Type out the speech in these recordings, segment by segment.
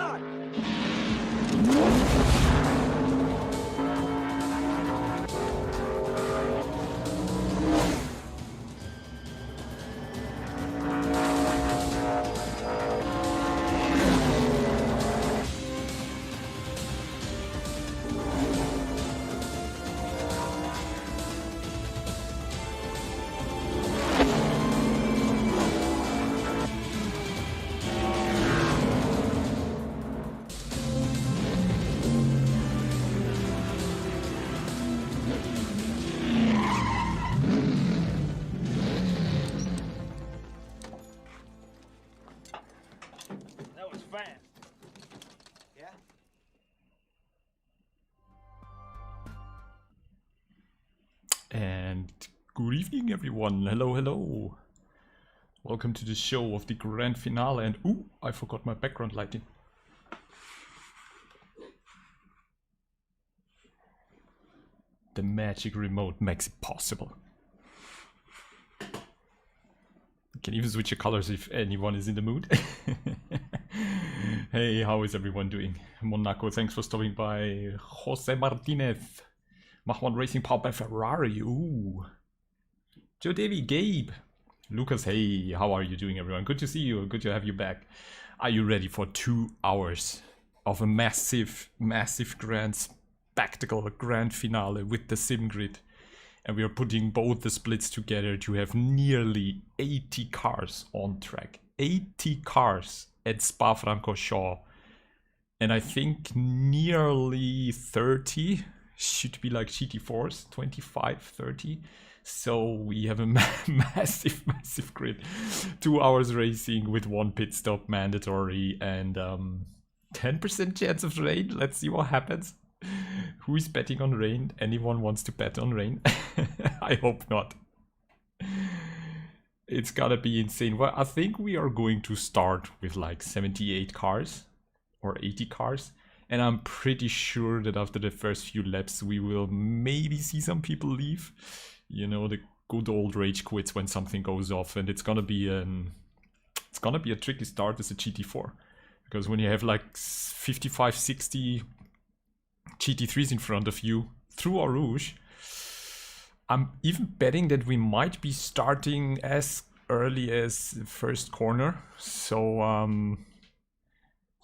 start! And good evening, everyone. Hello, hello. Welcome to the show of the grand finale. And ooh, I forgot my background lighting. The magic remote makes it possible. You can even switch your colors if anyone is in the mood. Hey, how is everyone doing? Monaco, thanks for stopping by. Jose Martinez. Mach one racing powered by Ferrari. Ooh. Joe Davy, Gabe. Lucas, hey, how are you doing, everyone? Good to see you. Good to have you back. Are you ready for 2 hours of a massive, massive grand spectacle, grand finale with the sim grid? And we are putting both the splits together to have nearly 80 cars on track. 80 cars at Spa Francorchamps. And I think nearly 30 should be like GT4s, 25, 30. So we have a massive, massive grid. 2 hours racing with 1 pit stop mandatory and 10% chance of rain. Let's see what happens. Who is betting on rain? Anyone wants to bet on rain? I hope not. It's gotta be insane. Well, I think we are going to start with like 78 cars or 80 cars. And I'm pretty sure that after the first few laps, we will maybe see some people leave. You know, the good old rage quits when something goes off, and it's gonna be a tricky start as a GT4, because when you have like 55, 60 GT3s in front of you through Eau Rouge, I'm even betting that we might be starting as early as the first corner. So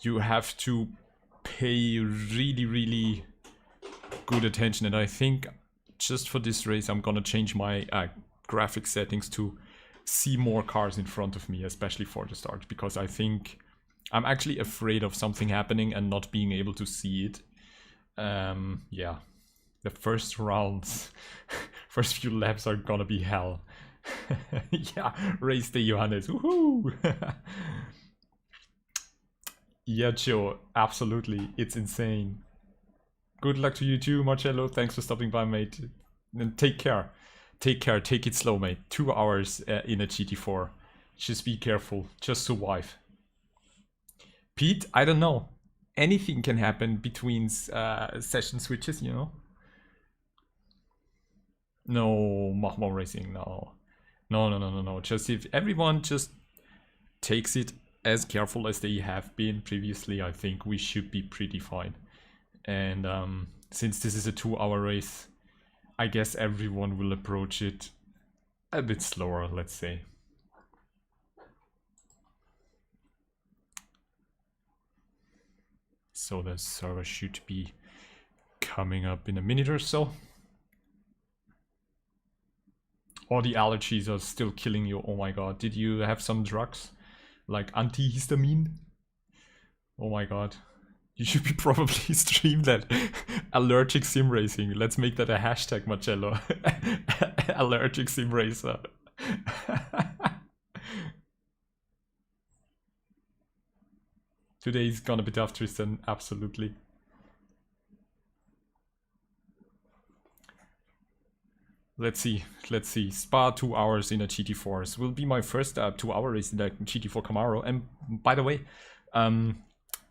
you have to pay really good attention, and I think just for this race I'm gonna change my graphic settings to see more cars in front of me, especially for the start, because I think I'm actually afraid of something happening and not being able to see it. Yeah, the first rounds, first few laps are gonna be hell. Yeah, race day, Johannes, woohoo! Yeah, Joe, absolutely, it's insane. Good luck to you too, Marcello. Thanks for stopping by, mate. And take care. Take care, take it slow, mate. 2 hours in a GT4. Just be careful, just survive. Pete, I don't know. Anything can happen between session switches, you know? No, Mahmoud Racing, no. No. Just if everyone just takes it as careful as they have been previously, I think we should be pretty fine. And since this is a 2 hour race, I guess everyone will approach it a bit slower, let's say. So the server should be coming up in a minute or so. All the allergies are still killing you. Oh my god, did you have some drugs? Like antihistamine? Oh my god. You should be probably stream that. Allergic sim racing. Let's make that a hashtag, Marcello. Allergic sim racer. Today is gonna be tough, Tristan. Absolutely. Let's see. Spa 2 hours in a GT4s will be my first 2 hour race in the GT4 Camaro. And by the way,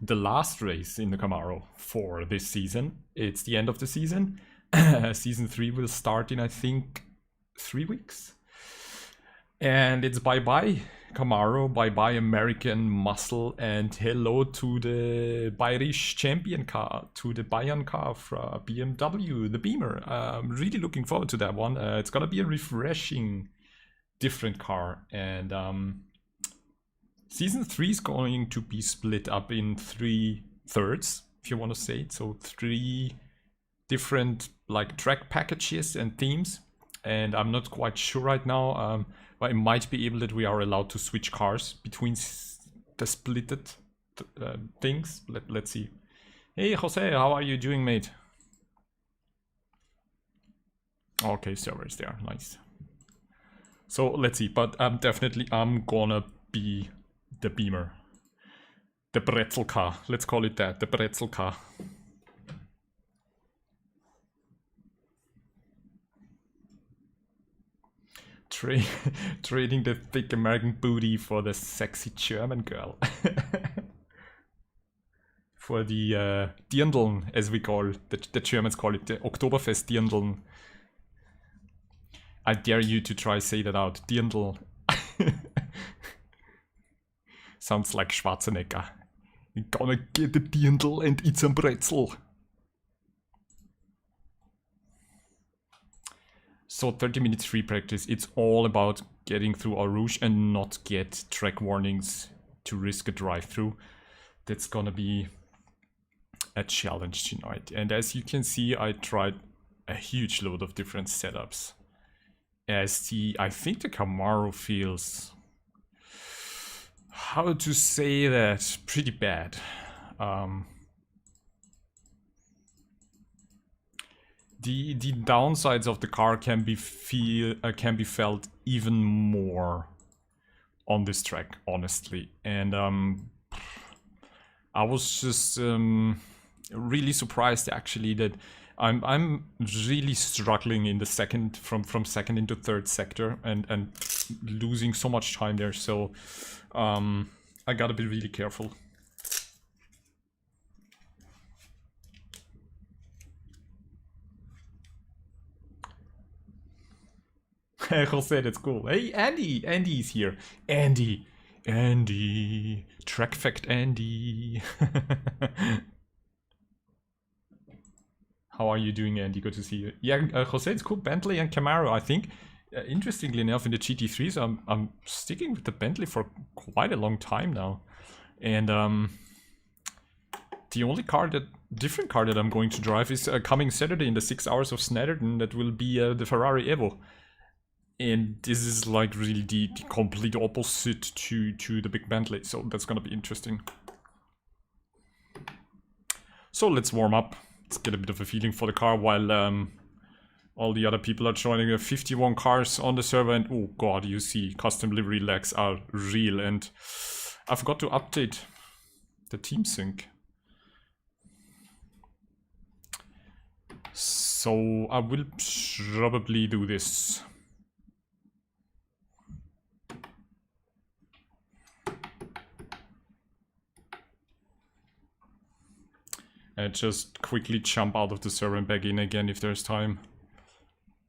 the last race in the Camaro for this season, it's the end of the season. Season 3 will start in, I think, 3 weeks. And it's bye-bye. Camaro, bye-bye American muscle, and hello to the Bayerisch champion car, to the Bayern car from BMW, the Beamer. I'm really looking forward to that one. It's gonna be a refreshing, different car, and Season 3 is going to be split up in 3 thirds, if you want to say it. So 3 different like track packages and themes, and I'm not quite sure right now. But it might be able that we are allowed to switch cars between the splitted things. Let's see. Hey Jose, how are you doing, mate? Okay, server is there, nice. So let's see, but definitely I'm gonna be the Beamer. The pretzel car, let's call it that, the pretzel car. Trading the thick American booty for the sexy German girl. For the Dirndln, as we call it. The Germans call it the Oktoberfest Dirndln. I dare you to try say that out. Dirndl. Sounds like Schwarzenegger. You're gonna get the Dirndl and eat some pretzel. So 30 minutes free practice, it's all about getting through Eau Rouge and not get track warnings to risk a drive-through. That's gonna be a challenge tonight. And as you can see, I tried a huge load of different setups. I think the Camaro feels, how to say that, pretty bad. The downsides of the car can be felt even more on this track, honestly. And I was just really surprised actually that I'm really struggling in the second from second into third sector and losing so much time there. So I gotta be really careful. Jose, that's cool. Hey, Andy's here. Andy, track fact Andy. How are you doing, Andy? Good to see you. Yeah, Jose, it's cool. Bentley and Camaro, I think. Interestingly enough, in the GT3s, I'm sticking with the Bentley for quite a long time now. And the only different car that I'm going to drive is coming Saturday in the 6 hours of Snetterton. That will be the Ferrari Evo. And this is like really the complete opposite to the big Bentley, so that's gonna be interesting. So let's warm up, let's get a bit of a feeling for the car while all the other people are joining. 51 cars on the server, and oh god, you see custom livery lags are real, and I forgot to update the team sync. So I will probably do this. And just quickly jump out of the server and back in again if there's time.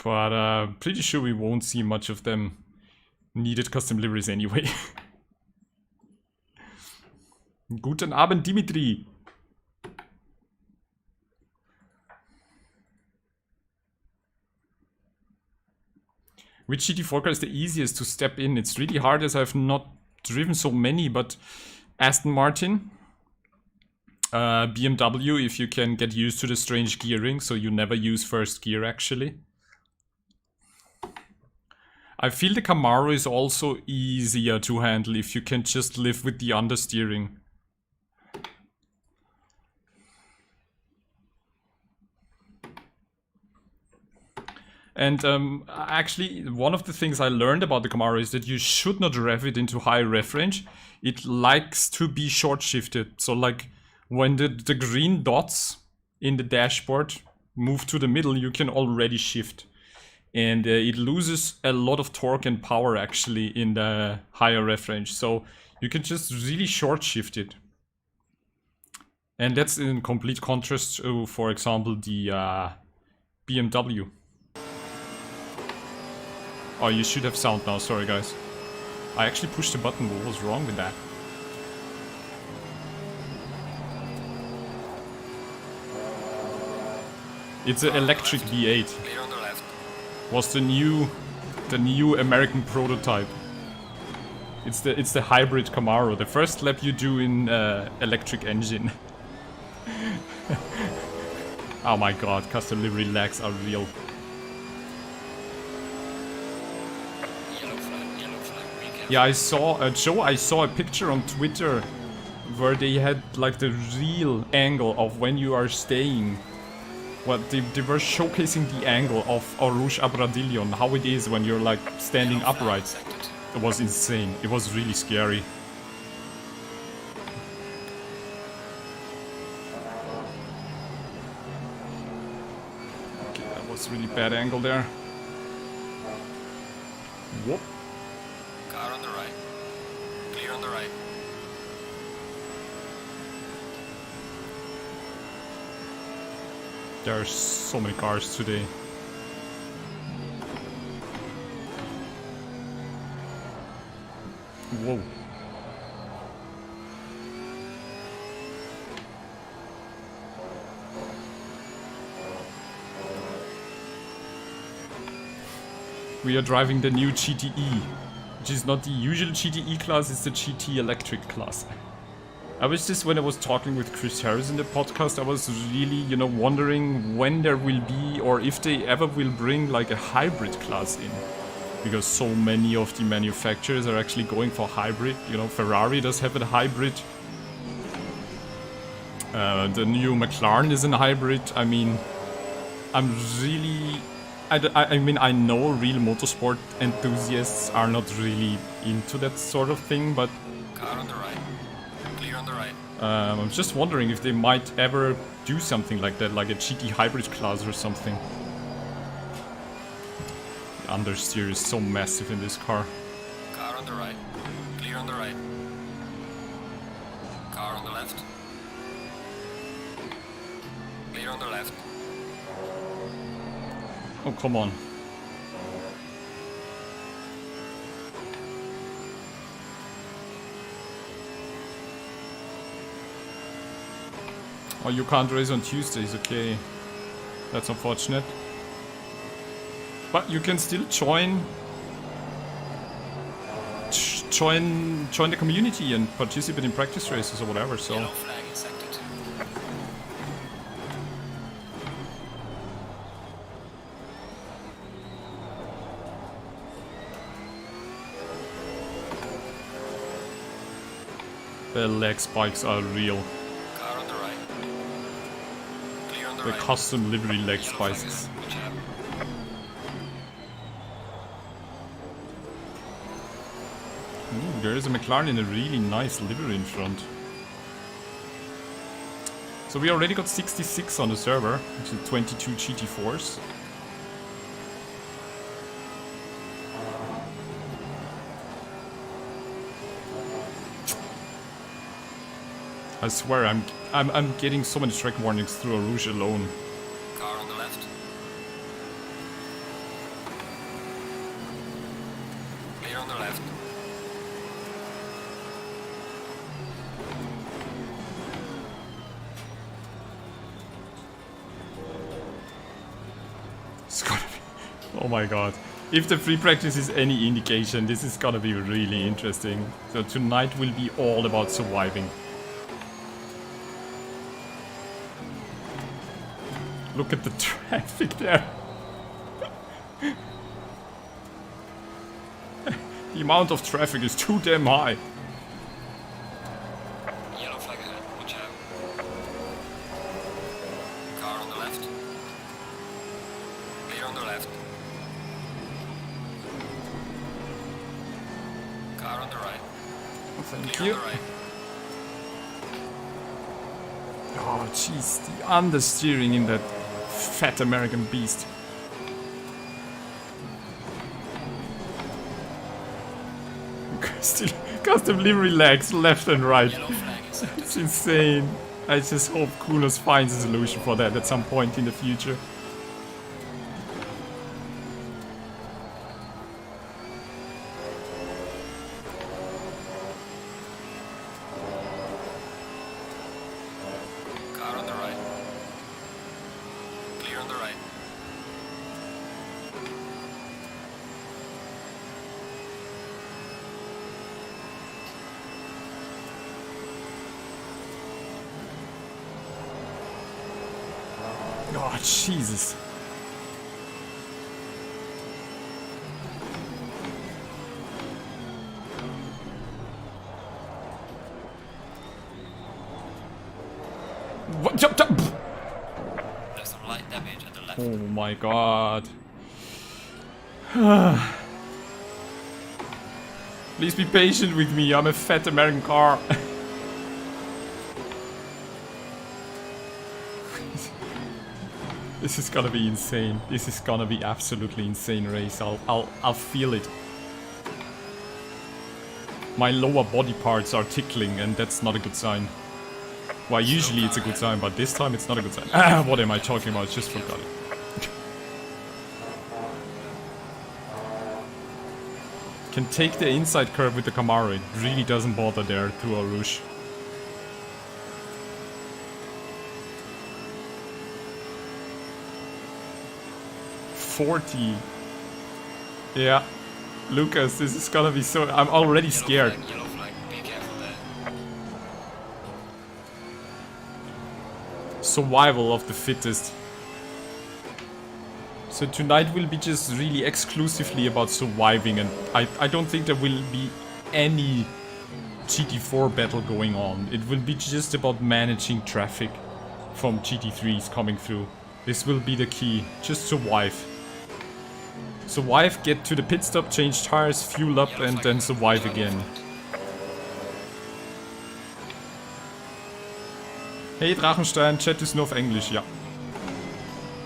But pretty sure we won't see much of them needed custom liveries anyway. Guten Abend, Dimitri! Which GT4 car is the easiest to step in? It's really hard as I've not driven so many, but Aston Martin, BMW, if you can get used to the strange gearing, so you never use first gear actually. I feel the Camaro is also easier to handle if you can just live with the understeering. And actually, one of the things I learned about the Camaro is that you should not rev it into high rev range. It likes to be short shifted. So like when the green dots in the dashboard move to the middle, you can already shift. And it loses a lot of torque and power actually in the higher rev range. So you can just really short shift it. And that's in complete contrast to, for example, the BMW. Oh, you should have sound now, sorry guys. I actually pushed the button. What was wrong with that? It's an electric V8. Was the new American prototype. It's the hybrid Camaro. The first lap you do in electric engine. Oh my god, custom livery lags are real. Yeah, I saw Joe. I saw a picture on Twitter where they had like the real angle of when you are staying. Well, they were showcasing the angle of Rouge Abradillion, how it is when you're like standing upright. It was insane. It was really scary. Okay, that was really bad angle there. Whoop. Car on the right. Clear on the right. There are so many cars today. Whoa. We are driving the new GTE, which is not the usual GTE class, it's the GT electric class. I was just, when I was talking with Chris Harris in the podcast, I was really, you know, wondering when there will be, or if they ever will bring like a hybrid class in. Because so many of the manufacturers are actually going for hybrid. You know, Ferrari does have a hybrid. The new McLaren is a hybrid. I mean, I'm really... I mean, I know real motorsport enthusiasts are not really into that sort of thing, but... Car on the right. Clear on the right. I'm just wondering if they might ever do something like that, like a GT hybrid class or something. The understeer is so massive in this car. Car on the right. Clear on the right. Car on the left. Clear on the left. Oh, come on. Oh, you can't race on Tuesdays, okay. That's unfortunate. But you can still join the community and participate in practice races or whatever, so... Yellow flag in sector 2. The leg spikes are real. Car on the right. Clear on the The right. custom livery leg Yellow flag spikes. is which have. Ooh, there is a McLaren in a really nice livery in front. So we already got 66 on the server, which is 22 GT4s. I swear, I'm getting so many track warnings through a Rouge alone. Car on the left. Clear on the left. It's gonna be... Oh my god. If the free practice is any indication, this is gonna be really interesting. So tonight will be all about surviving. Look at the traffic there. The amount of traffic is too damn high. Yellow flag ahead. Watch out. Car on the left. Clear on the left. Car on the right. Thank Clear you. on the right. Oh jeez, the understeering in that fat American beast. Still custom livery legs left and right. Yellow flag in sector It's 2. insane. I just hope Kunos finds a solution for that at some point in the future. Car on the right. Clear on the right. Oh, Jesus. What? Jump, jump. There's some light damage at the left. Oh my god. Please be patient with me, I'm a fat American car. This is gonna be insane. This is gonna be absolutely insane race. I'll feel it. My lower body parts are tickling and that's not a good sign. Well, usually it's a good sign, but this time it's not a good sign. Ah, what am I talking about? Just forgot it. Can take the inside curve with the Camaro. It really doesn't bother there through a Rouge. .40. Yeah. Lucas, this is gonna be so... I'm already scared. Yellow flag, be careful there. Survival of the fittest. So tonight will be just really exclusively about surviving, and I don't think there will be any GT4 battle going on. It will be just about managing traffic from GT3s coming through. This will be the key. Just survive. Survive, get to the pit stop, change tires, fuel up, and then survive again. Hey Drachenstein, Chat ist nur auf Englisch, ja.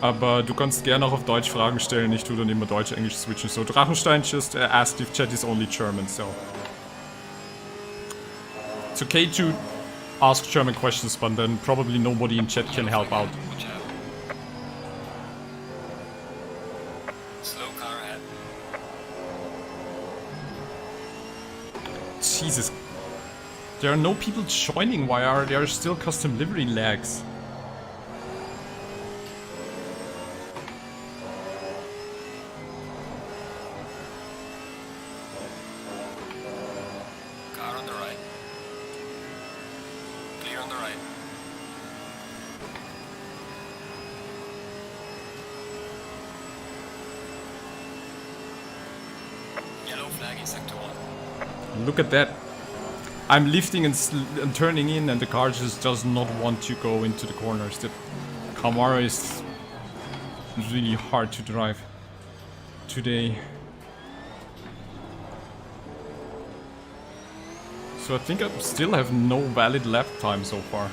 Aber du kannst gerne auch auf Deutsch Fragen stellen, ich tue dann immer Deutsch-Englisch switchen. So Drachenstein just asked if Chat is only German, so... It's okay to ask German questions, but then probably nobody in chat can help out. Watch out. Slow car ahead. Jesus. There are no people joining, why are there still custom livery lags? Car on the right. Clear on the right. Yellow flag in sector 1. Look at that. I'm lifting and turning in and the car just does not want to go into the corners. The Camaro is really hard to drive today. So I think I still have no valid lap time so far.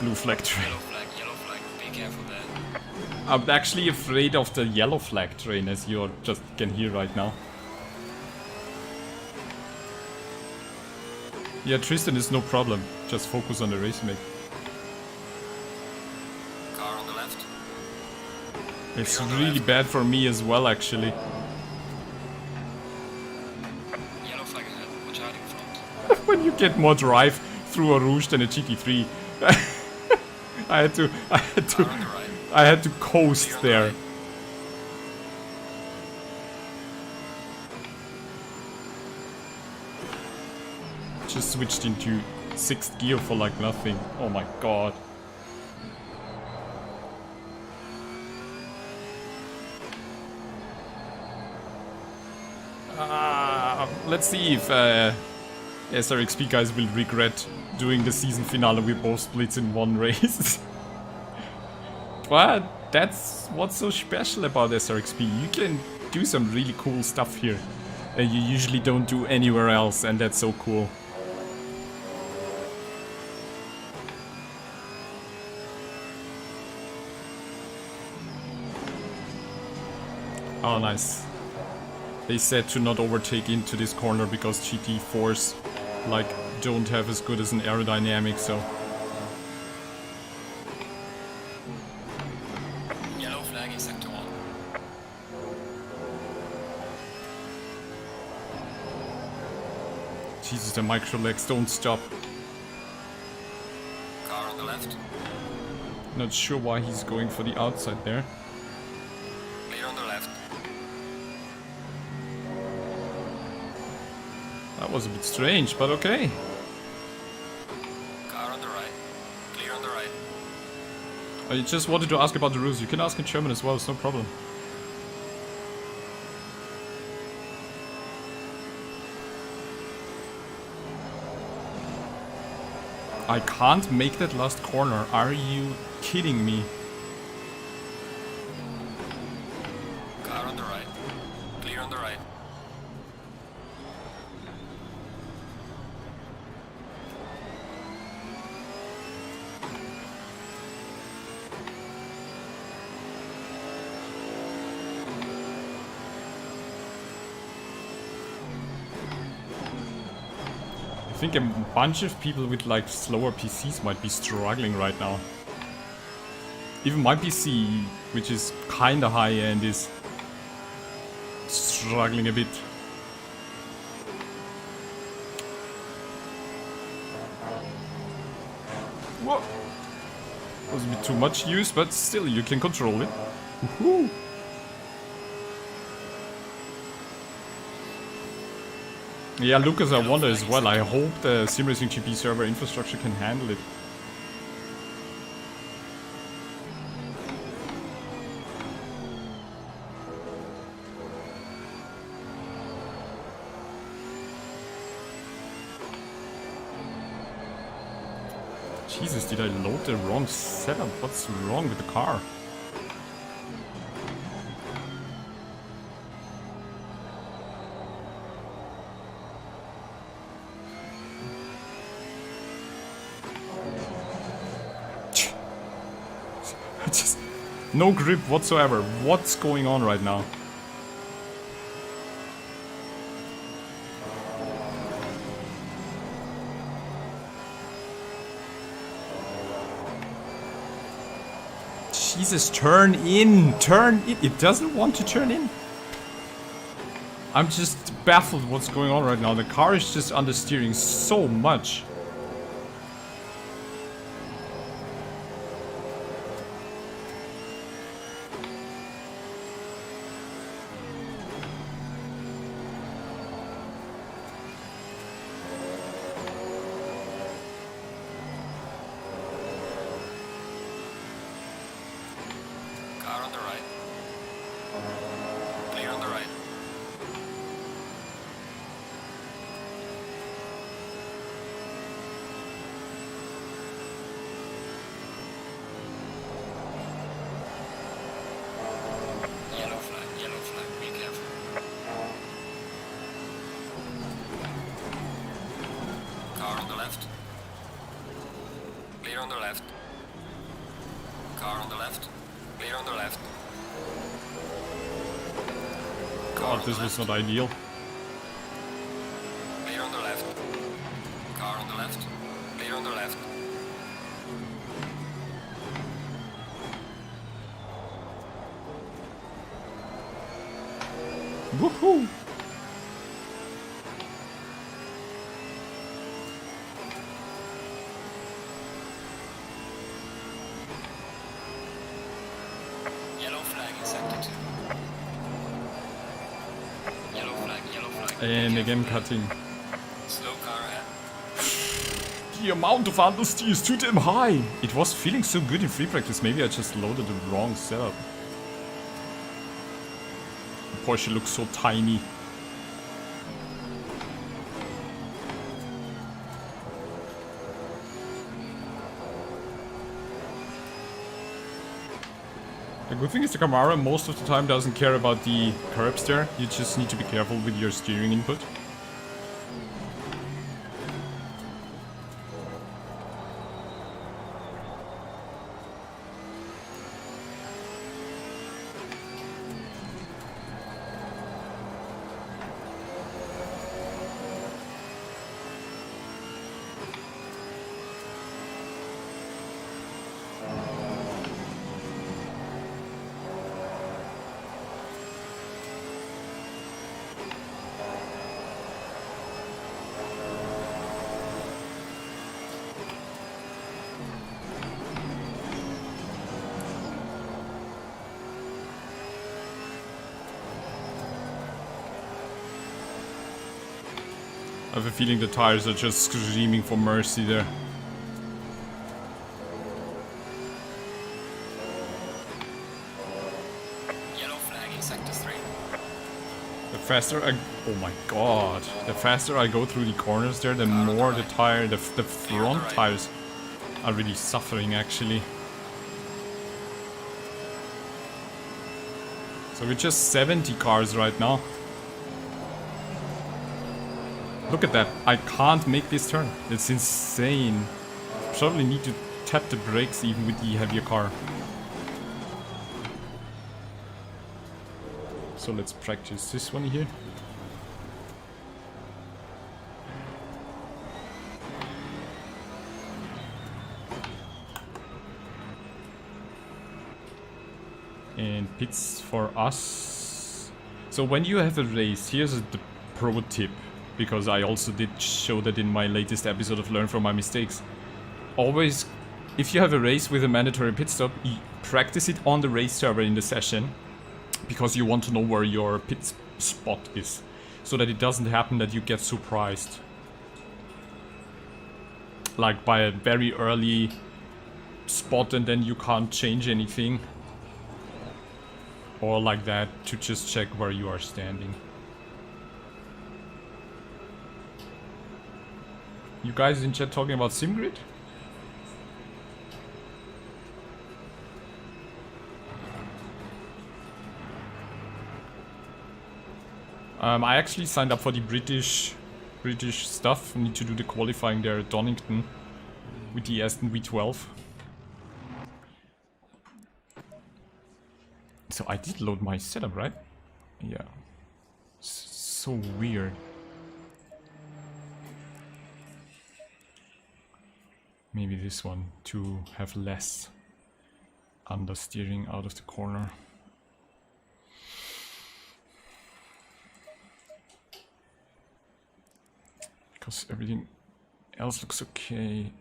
Blue flag train. Yellow flag, be careful there. I'm actually afraid of the yellow flag train, as you just can hear right now. Yeah, Tristan is no problem. Just focus on the race, mate. Car on the left. It's really bad for me as well, actually. Yellow flag ahead, watch out in front. When you get more drive through a Rouge than a GT3, I had to Car on the right. I had to coast there. Just switched into 6th gear for like nothing. Oh my god. Let's see if SRXP guys will regret doing the season finale with both splits in one race. But that's what's so special about SRXP. You can do some really cool stuff here that you usually don't do anywhere else, and that's so cool. Oh, nice. They said to not overtake into this corner because GT4s like don't have as good as an aerodynamic, so... Yellow flag in sector 1. Jesus, the micro legs don't stop. Car on the left. Not sure why he's going for the outside there. Clear on the left. That was a bit strange, but okay. Car on the right. Clear on the right. I just wanted to ask about the rules. You can ask in German as well, it's no problem. I can't make that last corner. Are you kidding me? Car on the right. Clear on the right. I think a bunch of people with like slower PCs might be struggling right now. Even my PC, which is kinda high end, is struggling a bit. Whoa! Was a bit too much use, but still you can control it. Woohoo! Yeah, Lucas, I wonder as well. I hope the Simracing GP server infrastructure can handle it. Jesus, did I load the wrong setup? What's wrong with the car? Just no grip whatsoever. What's going on right now? Jesus, turn in! Turn in! It doesn't want to turn in. I'm just baffled what's going on right now. The car is just understeering so much. Car on the right. Clear on the right. Yellow flag, be careful. Car on the left. Clear on the left. Car on the left. Clear on the left. God, this was not ideal. Clear on the left. Car on the left. Clear on the left. Woohoo! Yellow flag in sector 2. Yellow flag. And again cutting. Slow car ahead. The amount of understeer is too damn high. It was feeling so good in free practice. Maybe I just loaded the wrong setup. The Porsche looks so tiny. The good thing is the Camaro most of the time doesn't care about the curbs there. You just need to be careful with your steering input. I have a feeling the tires are just screaming for mercy there. Yellow flag in sector 3. The faster I... Oh my god. The faster I go through the corners there, the more the tire... The front tires are really suffering, actually. So we're just 70 cars right now. Look at that. I can't make this turn. It's insane. Probably need to tap the brakes even with the heavier car. So let's practice this one here. And pits for us. So when you have a race, here's the pro tip. Because I also did show that in my latest episode of Learn From My Mistakes. Always, if you have a race with a mandatory pit stop, practice it on the race server in the session. Because you want to know where your pit spot is. So that it doesn't happen that you get surprised. Like by a very early spot and then you can't change anything. Or like that, to just check where you are standing. You guys in chat talking about SimGrid? I actually signed up for the British stuff. I need to do the qualifying there at Donington with the Aston V12. So I did load my setup, right? Yeah. So weird. Maybe this one to have less understeering out of the corner. Because everything else looks okay-ish.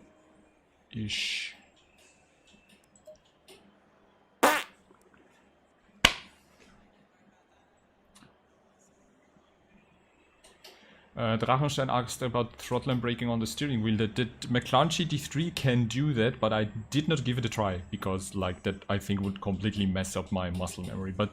Drachenstein asked about throttle and braking on the steering wheel. The McLaren GT3 can do that, but I did not give it a try because like that I think would completely mess up my muscle memory. But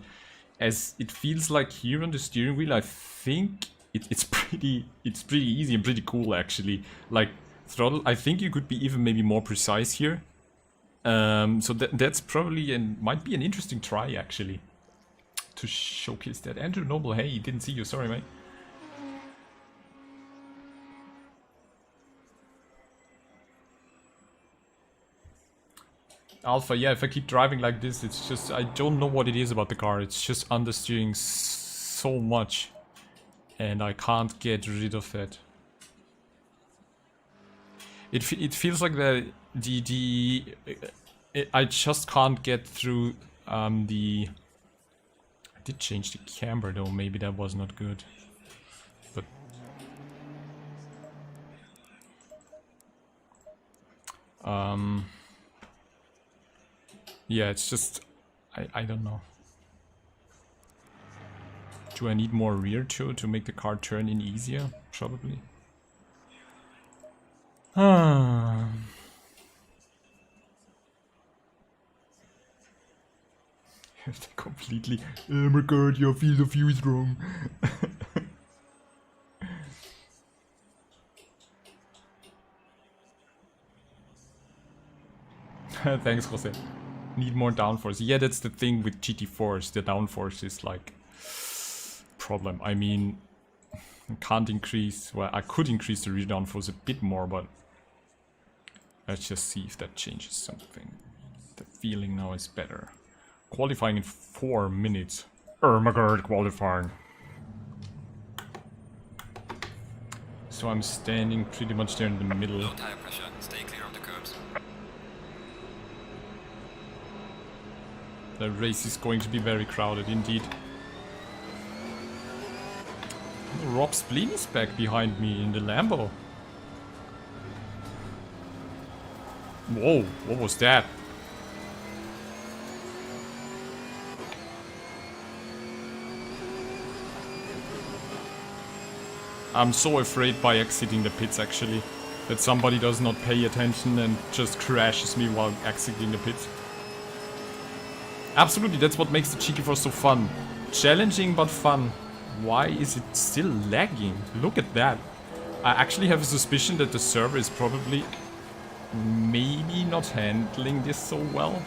as it feels like here on the steering wheel, I think it's pretty easy and pretty cool actually. Like throttle, I think you could be even maybe more precise here. So that's probably might be an interesting try actually to showcase that. Andrew Noble, hey, didn't see you, sorry mate. Alpha, yeah, if I keep driving like this, it's just, I don't know what it is about the car, it's just understeering so much. And I can't get rid of that. It feels like I just can't get through I did change the camber though, maybe that was not good. But yeah, it's just, I don't know. Do I need more rear to make the car turn in easier? Probably. Completely, oh my god, your field of view is wrong. Thanks, Jose. Need more downforce. Yeah, that's the thing with GT4s. The downforce is like problem. I mean, I can't increase. Well, I could increase the rear downforce a bit more, but let's just see if that changes something. The feeling now is better. Qualifying in 4 minutes. Oh my god, qualifying. So I'm standing pretty much there in the middle. Low tire pressure. Stay clear of the curbs. The race is going to be very crowded indeed. Rob Spleen is back behind me in the Lambo. Whoa, what was that? I'm so afraid by exiting the pits actually, that somebody does not pay attention and just crashes me while exiting the pits. Absolutely, that's what makes the GT4 so fun. Challenging but fun. Why is it still lagging? Look at that. I actually have a suspicion that the server is probably maybe not handling this so well.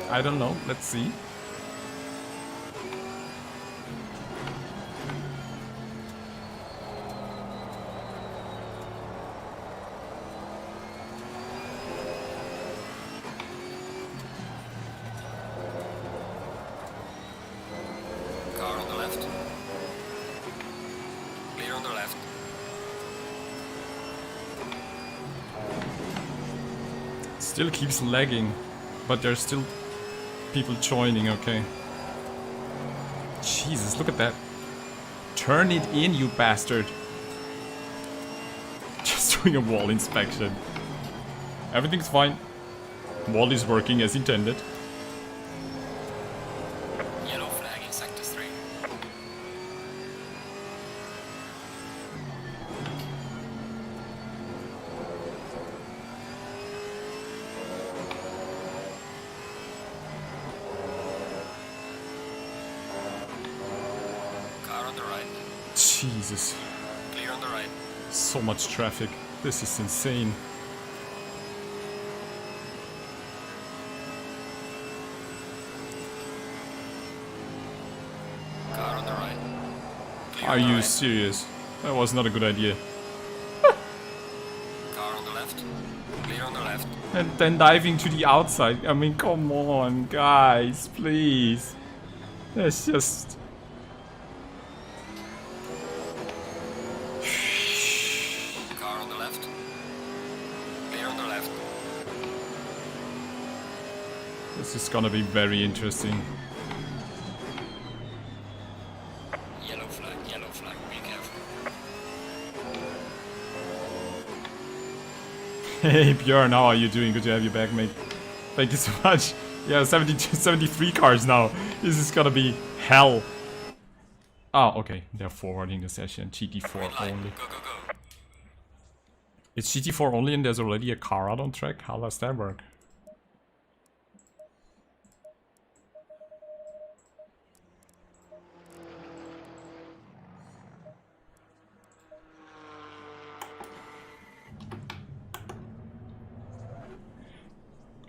I don't know, let's see. Car on the left. Clear on the left. Still keeps lagging, but there's still people joining, okay. Jesus, look at that. Turn it in, you bastard. Just doing a wall inspection. Everything's fine. Wall is working as intended. Yellow flag in sector 3. Car on the right. Jesus. Clear on the right. So much traffic. This is insane. Car on the right. Clear Are on the you right. serious? That was not a good idea. Car on the left. Clear on the left. And then diving to the outside. I mean, come on, guys, please. That's just... Car on the left. Clear on the left. This is gonna be very interesting. Yellow flag, be careful. Hey Björn, how are you doing? Good to have you back, mate. Thank you so much. Yeah, 73 cars now. This is gonna be hell. Oh, okay. They're forwarding the session. GT4 Green light, only. go, go, go. It's GT4 only and there's already a car out on track? How does that work?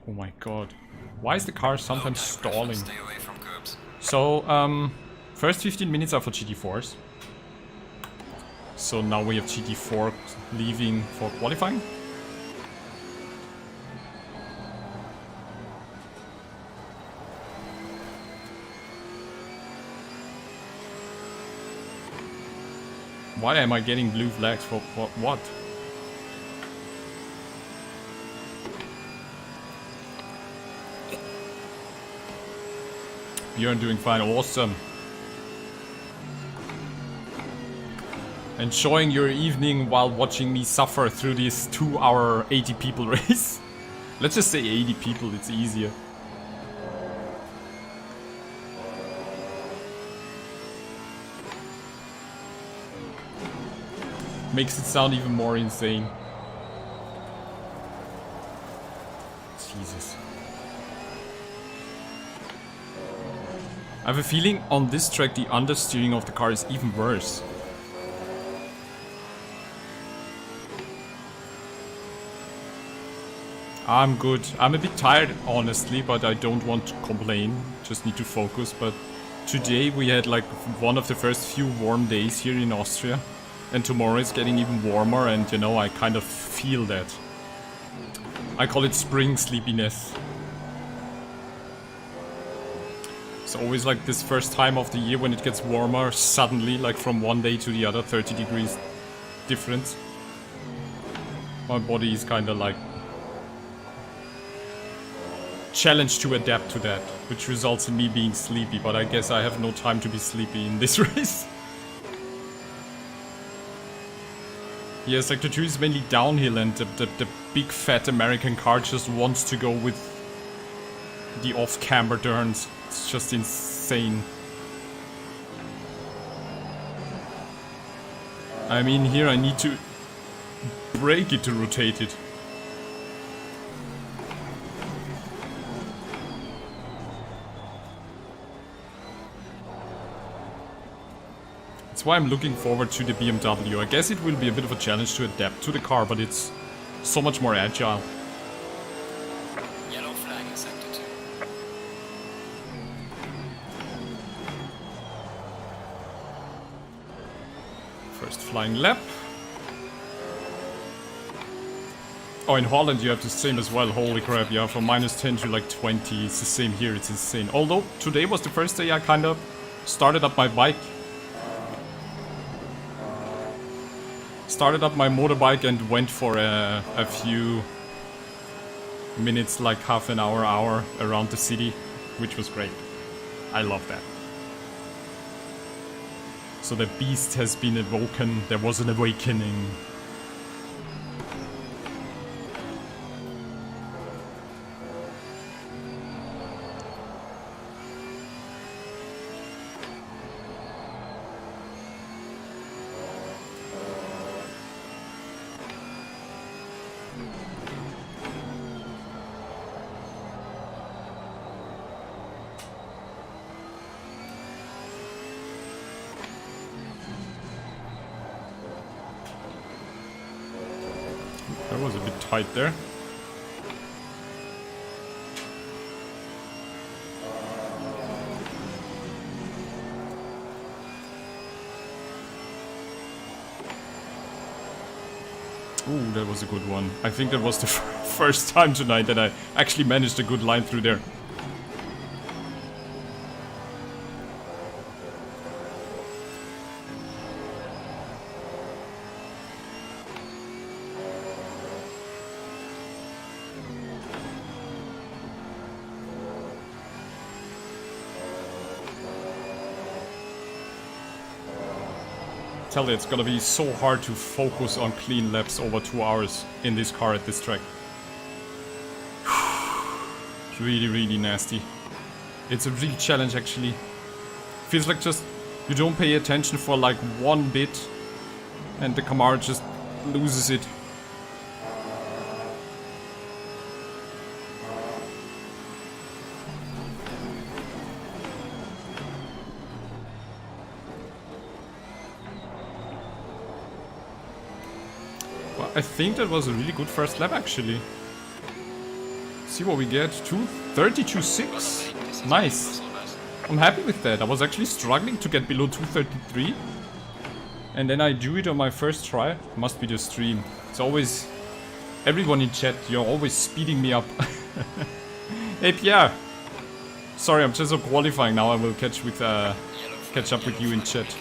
Oh my god. Why is the car sometimes Low tire pressure, stalling? Stay away from curbs. So, first 15 minutes are for GT4s. So now we have GT4 leaving for qualifying. Why am I getting blue flags for what? Björn doing fine, awesome. Enjoying your evening while watching me suffer through this 2-hour 80 people race. Let's just say 80 people, it's easier. Makes it sound even more insane. Jesus. I have a feeling on this track the understeering of the car is even worse. I'm good. I'm a bit tired, honestly, but I don't want to complain. Just need to focus. But today we had like one of the first few warm days here in Austria. And tomorrow it's getting even warmer and, you know, I kind of feel that. I call it spring sleepiness. It's always like this first time of the year when it gets warmer, suddenly, like from one day to the other, 30 degrees difference. My body is kind of like challenged to adapt to that, which results in me being sleepy, but I guess I have no time to be sleepy in this race. Yeah, Sector 2 is mainly downhill and the big fat American car just wants to go with the off-camber turns. It's just insane. I mean, here I need to break it to rotate it. That's why I'm looking forward to the BMW. I guess it will be a bit of a challenge to adapt to the car, but it's so much more agile. Yellow flag in sector 2. First flying lap. Oh, in Holland you have the same as well. Holy crap, yeah, from -10 to like 20. It's the same here, it's insane. Although today was the first day I kind of started up my bike. Started up my motorbike and went for a few minutes, like half an hour around the city, which was great. I love that. So the beast has been awoken. There was an awakening. That was a bit tight there. Ooh, that was a good one. I think that was the first time tonight that I actually managed a good line through there. Tell you, it's gonna be so hard to focus on clean laps over 2 hours in this car at this track. It's really, really nasty. It's a real challenge actually. Feels like just you don't pay attention for like one bit and the Camaro just loses it. I think that was a really good first lap actually. See what we get. 2:32.6. Nice. I'm happy with that. I was actually struggling to get below 2:33. And then I do it on my first try. Must be the stream. It's always... Everyone in chat, you're always speeding me up. Hey Pierre! Sorry, I'm just qualifying now. I will catch up with you in chat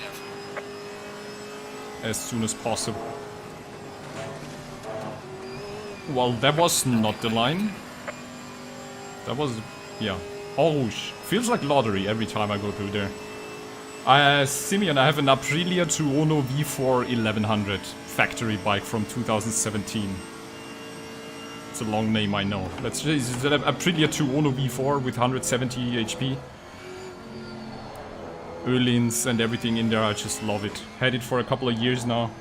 as soon as possible. Well, that was not the line. That was... yeah. Oh, feels like lottery every time I go through there. Simeon, I have an Aprilia Tuono V4 1100 factory bike from 2017. It's a long name, I know. It's an Aprilia Tuono V4 with 170 HP. Öhlins and everything in there, I just love it. Had it for a couple of years now.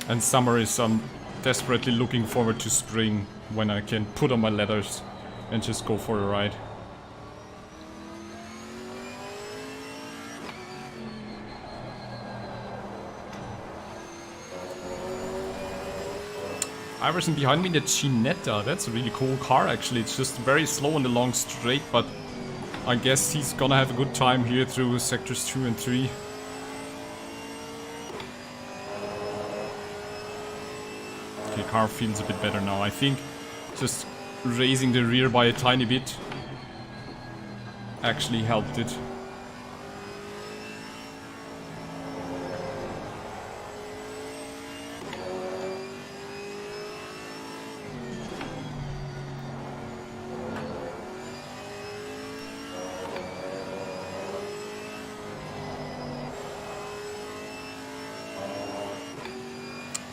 And summer is desperately looking forward to spring when I can put on my leathers and just go for a ride. Iverson behind me in the Cinetta. That's a really cool car actually. It's just very slow on the long straight, but I guess he's gonna have a good time here through sectors 2 and 3. Okay, car feels a bit better now. I think just raising the rear by a tiny bit actually helped it.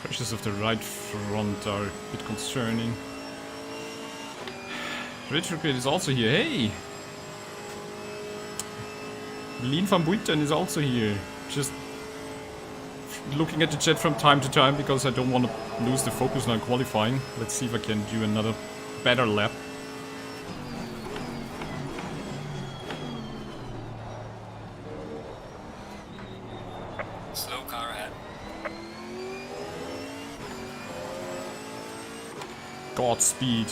Crashes of the right front are a bit concerning. Retrograde is also here. Hey! Lean van Buiten is also here. Just looking at the chat from time to time because I don't want to lose the focus on qualifying. Let's see if I can do another better lap. Slow car ahead. Godspeed.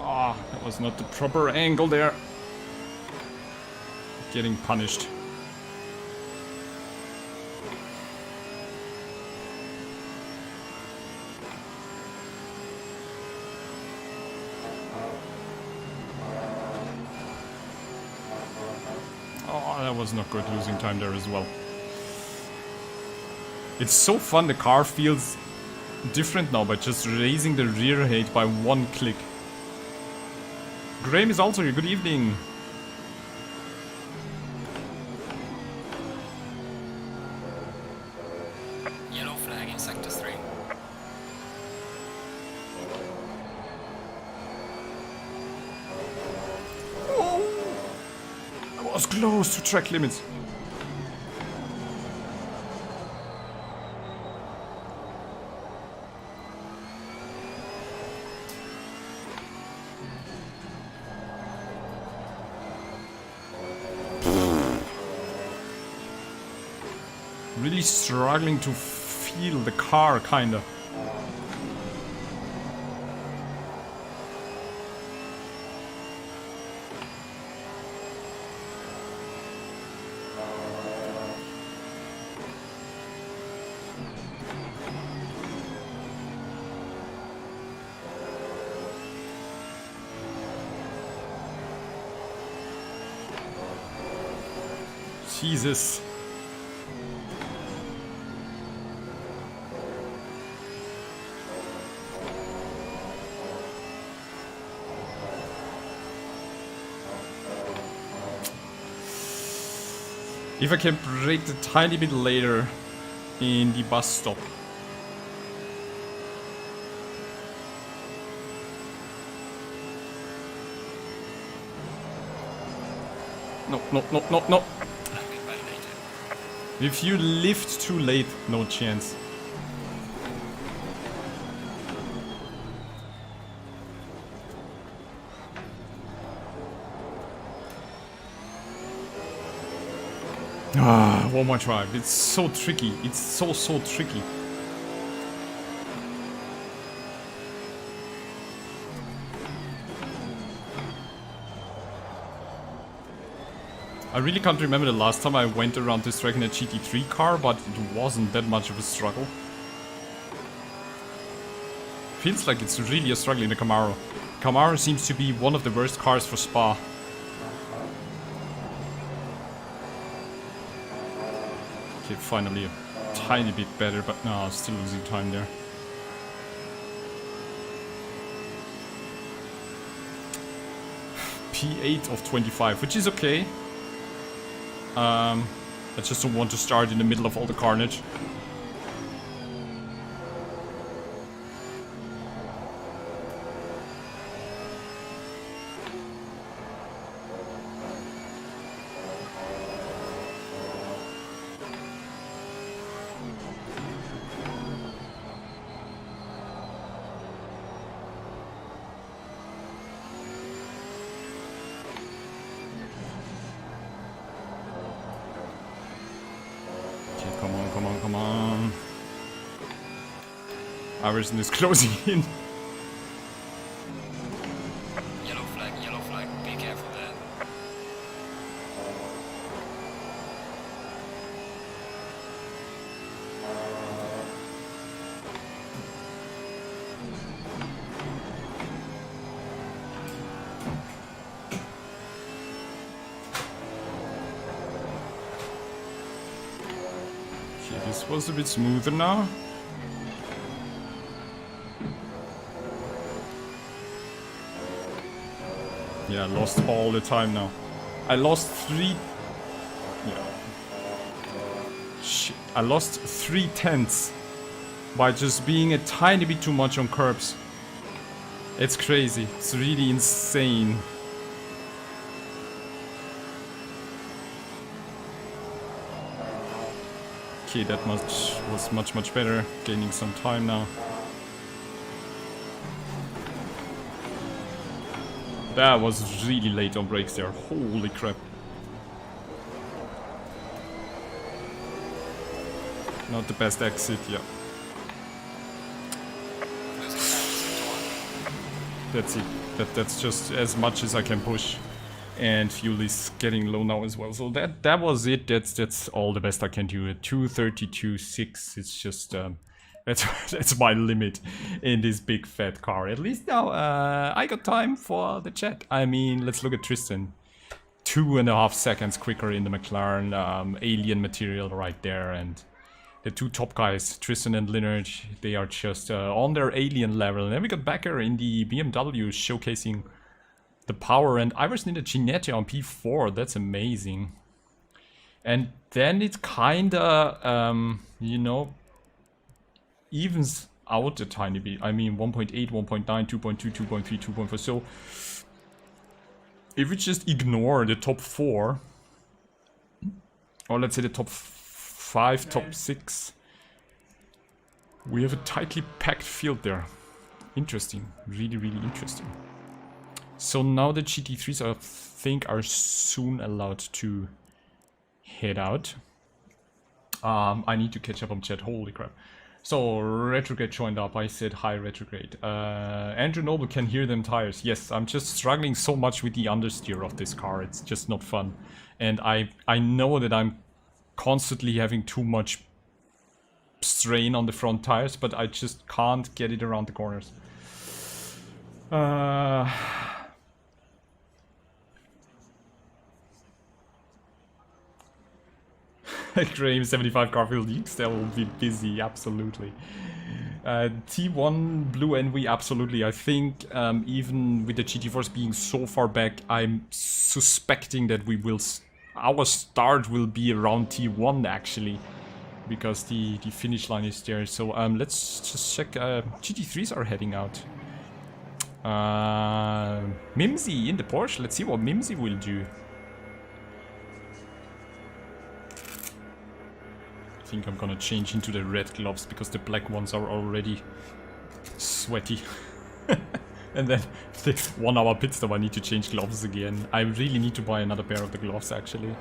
Ah, that was not the proper angle there. Getting punished. Oh, that was not good, losing time there as well. It's so fun, the car feels different now by just raising the rear height by one click. Graham is also here, good evening. Yellow flag in sector 3. I was close to track limits. Really struggling to feel the car, kinda. Jesus. If I can brake a tiny bit later in the bus stop. No, no, no, no, no. If you lift too late, no chance. Ah, one more try. It's so tricky. It's so tricky. I really can't remember the last time I went around this track in a GT3 car, but it wasn't that much of a struggle. Feels like it's really a struggle in the Camaro. Camaro seems to be one of the worst cars for Spa. Okay, finally a tiny bit better, but no, still losing time there. P8 of 25, which is okay. I just don't want to start in the middle of all the carnage. Come on. Iverson is closing in. Yellow flag, be careful there. Okay, this was a bit smoother now. Yeah, I lost all the time now. I lost 3... Yeah. Shit. I lost 3/10 by just being a tiny bit too much on curbs. It's crazy. It's really insane. Okay, that was much better. Gaining some time now. That was really late on brakes there. Holy crap. Not the best exit, yeah. That's it. That's just as much as I can push. And fuel is getting low now as well. So that was it. That's all the best I can do at 232.6. It's just that's my limit in this big fat car. At least now I got time for the chat. I mean, let's look at Tristan. 2.5 seconds quicker in the McLaren. Alien material right there. And the two top guys, Tristan and Leonard, they are just on their alien level. And then we got Becker in the BMW showcasing the power, and Iverson in the Ginetta on P4. That's amazing. And then it kinda, you know, evens out a tiny bit. I mean, 1.8, 1.9, 2.2, 2.3, 2.4. So if we just ignore the top 4, or let's say the top 5, top 6, we have a tightly packed field there. Interesting. Really, really interesting. So now the GT3s, I think, are soon allowed to head out. I need to catch up on chat. Holy crap. So, Retrograde joined up. I said hi, Retrograde. Andrew Noble can hear them tires. Yes, I'm just struggling so much with the understeer of this car. It's just not fun. And I know that I'm constantly having too much strain on the front tires, but I just can't get it around the corners. Graham 75 Garfield X, that will be busy, absolutely. T1 Blue Envy, absolutely. I think even with the GT4s being so far back, I'm suspecting that we will, our start will be around T1 actually, because the finish line is there. So let's just check. GT3s are heading out. Mimsy in the Porsche. Let's see what Mimsy will do. I think I'm gonna change into the red gloves because the black ones are already sweaty. And then the 1 hour pit stop, I need to change gloves again. I really need to buy another pair of the gloves actually.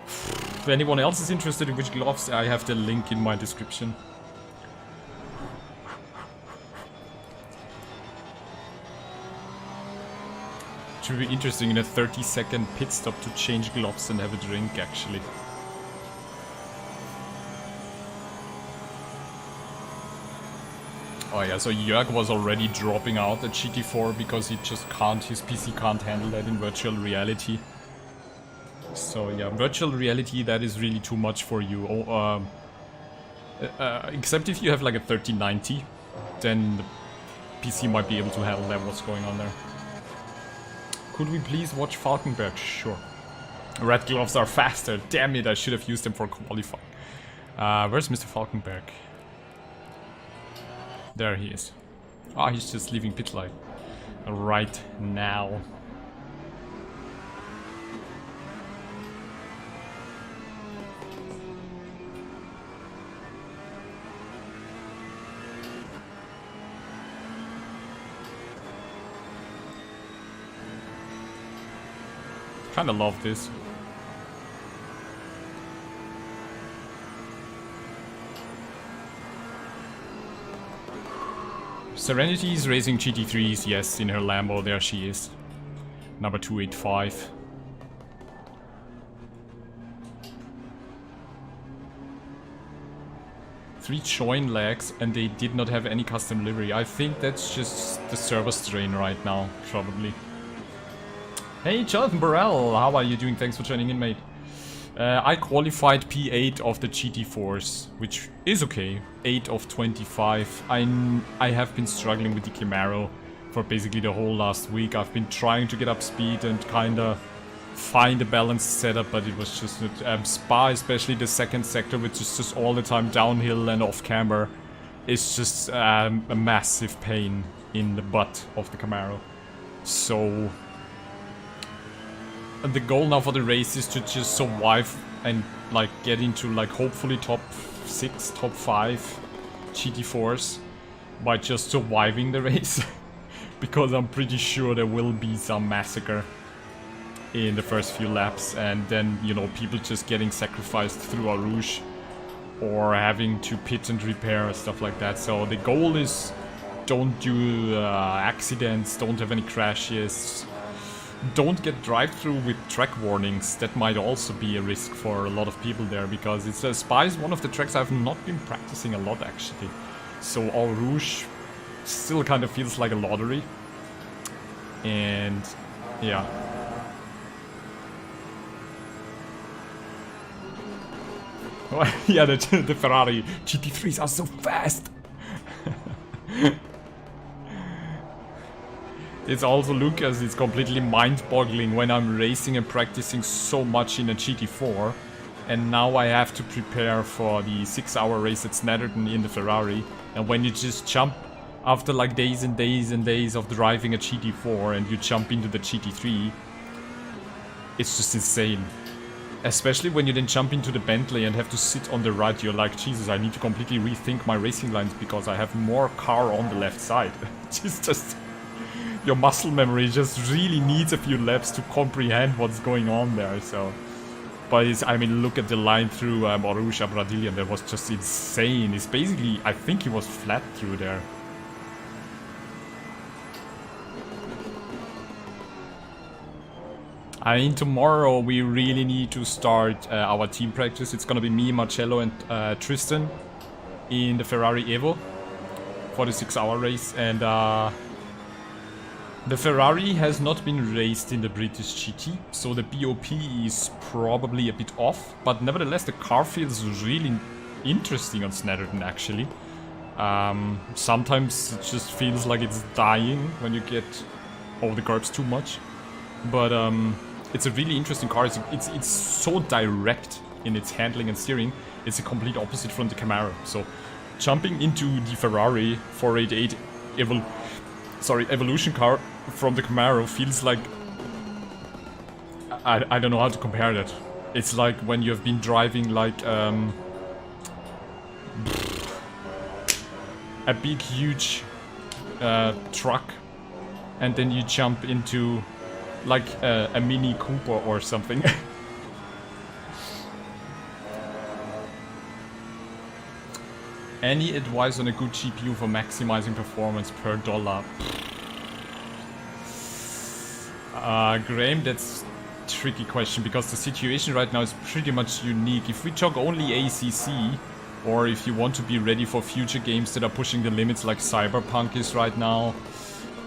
If anyone else is interested in which gloves, I have the link in my description. It should be interesting in a 30-second pit stop to change gloves and have a drink actually. Oh yeah, so Jörg was already dropping out at GT4 because he just can't, his PC can't handle that in virtual reality. So yeah, virtual reality, that is really too much for you. Except if you have like a 3090, then the PC might be able to handle that, what's going on there. Could we please watch Falkenberg? Sure. Red gloves are faster. Damn it, I should have used them for qualifying. Where's Mr. Falkenberg? There he is. Ah, he's just leaving pit lane right now. Kinda love this. Serenity is racing GT3s, yes, in her Lambo, there she is. Number 285. Three join legs and they did not have any custom livery. I think that's just the server strain right now, probably. Hey, Jonathan Burrell, how are you doing? Thanks for joining in, mate. I qualified P8 of the GT4s, which is okay. 8 of 25. I have been struggling with the Camaro for basically the whole last week. I've been trying to get up speed and kinda find a balanced setup, but it was just not... Spa, especially the second sector, which is just all the time downhill and off camber. it's just a massive pain in the butt of the Camaro. So the goal now for the race is to just survive and like get into like hopefully top 6, top 5 GT4s by just surviving the race. Because I'm pretty sure there will be some massacre in the first few laps, and then, you know, people just getting sacrificed through Eau Rouge or having to pit and repair, stuff like that. So the goal is don't do accidents, don't have any crashes, don't get drive-through with track warnings. That might also be a risk for a lot of people there, because it's Spa is one of the tracks I've not been practicing a lot actually. So Eau Rouge still kind of feels like a lottery. And yeah. Yeah, the Ferrari GT3s are so fast. It's also, Lucas, it's completely mind-boggling when I'm racing and practicing so much in a GT4, and now I have to prepare for the 6-hour race at Snetterton in the Ferrari, and when you just jump after like days and days and days of driving a GT4 and you jump into the GT3, it's just insane. Especially when you then jump into the Bentley and have to sit on the right, you're like, Jesus, I need to completely rethink my racing lines because I have more car on the left side. It's just... your muscle memory just really needs a few laps to comprehend what's going on there, so... But it's, I mean, look at the line through Eau Rouge Bradillion, that was just insane. It's basically, I think he was flat through there. I mean, tomorrow we really need to start our team practice. It's gonna be me, Marcello and Tristan in the Ferrari Evo for the 6-hour race, and the Ferrari has not been raced in the British GT, so the BOP is probably a bit off, but nevertheless the car feels really interesting on Snetterton actually. Sometimes it just feels like it's dying when you get over the curbs too much, but it's a really interesting car. It's so direct in its handling and steering. It's a complete opposite from the Camaro. So jumping into the Ferrari 488 Evolution car from the Camaro feels like... I don't know how to compare that. It's like when you have been driving like a big huge truck, and then you jump into like a Mini Cooper or something. Any advice on a good GPU for maximizing performance per dollar? Graham, that's a tricky question because the situation right now is pretty much unique. If we talk only ACC, or if you want to be ready for future games that are pushing the limits like Cyberpunk is right now,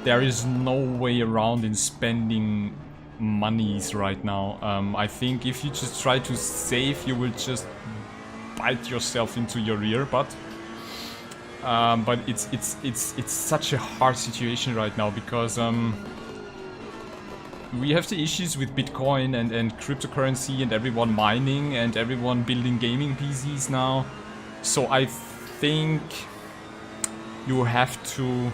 there is no way around in spending monies right now. I think if you just try to save, you will just bite yourself into your rear butt. But it's such a hard situation right now because we have the issues with Bitcoin and cryptocurrency and everyone mining and everyone building gaming PCs now. So I think you have to,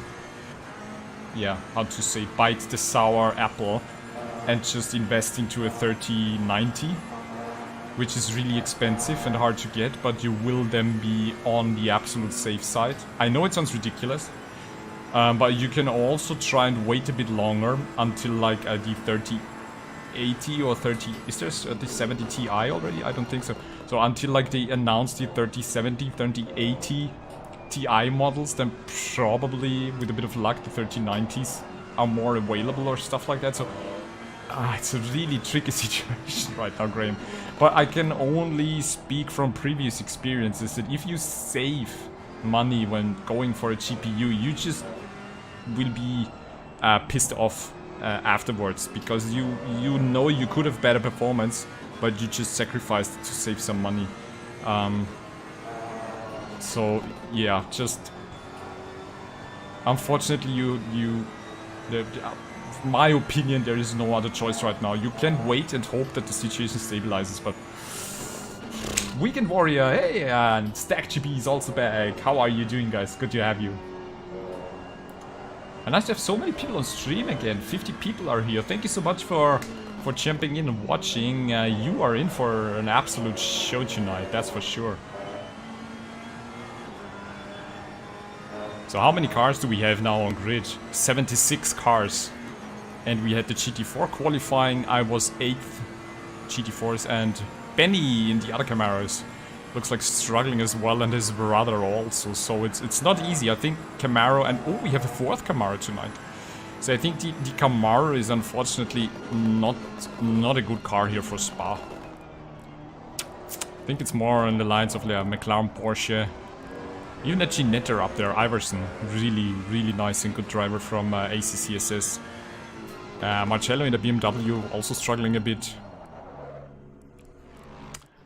yeah, how to say, bite the sour apple and just invest into a 3090, which is really expensive and hard to get, but you will then be on the absolute safe side. I know it sounds ridiculous, but you can also try and wait a bit longer until like the 3080 or 30... Is there the 70 Ti already? I don't think so. So until like they announce the 3070, 3080 Ti models, then probably with a bit of luck the 3090s are more available or stuff like that. So it's a really tricky situation right now, Graham. But I can only speak from previous experiences that if you save money when going for a GPU, you just will be pissed off afterwards, because you know you could have better performance, but you just sacrificed to save some money. So yeah, just unfortunately in my opinion, there is no other choice right now. You can wait and hope that the situation stabilizes, but Weekend Warrior, hey, and StackGP is also back. How are you doing, guys? Good to have you. And nice to have so many people on stream again. 50 people are here. Thank you so much for jumping in and watching. You are in for an absolute show tonight, that's for sure. So how many cars do we have now on grid? 76 cars. And we had the GT4 qualifying. I was 8th GT4s, and Benny in the other Camaros looks like struggling as well, and his brother also. So it's not easy. I think Camaro, and oh, we have a 4th Camaro tonight. So I think the Camaro is unfortunately not a good car here for Spa. I think it's more on the lines of the McLaren, Porsche. Even a Ginetta up there, Iverson, really nice and good driver from ACCSS. Marcello in the BMW also struggling a bit.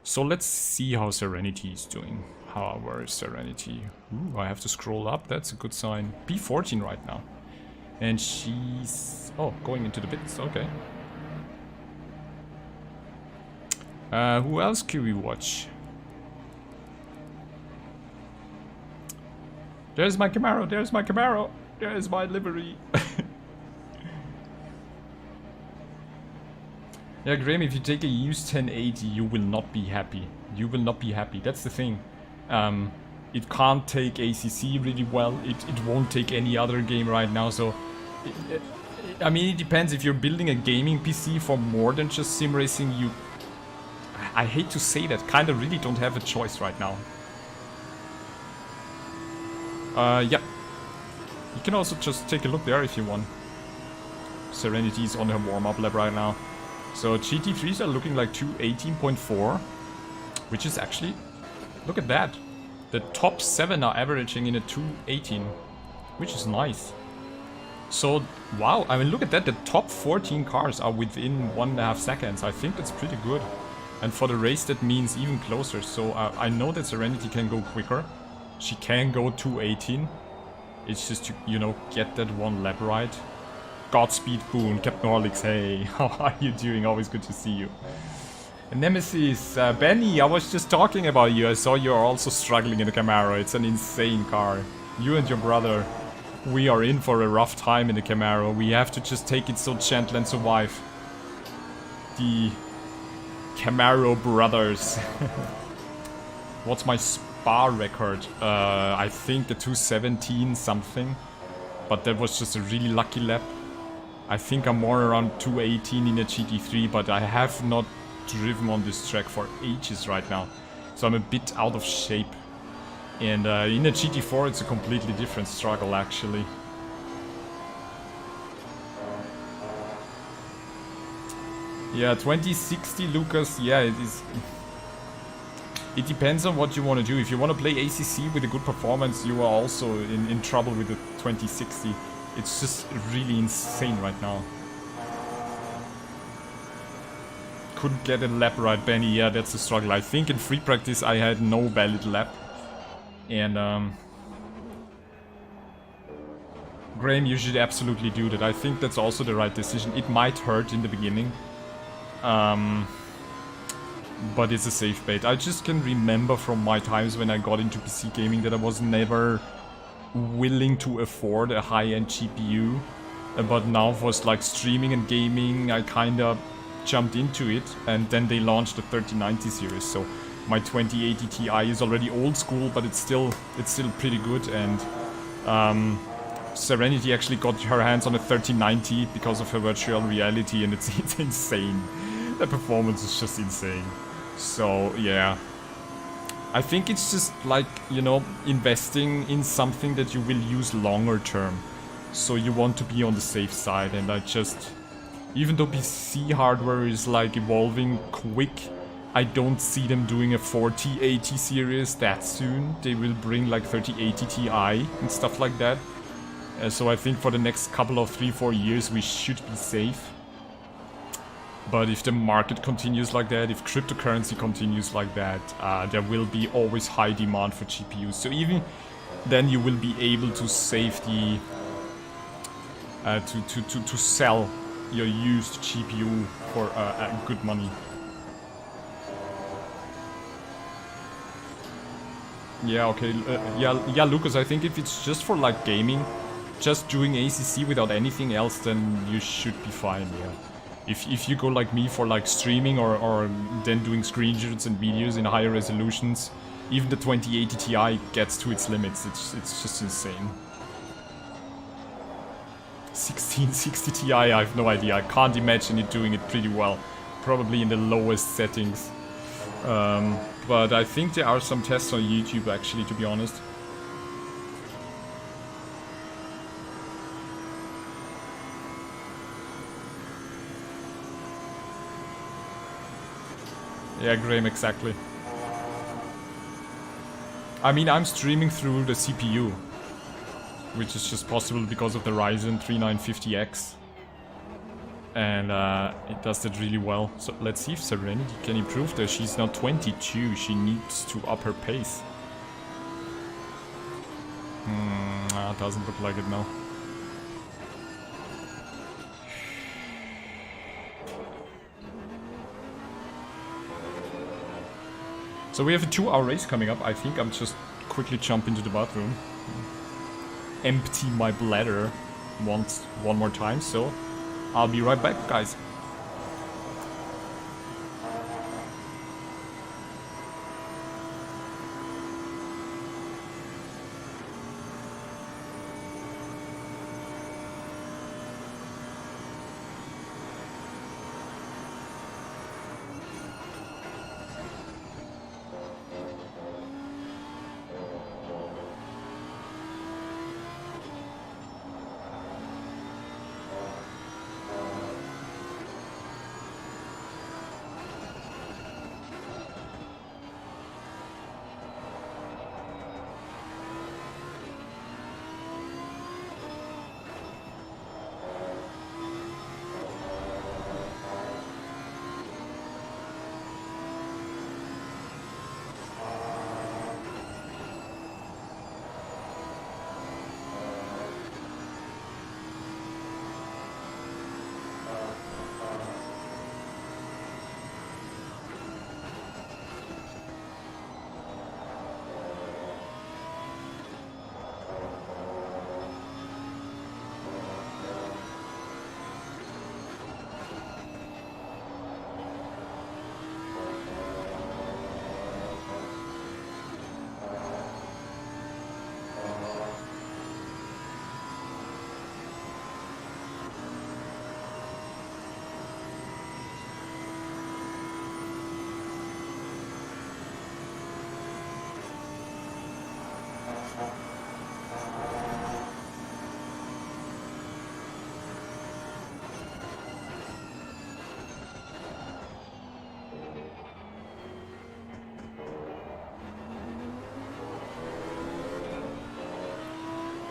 So let's see how Serenity is doing. Where is Serenity? Ooh, I have to scroll up, that's a good sign. P14 right now. And she's... oh, going into the pits, okay. Who else can we watch? There's my Camaro, there's my Camaro, there's my livery. Yeah, Graham, if you take a used 1080, you will not be happy. You will not be happy, that's the thing. It can't take ACC really well, it won't take any other game right now, so... I mean, it depends. If you're building a gaming PC for more than just sim racing, you... I hate to say that, kinda really don't have a choice right now. Yeah. You can also just take a look there if you want. Serenity is on her warm-up lap right now. So GT3s are looking like 218.4, which is actually... look at that. The top 7 are averaging in a 218, which is nice. So, wow, I mean, look at that, the top 14 cars are within 1.5 seconds. I think that's pretty good. And for the race, that means even closer. So, I know that Serenity can go quicker. She can go 218. It's just to, you know, get that one lap right. Godspeed, Boon, Captain Horlicks, hey, how are you doing? Always good to see you. Nemesis, Benny, I was just talking about you. I saw you're also struggling in the Camaro. It's an insane car. You and your brother... we are in for a rough time in the Camaro. We have to just take it so gentle and survive. The Camaro brothers. What's my Spa record? I think a 217 something. But that was just a really lucky lap. I think I'm more around 218 in a GT3, but I have not driven on this track for ages right now. So I'm a bit out of shape. And in a GT4 it's a completely different struggle actually. Yeah, 2060 Lucas, yeah, it is... it depends on what you want to do. If you want to play ACC with a good performance, you are also in trouble with the 2060. It's just really insane right now. Couldn't get a lap right, Benny, yeah, that's the struggle. I think in free practice I had no valid lap. And, Graham, you should absolutely do that. I think that's also the right decision. It might hurt in the beginning. But it's a safe bet. I just can remember from my times when I got into PC gaming that I was never willing to afford a high-end GPU. But now for like streaming and gaming, I kinda jumped into it. And then they launched the 3090 series, so... my 2080 Ti is already old school, but it's still pretty good. And Serenity actually got her hands on a 3090 because of her virtual reality, and it's insane. The performance is just insane. So yeah, I think it's just like, you know, investing in something that you will use longer term. So you want to be on the safe side, and I just, even though PC hardware is like evolving quick, I don't see them doing a 4080 series that soon. They will bring like 3080 Ti and stuff like that. So I think for the next couple of 3-4 years we should be safe. But if the market continues like that, if cryptocurrency continues like that, there will be always high demand for GPUs. So even then you will be able to save the... to sell your used GPU for good money. Yeah, okay. Yeah, Lucas, I think if it's just for like gaming, just doing ACC without anything else, then you should be fine, yeah. If you go like me for like streaming or then doing screenshots and videos in higher resolutions, even the 2080 Ti gets to its limits. It's just insane. 1660 Ti, I have no idea. I can't imagine it doing it pretty well. Probably in the lowest settings. But I think there are some tests on YouTube actually, to be honest. Yeah, Graham, exactly. I mean, I'm streaming through the CPU, which is just possible because of the Ryzen 3950X. And it does that really well. So let's see if Serenity can improve this. She's now 22, she needs to up her pace. Doesn't look like it now. So we have a 2-hour race coming up. I think I'm just quickly jump into the bathroom. Empty my bladder one more time, so I'll be right back, guys.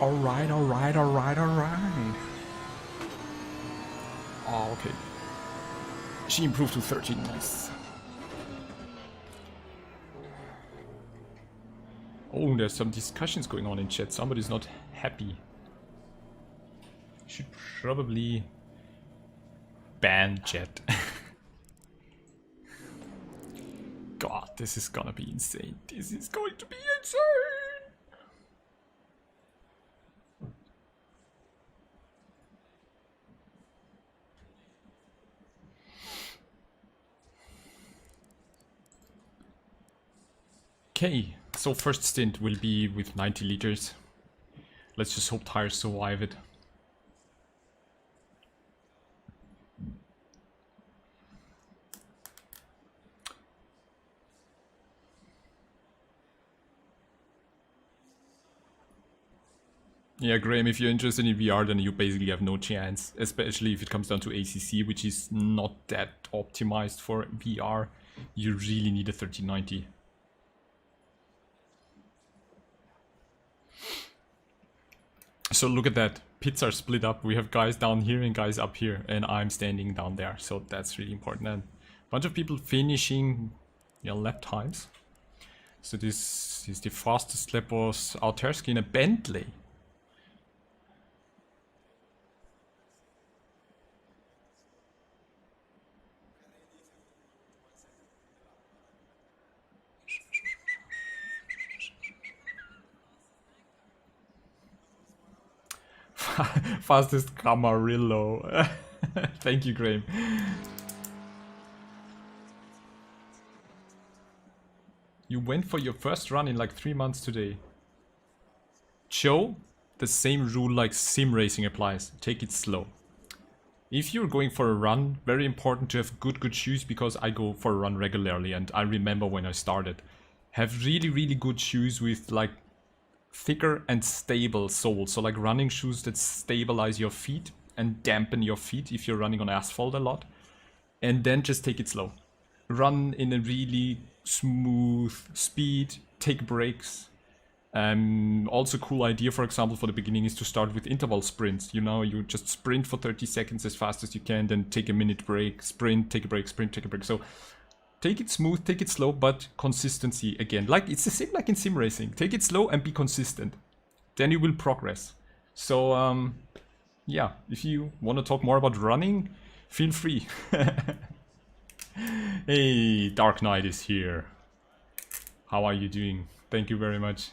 Alright. Oh, okay. She improved to 13, nice. Oh, there's some discussions going on in chat. Somebody's not happy. Should probably ban chat. God, this is gonna be insane. This is going to be insane! Okay, so first stint will be with 90 liters. Let's just hope tires survive it. Yeah, Graham, if you're interested in VR, then you basically have no chance, especially if it comes down to ACC, which is not that optimized for VR. You really need a 1390. So look at that, pits are split up. We have guys down here and guys up here, and I'm standing down there. So that's really important. And a bunch of people finishing lap times. So this is the fastest lap was Auterski in a Bentley. Fastest Camarillo. Thank you, Graham. You went for your first run in like 3 months today. Joe, the same rule like sim racing applies. Take it slow. If you're going for a run, very important to have good shoes, because I go for a run regularly and I remember when I started. Have really good shoes with like thicker and stable soles. So like running shoes that stabilize your feet and dampen your feet if you're running on asphalt a lot. And then just take it slow. Run in a really smooth speed, take breaks. Also cool idea, for example, for the beginning is to start with interval sprints. You know, you just sprint for 30 seconds as fast as you can, then take a minute break, sprint, take a break, sprint, take a break. So take it smooth, take it slow, but consistency again. Like it's the same like in sim racing. Take it slow and be consistent. Then you will progress. So yeah, if you want to talk more about running, feel free. Hey, Dark Knight is here. How are you doing? Thank you very much.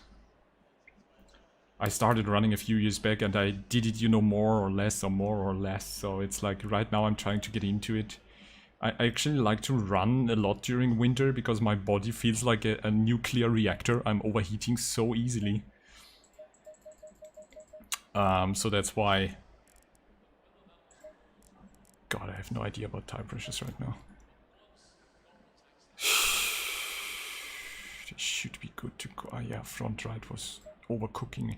I started running a few years back and I did it, you know, more or less or more or less. So it's like right now I'm trying to get into it. I actually like to run a lot during winter because my body feels like a nuclear reactor. I'm overheating so easily. So that's why... God, I have no idea about tire pressures right now. They should be good to go. Oh yeah, front right was overcooking.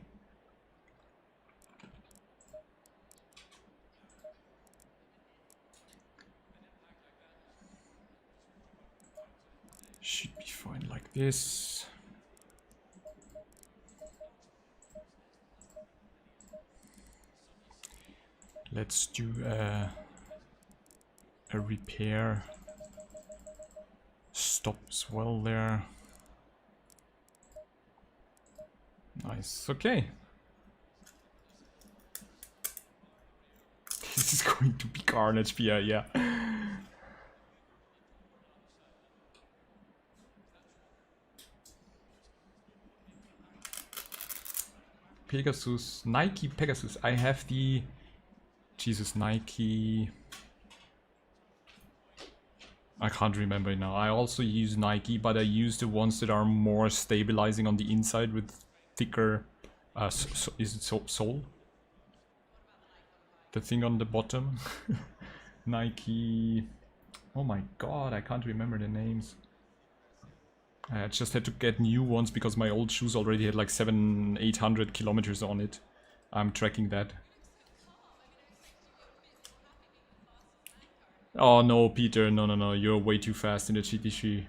Should be fine like this. Let's do a repair stop as well there. Nice, okay. This is going to be carnage, Pia, yeah. Pegasus, Nike Pegasus. I have the... Jesus, Nike... I can't remember now. I also use Nike, but I use the ones that are more stabilizing on the inside with thicker... is it sole? The thing on the bottom? Nike... Oh my god, I can't remember the names. I just had to get new ones because my old shoes already had like 700-800 kilometers on it. I'm tracking that. Oh no, Peter, no, you're way too fast in the GT3.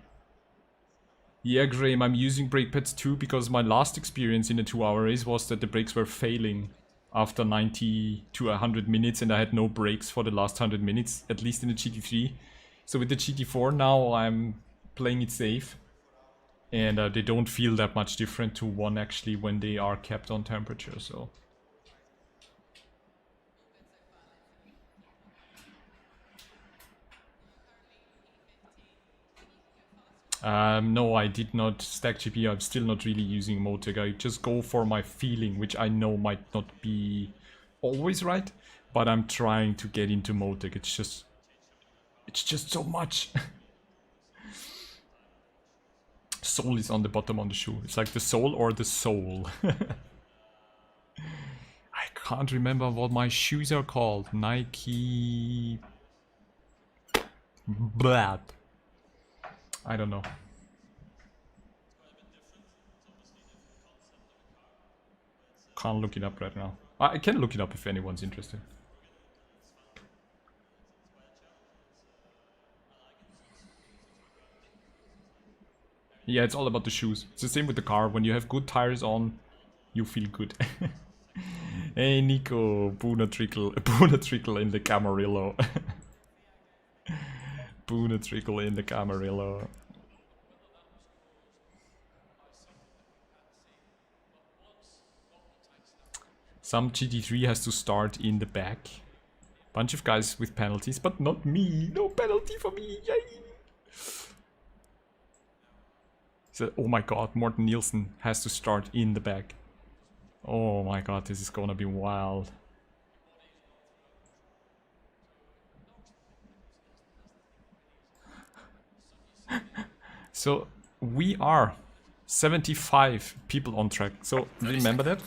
Yeah, Graham, I'm using brake pads too because my last experience in a 2-hour race was that the brakes were failing after 90 to 100 minutes and I had no brakes for the last 100 minutes, at least in the GT3. So with the GT4 now I'm playing it safe. And they don't feel that much different to one actually when they are kept on temperature, so... No, I did not stack GP. I'm still not really using Motec. I just go for my feeling, which I know might not be always right, but I'm trying to get into Motec. It's just so much. Sole is on the bottom on the shoe. It's like the sole or the sole. I can't remember what my shoes are called. Nike... Blah. I don't know. Can't look it up right now. I can look it up if anyone's interested. Yeah, it's all about the shoes. It's the same with the car. When you have good tires on, you feel good. Hey Nico, Boonatix in the Camarillo. Boonatix in the Camarillo. Some GT3 has to start in the back. Bunch of guys with penalties, but not me. No penalty for me. Yay! So, oh my god, Morten Nielsen has to start in the back. Oh my god, this is gonna be wild. So we are 75 people on track. So remember that?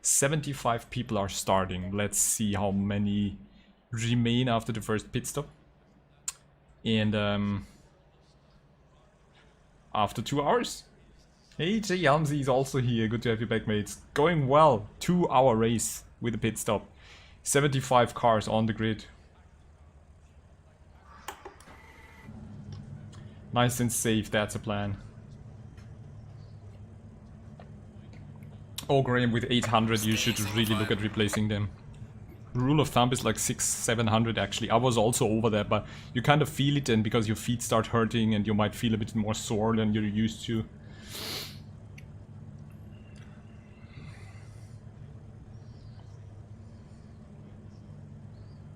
75 people are starting. Let's see how many remain after the first pit stop. And after 2 hours. Hey, Jay Yamzi is also here. Good to have you back, mates. Going well. 2-hour race with a pit stop. 75 cars on the grid. Nice and safe, that's a plan. Oh, Graham, with 800 you should really look at replacing them. Rule of thumb is like 600-700 actually. I was also over that, but you kind of feel it then because your feet start hurting and you might feel a bit more sore than you're used to.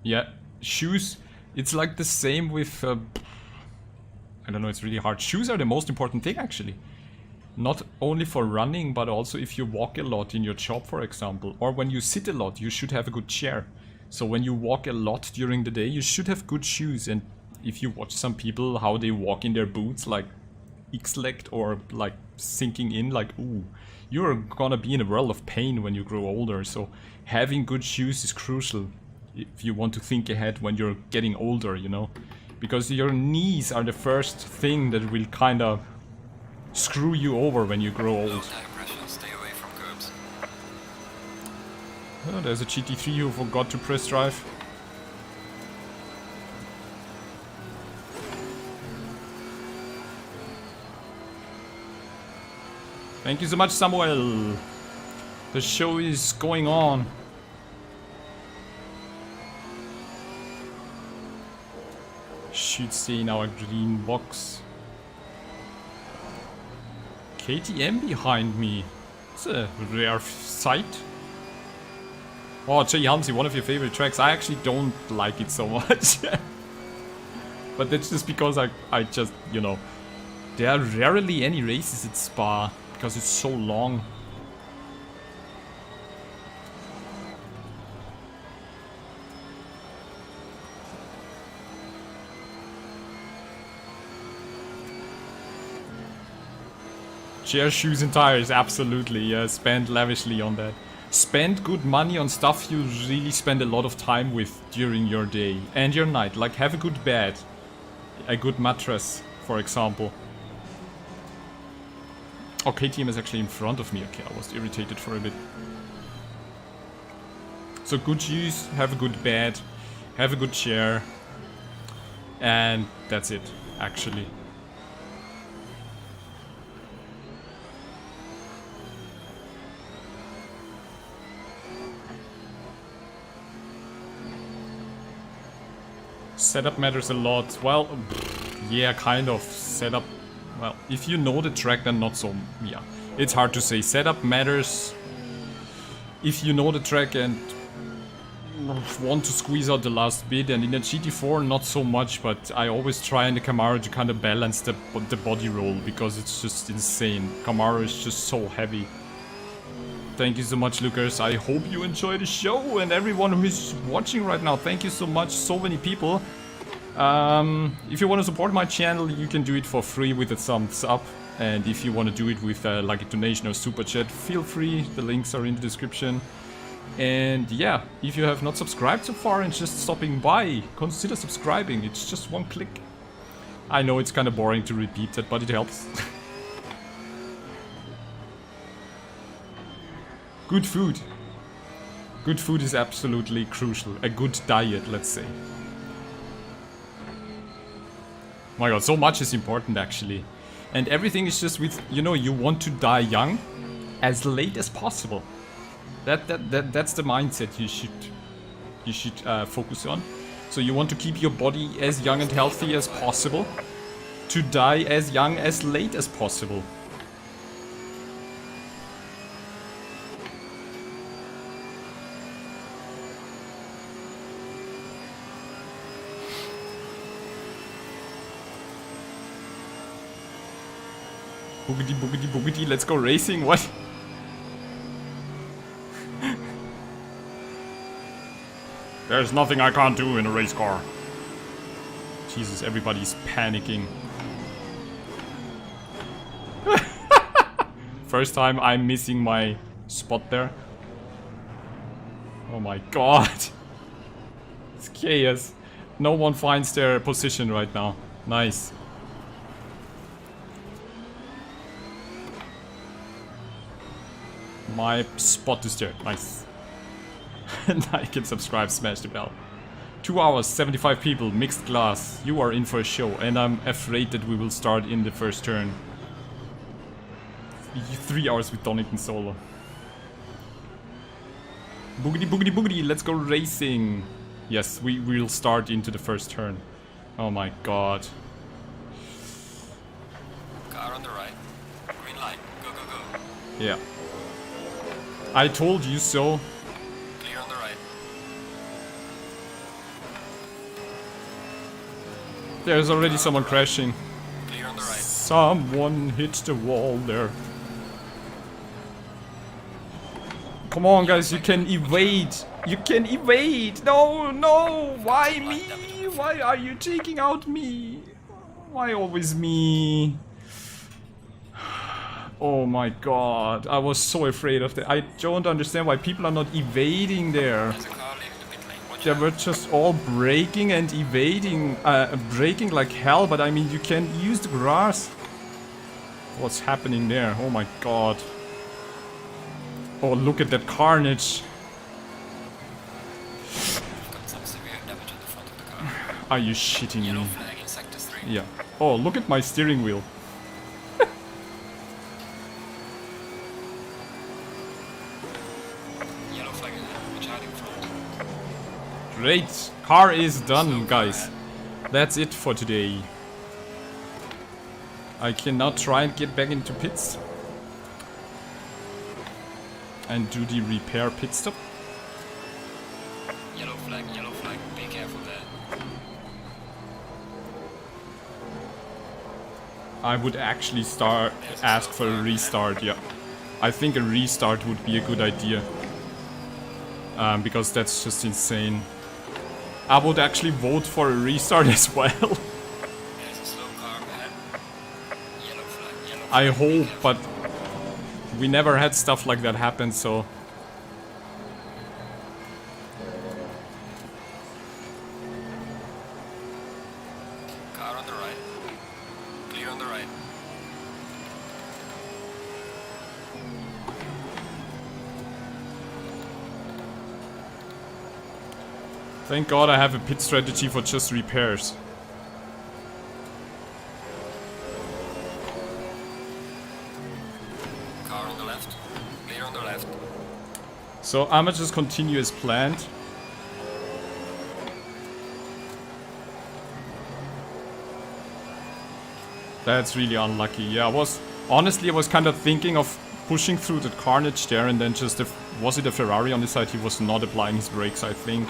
Yeah, shoes, it's like the same with, I don't know, it's really hard. Shoes are the most important thing actually. Not only for running, but also if you walk a lot in your job, for example. Or when you sit a lot, you should have a good chair. So when you walk a lot during the day, you should have good shoes. And if you watch some people, how they walk in their boots, like X-legged or like sinking in, like, ooh, you're gonna be in a world of pain when you grow older. So having good shoes is crucial if you want to think ahead when you're getting older, you know. Because your knees are the first thing that will kind of screw you over when you grow old. Stay away from curbs. Oh, there's a GT3 who forgot to press drive. Thank you so much, Samuel. The show is going on. Should stay in our green box. KTM behind me. It's a rare sight. Oh, Jay Hansi, one of your favorite tracks. I actually don't like it so much. But that's just because I just, you know, there are rarely any races at Spa because it's so long. Chair, shoes and tires, absolutely, yeah, spend lavishly on that. Spend good money on stuff you really spend a lot of time with during your day and your night. Like have a good bed, a good mattress, for example. Oh, KTM is actually in front of me. Okay, I was irritated for a bit. So good shoes, have a good bed, have a good chair, and that's it, actually. Setup matters a lot. Well, yeah, kind of. Setup, well, if you know the track, then not so, yeah. It's hard to say. Setup matters if you know the track and want to squeeze out the last bit. And in a GT4, not so much, but I always try in the Camaro to kind of balance the body roll because it's just insane. Camaro is just so heavy. Thank you so much, Lucas. I hope you enjoy the show and everyone who is watching right now. Thank you so much. So many people. If you want to support my channel, you can do it for free with a thumbs up. And if you want to do it with like a donation or super chat, feel free. The links are in the description. And yeah, if you have not subscribed so far and just stopping by, consider subscribing. It's just one click. I know it's kind of boring to repeat that, but it helps. Good food. Good food is absolutely crucial. A good diet, let's say. My god, so much is important actually. And everything is just with, you know, you want to die young as late as possible. That's the mindset you should focus on. So you want to keep your body as young and healthy as possible, to die as young as late as possible. Boogity, boogity, boogity, let's go racing, what? There's nothing I can't do in a race car. Jesus, everybody's panicking. First time I'm missing my spot there. Oh my god. It's chaos. No one finds their position right now. Nice. My spot is there. Nice. Like and subscribe, smash the bell. 2 hours, 75 people, mixed class. You are in for a show, and I'm afraid that we will start in the first turn. 3 hours with Donington solo. Boogity boogity boogity, let's go racing. Yes, we will start into the first turn. Oh my god. Car on the right. Green light. Go, go, go. Yeah. I told you so. Clear on the right. There's already someone crashing. Clear on the right. Someone hit the wall there. Come on, guys, you can evade. You can evade. No, no. Why me? Why are you taking out me? Why always me? Oh my god. I was so afraid of that. I don't understand why people are not evading there. There's a car leaving the pit lane. Watch They out. were just all braking and evading. Braking like hell, but I mean, you can use the grass. What's happening there? Oh my god. Oh, look at that carnage. Got some severe damage on the front of the car. Are you shitting Yellow me? flag in sector 3. Yeah. Oh, look at my steering wheel. Yellow flag in charging front. Great. Car is done, guys. That's it for today. I can now try and get back into pits. And do the repair pit stop. Yellow flag, be careful there. I would actually ask for a restart, yeah. I think a restart would be a good idea. Because that's just insane. I would actually vote for a restart as well. There's a slow car ahead. Yellow flag, I be hope, careful. but we never had stuff like that happen, so... Car on the right. Clear on the right. Thank God I have a pit strategy for just repairs. Car on the left. Clear on the left. So I'ma just continue as planned. That's really unlucky. Yeah, honestly I was kind of thinking of pushing through the carnage there and then just was it a Ferrari on the side? He was not applying his brakes, I think.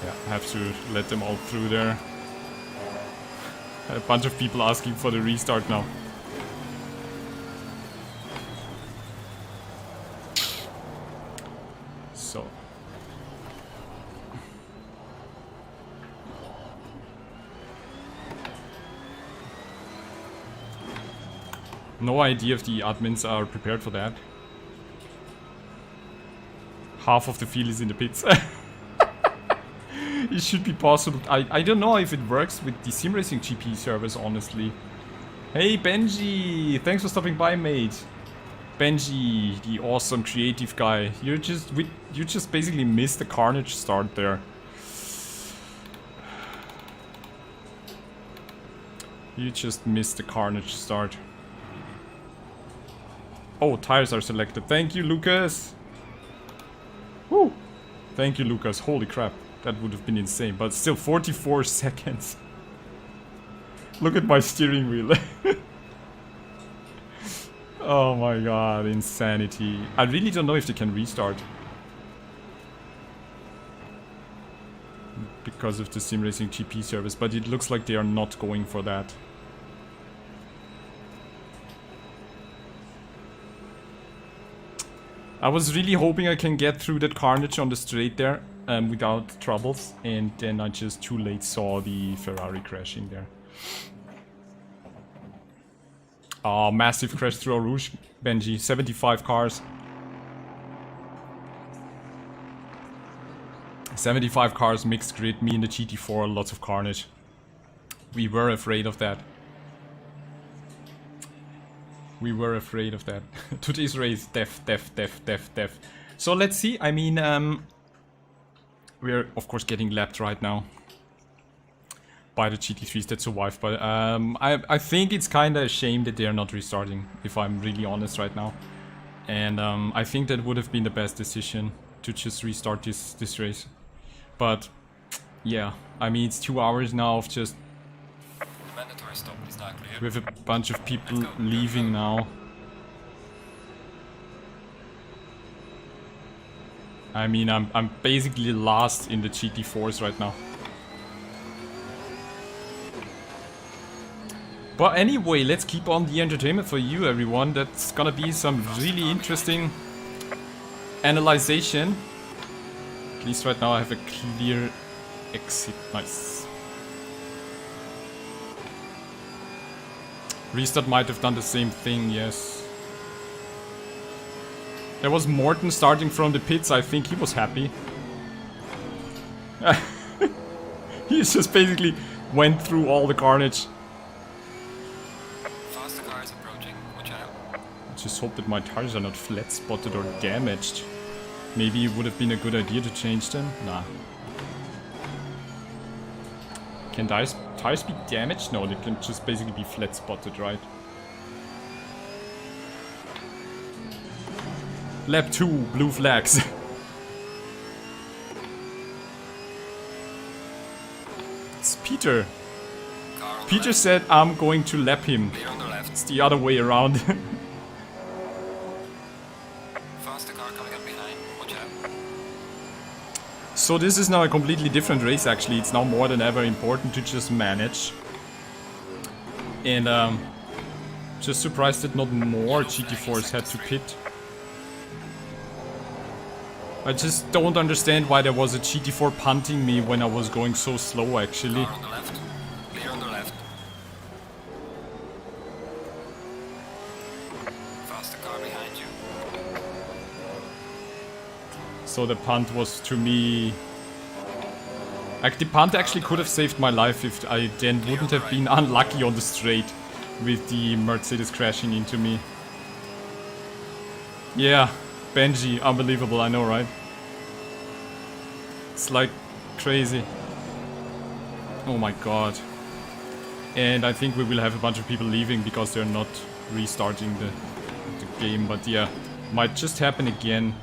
Yeah, I have to let them all through there. A bunch of people asking for the restart now. So. No idea if the admins are prepared for that. Half of the field is in the pits. It should be possible. I don't know if it works with the Simracing GP servers, honestly. Hey Benji, thanks for stopping by, mate. Benji, the awesome creative guy. You just basically missed the carnage start there. You just missed the carnage start. Oh, tires are selected. Thank you, Lucas. Woo! Thank you, Lucas. Holy crap. That would have been insane. But still, 44 seconds. Look at my steering wheel. Oh my god, insanity. I really don't know if they can restart. Because of the Simracing GP service, but it looks like they are not going for that. I was really hoping I can get through that carnage on the straight there without troubles, and then I just too late saw the Ferrari crashing there. Oh, massive crash through Eau Rouge, Benji. 75 cars. 75 cars, mixed grid, me in the GT4, lots of carnage. We were afraid of that. We were afraid of that. Today's race, def. So let's see, I mean, we're of course getting lapped right now by the GT3s that survived, but I think it's kinda a shame that they're not restarting, if I'm really honest right now. And I think that would have been the best decision, to just restart this race. But, yeah, I mean, it's 2 hours now of just... Mandatory stop is not clear. We have a bunch of people leaving now. I mean, I'm basically last in the GT4s right now. But anyway, let's keep on the entertainment for you, everyone. That's gonna be some really interesting analyzation. At least right now I have a clear exit. Nice. Restart might have done the same thing, yes. There was Morton starting from the pits. I think he was happy. He just basically went through all the carnage. Faster car is approaching. Watch out. I just hope that my tires are not flat spotted or damaged. Maybe it would have been a good idea to change them. Nah. Can tires be damaged? No, they can just basically be flat spotted, right? Lap 2, blue flags. It's Peter. Peter said I'm going to lap him. Clear on the left. It's the other way around. Faster car coming up behind. Watch out. So this is now a completely different race actually. It's now more than ever important to just manage. And just surprised that not more GT4s had to pit. I just don't understand why there was a GT4 punting me when I was going so slow actually. Car on the left. Clear on the left. Faster car behind you. So the punt was to me... Like the punt actually could have saved my life if I then wouldn't have been unlucky on the straight with the Mercedes crashing into me. Yeah, Benji, unbelievable, I know, right? It's like crazy. Oh my god. And I think we will have a bunch of people leaving because they're not restarting the game, but yeah, might just happen again.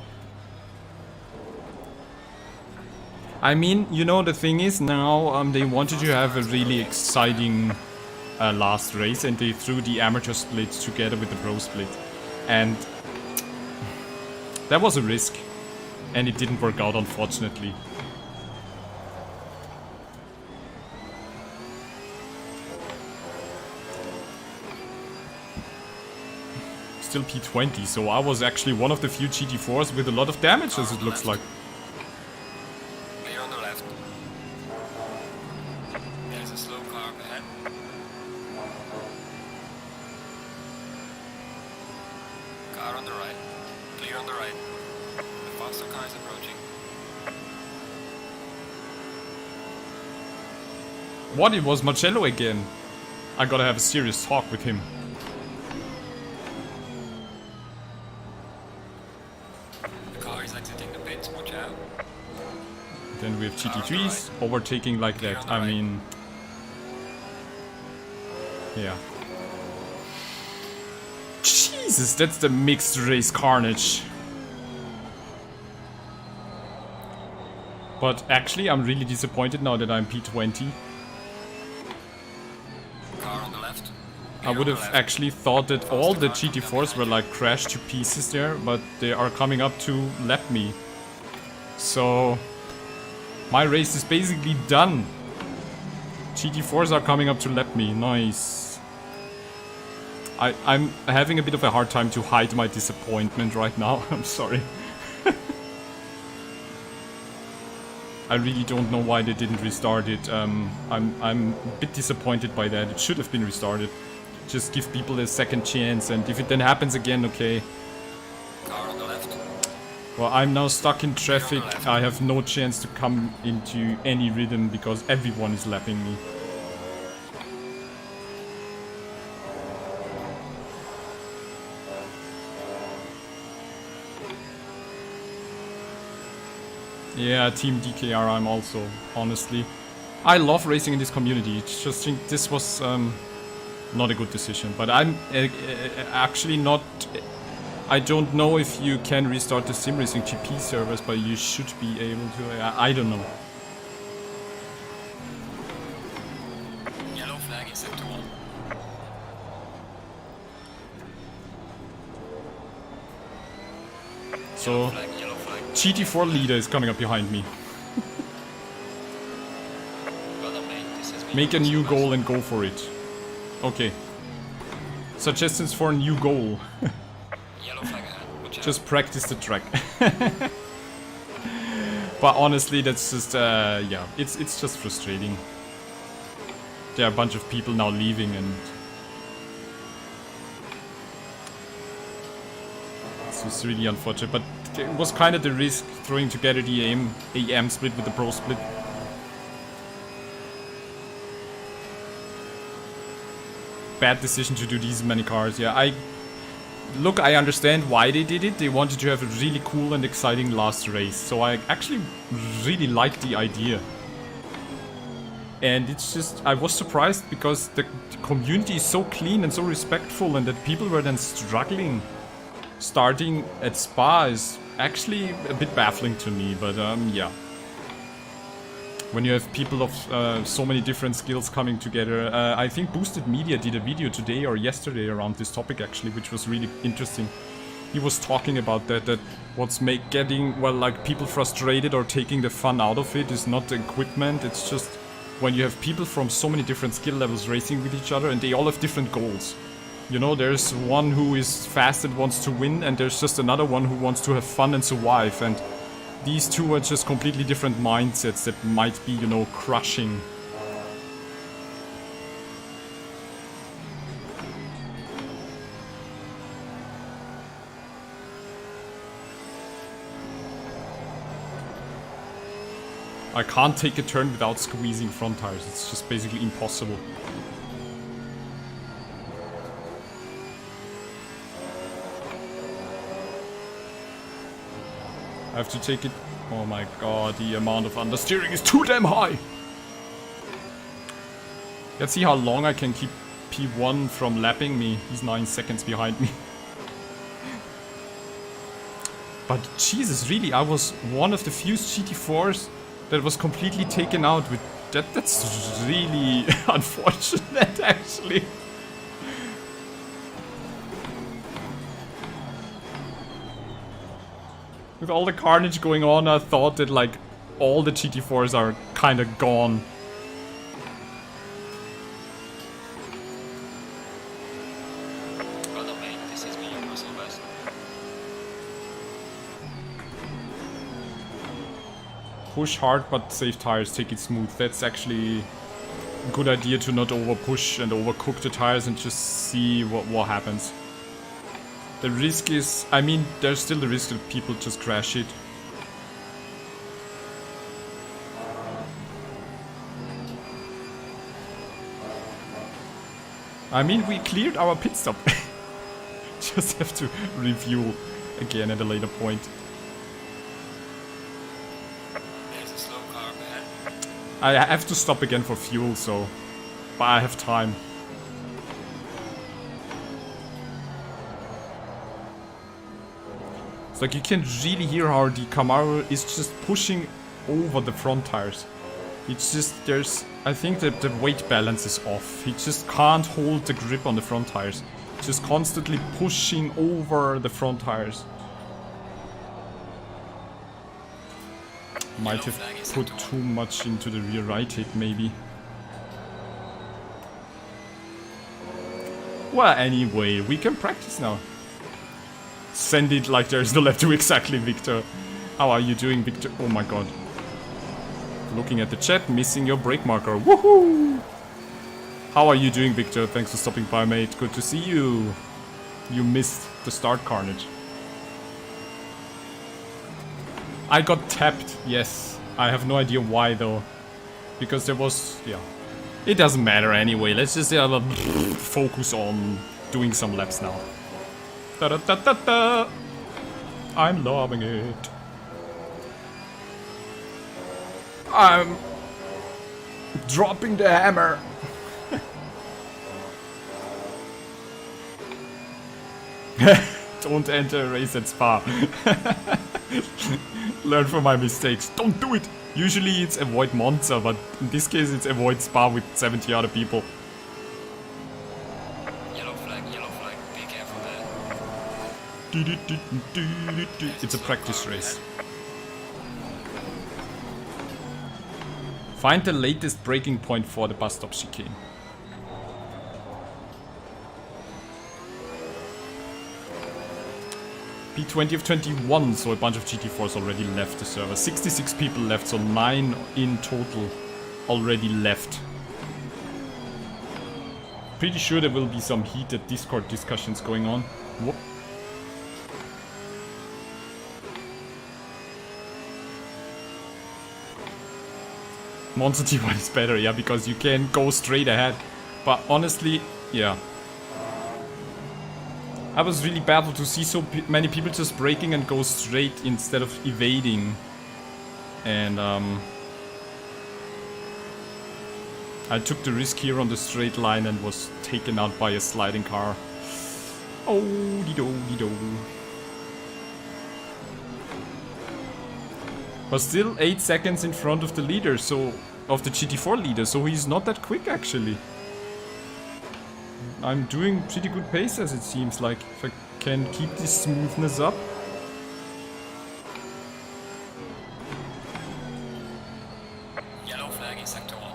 I mean, you know, the thing is now they wanted to have a really exciting last race, and they threw the amateur split together with the pro split, and that was a risk, and it didn't work out, unfortunately. Still P20, so I was actually one of the few GT4s with a lot of damage, as it looks like. Clear on the left. There's a slow car up ahead. Car on the right. Clear on the right. The faster car is approaching. What? It was Marcello again. I gotta have a serious talk with him. The car is exiting the pits. Watch out. Then we have GT3s overtaking like that. I mean... Yeah. Jesus, that's the mixed race carnage. But actually, I'm really disappointed now that I'm P20. Car on the left. I would have actually thought that all the GT4s were like crashed to pieces there, but they are coming up to lap me. So my race is basically done. GT4s are coming up to lap me. Nice. I'm having a bit of a hard time to hide my disappointment right now. I'm sorry. I really don't know why they didn't restart it. I'm a bit disappointed by that. It should have been restarted. Just give people a second chance, and if it then happens again, okay. Car on the left. Well, I'm now stuck in traffic. I have no chance to come into any rhythm because everyone is lapping me. Yeah, Team DKR I'm also, honestly. I love racing in this community. It's just think this was not a good decision. But I'm actually not... I don't know if you can restart the Simracing GP servers, but you should be able to. I don't know. Yellow flag is set to 1. So, Yellow flag. GT4 leader is coming up behind me. Well done, mate. This has been Make a new super goal and go for it. Okay. Suggestions for a new goal. Yellow flag ahead. Watch out. Just practice the track. But honestly, that's just, yeah, it's just frustrating. There are a bunch of people now leaving and... This was really unfortunate, but it was kind of the risk throwing together the AM split with the Pro split. Bad decision to do these many cars, yeah. Look, I understand why they did it. They wanted to have a really cool and exciting last race. So I actually really liked the idea. And it's just, I was surprised because the community is so clean and so respectful, and that people were then struggling starting at Spa is actually a bit baffling to me, but yeah. When you have people of so many different skills coming together. I think Boosted Media did a video today or yesterday around this topic actually, which was really interesting. He was talking about that what's getting, well, like people frustrated or taking the fun out of it is not the equipment, it's just when you have people from so many different skill levels racing with each other and they all have different goals. You know, there's one who is fast and wants to win, and there's just another one who wants to have fun and survive, and these two are just completely different mindsets that might be, you know, crushing. I can't take a turn without squeezing front tires, it's just basically impossible. I have to take it. Oh my god, the amount of understeering is too damn high! Let's see how long I can keep P1 from lapping me. He's 9 seconds behind me. But Jesus, really, I was one of the few GT4s that was completely taken out with that. That's really unfortunate, actually. With all the carnage going on, I thought that like all the GT4s are kind of gone. Well done, mate. This has been your personal best. Push hard but save tires, take it smooth. That's actually a good idea, to not over push and overcook the tires and just see what happens. The risk is, I mean, there's still the risk that people just crash it. I mean, we cleared our pit stop. Just have to refuel again at a later point. There's a slow car ahead. I have to stop again for fuel, so... But I have time. It's like you can really hear how the Camaro is just pushing over the front tires. It's just, there's, I think that the weight balance is off. He just can't hold the grip on the front tires. Just constantly pushing over the front tires. Might have put too much into the rear right hit, maybe. Well, anyway, we can practice now. Send it like there's no left to exactly, Victor. How are you doing, Victor? Oh my god. Looking at the chat, missing your break marker. Woohoo! How are you doing, Victor? Thanks for stopping by, mate. Good to see you. You missed the start carnage. I got tapped, yes. I have no idea why, though. Because there was... yeah. It doesn't matter anyway. Let's just focus on doing some laps now. Da-da-da-da-da! I'm loving it. I'm dropping the hammer. Don't enter a race at Spa. Learn from my mistakes. Don't do it. Usually it's avoid Monza, but in this case it's avoid Spa with 70 other people. Yellow flag, be careful there. It's a practice race. Find the latest breaking point for the bus stop chicane. P20 of 21, so a bunch of GT4s already left the server. 66 people left, so 9 in total already left. Pretty sure there will be some heated Discord discussions going on. Whoop. Monster T1 is better, yeah, because you can go straight ahead. But honestly, yeah. I was really baffled to see so many people just braking and go straight instead of evading. And I took the risk here on the straight line and was taken out by a sliding car. Oh, dee-do. But still 8 seconds in front of the leader, so of the GT4 leader, so he's not that quick actually. I'm doing pretty good pace as it seems like, if I can keep this smoothness up. Yellow flag in sector 1.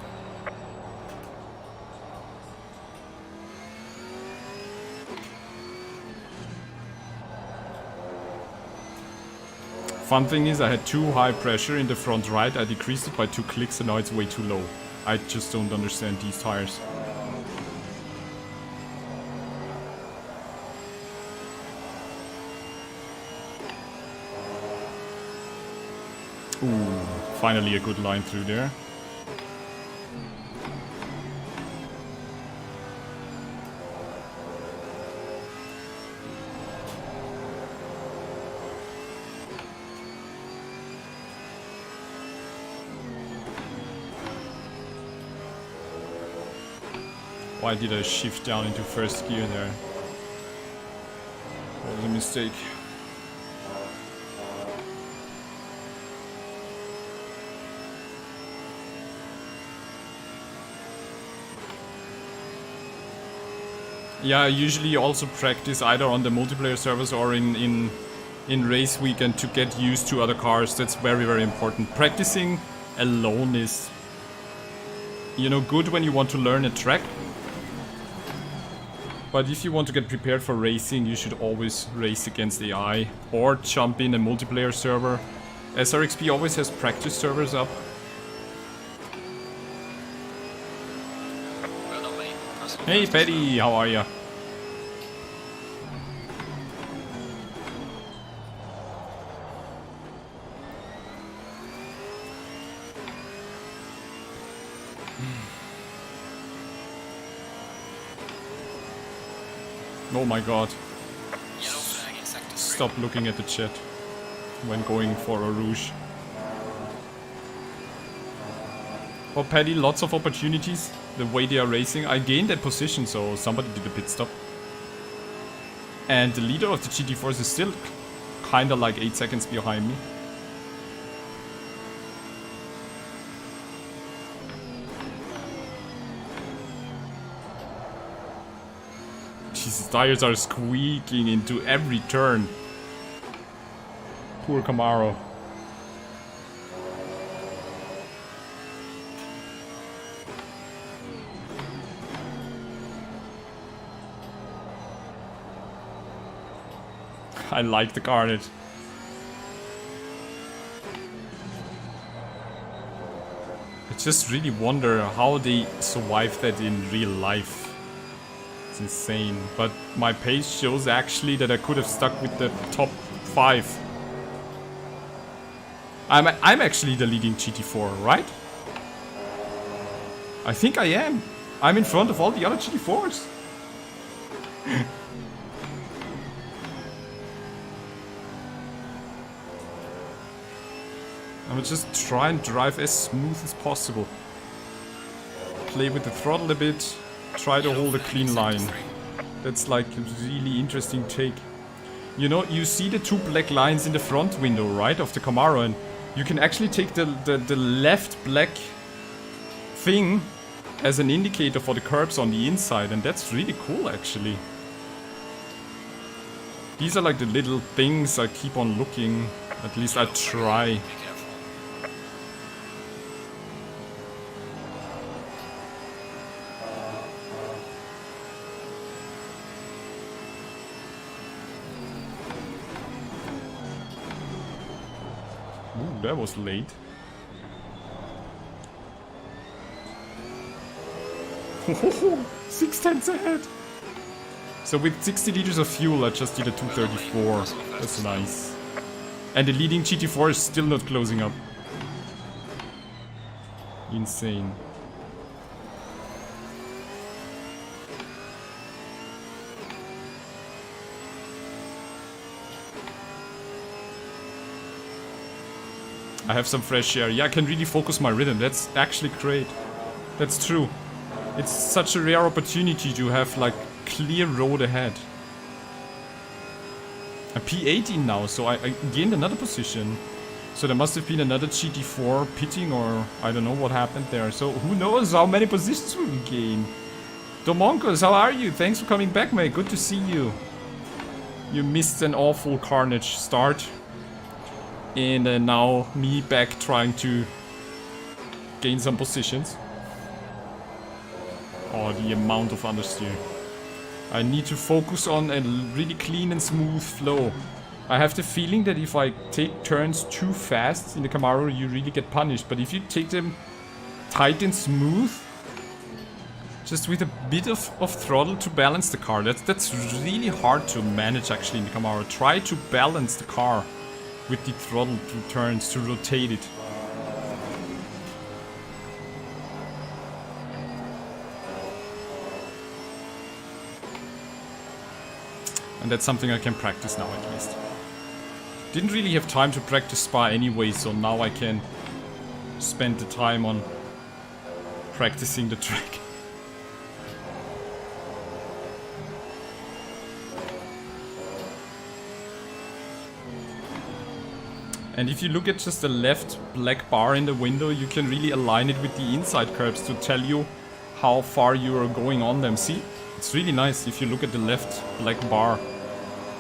Fun thing is I had too high pressure in the front right, I decreased it by 2 clicks and now it's way too low. I just don't understand these tires. Ooh, finally a good line through there. Why did I shift down into first gear there? That was a mistake. Yeah, I usually also practice either on the multiplayer servers or in race weekend to get used to other cars. That's very, very important. Practicing alone is, you know, good when you want to learn a track. But if you want to get prepared for racing, you should always race against AI or jump in a multiplayer server. SRXP always has practice servers up. Hey Paddy, how are ya? Oh my god. Stop looking at the chat when going for a rouge. For Paddy, lots of opportunities. The way they are racing, I gained that position, so somebody did a pit stop. And the leader of the GT4s is still kinda like 8 seconds behind me. Jesus, tires are squeaking into every turn. Poor Camaro. I like the carnage. I just really wonder how they survive that in real life. It's insane. But my pace shows actually that I could have stuck with the top 5. I'm actually the leading GT4, right? I think I am. I'm in front of all the other GT4s. I will just try and drive as smooth as possible. Play with the throttle a bit. Try to hold a clean line. That's like a really interesting take. You know, you see the 2 black lines in the front window, right, of the Camaro, and you can actually take the left black thing as an indicator for the curbs on the inside, and that's really cool actually. These are like the little things I keep on looking. At least I try. Ooh, that was late. Six tenths ahead. So with 60 liters of fuel, I just did a 234. That's nice. And the leading GT4 is still not closing up. Insane. I have some fresh air. Yeah, I can really focus my rhythm. That's actually great. That's true. It's such a rare opportunity to have like clear road ahead. I'm P18 now, so I gained another position. So there must have been another GT4 pitting, or I don't know what happened there. So who knows how many positions we will gain. Domonkos, how are you? Thanks for coming back, mate. Good to see you. You missed an awful carnage start. And now me back trying to gain some positions. Oh, the amount of understeer. I need to focus on a really clean and smooth flow. I have the feeling that if I take turns too fast in the Camaro, you really get punished. But if you take them tight and smooth, just with a bit of throttle to balance the car, that's really hard to manage actually in the Camaro. Try to balance the car with the throttle to turns, to rotate it. And that's something I can practice now at least. Didn't really have time to practice Spa anyway, so now I can spend the time on practicing the track. And if you look at just the left black bar in the window, you can really align it with the inside curbs to tell you how far you are going on them. See? It's really nice if you look at the left black bar.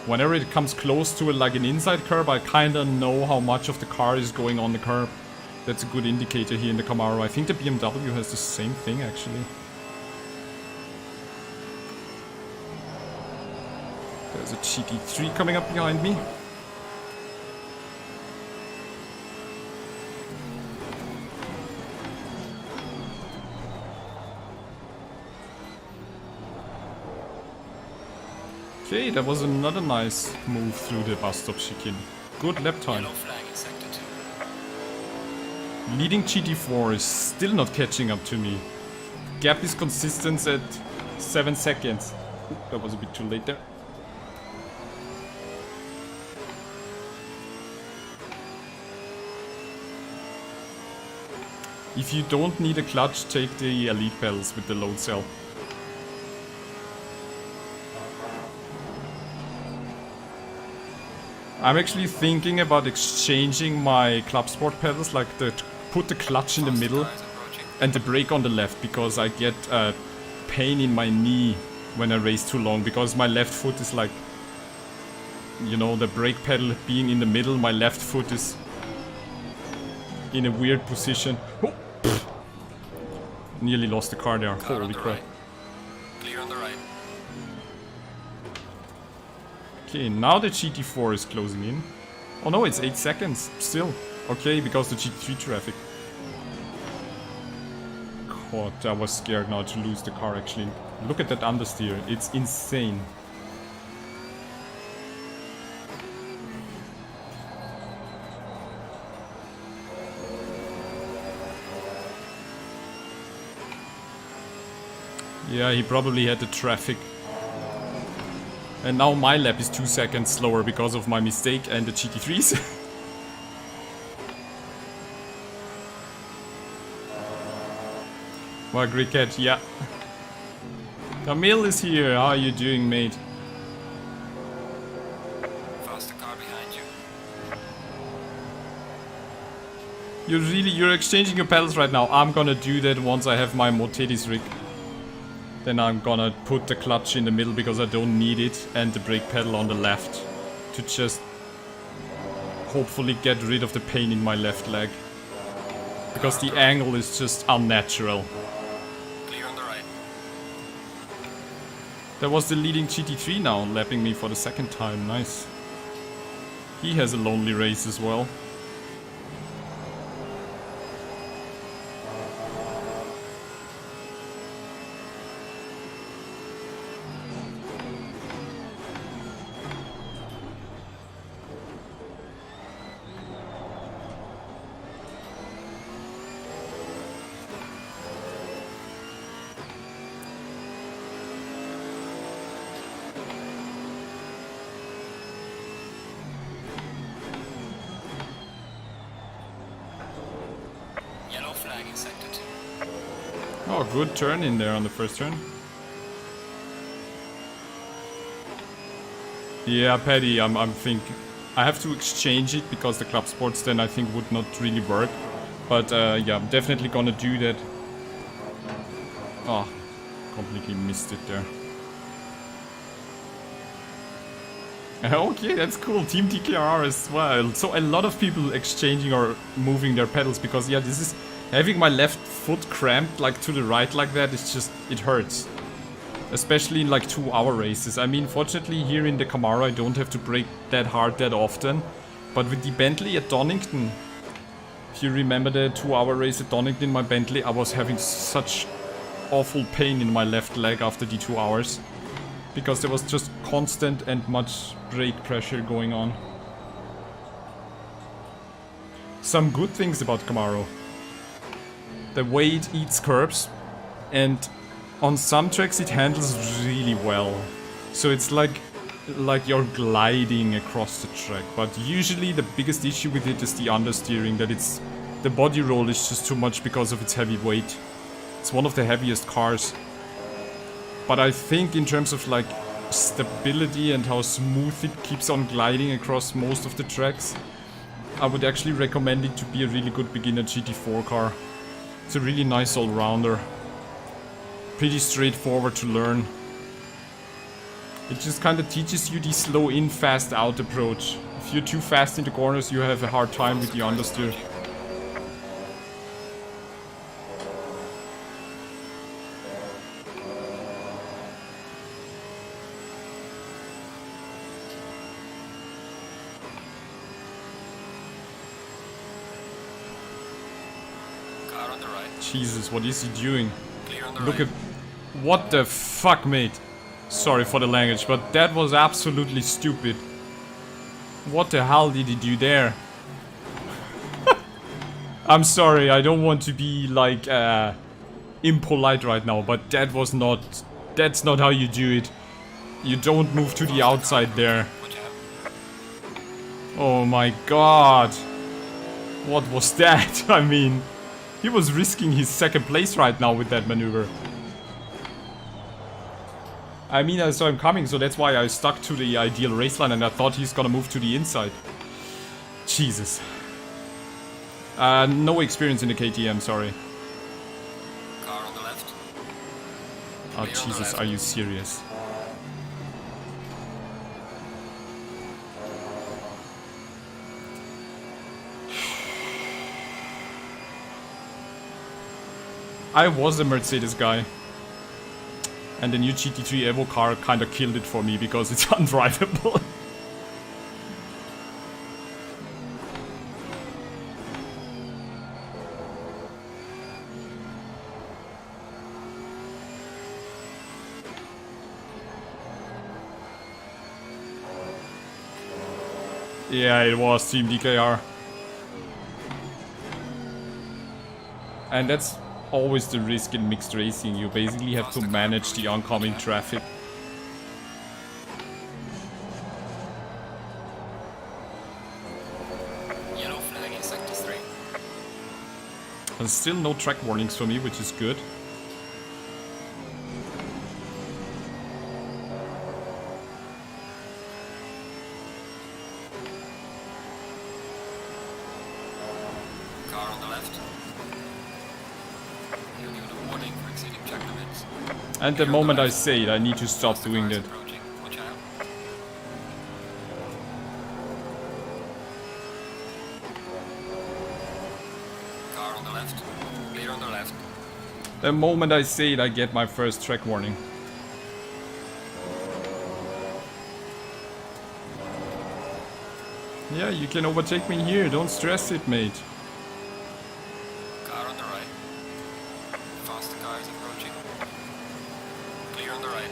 Whenever it comes close to like an inside curb, I kinda know how much of the car is going on the curb. That's a good indicator here in the Camaro. I think the BMW has the same thing actually. There's a GT3 coming up behind me. Okay, that was another nice move through the bus stop chicane. Good lap time. Leading GT4 is still not catching up to me. Gap is consistent at 7 seconds. Ooh, that was a bit too late there. If you don't need a clutch, take the elite pedals with the load cell. I'm actually thinking about exchanging my ClubSport pedals, like put the clutch in the middle and the brake on the left, because I get pain in my knee when I race too long, because my left foot is like, you know, the brake pedal being in the middle, my left foot is in a weird position. Oh, nearly lost the car there, holy crap. Clear on the right. Okay, now the GT4 is closing in. Oh no, it's 8 seconds still. Okay, because the GT3 traffic. God, I was scared now to lose the car actually. Look at that understeer, it's insane. Yeah, he probably had the traffic. And now my lap is 2 seconds slower because of my mistake and the GT3s. Well, cricket, yeah. Camille is here. How are you doing, mate? Faster car behind you. You're exchanging your pedals right now. I'm gonna do that once I have my Mercedes rig. Then I'm gonna put the clutch in the middle because I don't need it, and the brake pedal on the left to just hopefully get rid of the pain in my left leg. Because the angle is just unnatural. Clear on the right. There was the leading GT3 now, lapping me for the second time. Nice. He has a lonely race as well. Yellow flag in sector 2. Oh, good turn in there on the first turn. Yeah, Paddy, I'm thinking I have to exchange it because the ClubSports then I think would not really work. But yeah, I'm definitely gonna do that. Oh, completely missed it there. Okay, that's cool. Team TKR as well. So a lot of people exchanging or moving their pedals because yeah, this is having my left foot cramped like to the right like that. It's just, it hurts. Especially in like 2-hour races. I mean, fortunately here in the Camaro I don't have to brake that hard that often. But with the Bentley at Donington, if you remember the 2-hour race at Donington, my Bentley, I was having such awful pain in my left leg after the 2 hours. Because there was just constant and much brake pressure going on. Some good things about Camaro. The way it eats curbs, and on some tracks it handles really well. So it's like you're gliding across the track. But usually the biggest issue with it is the understeering, that the body roll is just too much because of its heavy weight. It's one of the heaviest cars. But I think in terms of like stability and how smooth it keeps on gliding across most of the tracks, I would actually recommend it to be a really good beginner GT4 car. It's a really nice all-rounder. Pretty straightforward to learn. It just kind of teaches you the slow in, fast out approach. If you're too fast in the corners, you have a hard time with the understeer. Jesus, what is he doing? Look at... What the fuck, mate? Sorry for the language, but that was absolutely stupid. What the hell did he do there? I'm sorry, I don't want to be like impolite right now, but that was not... That's not how you do it. You don't move to the outside there. Oh my god. What was that? I mean... He was risking his second place right now with that maneuver. I mean, I saw him coming, so that's why I stuck to the ideal race line and I thought he's gonna move to the inside. Jesus. No experience in the KTM, sorry. Car on the left. Oh, Jesus, are you serious? I was a Mercedes guy. And the new GT3 Evo car kinda killed it for me because it's undrivable. Yeah, it was Team DKR. And that's always the risk in mixed racing. You basically have to manage the oncoming traffic. Yellow flag in sector 3. And still no track warnings for me, which is good. Car on the left. You'll give a warning for exceeding track limits. And the moment I say it, I need to stop doing Cars that. approaching. Watch out. Car on the left. Clear on the left. The moment I say it, I get my first track warning. Yeah, you can overtake me here, don't stress it, mate. Car on the right. Faster car is approaching. Clear on the right.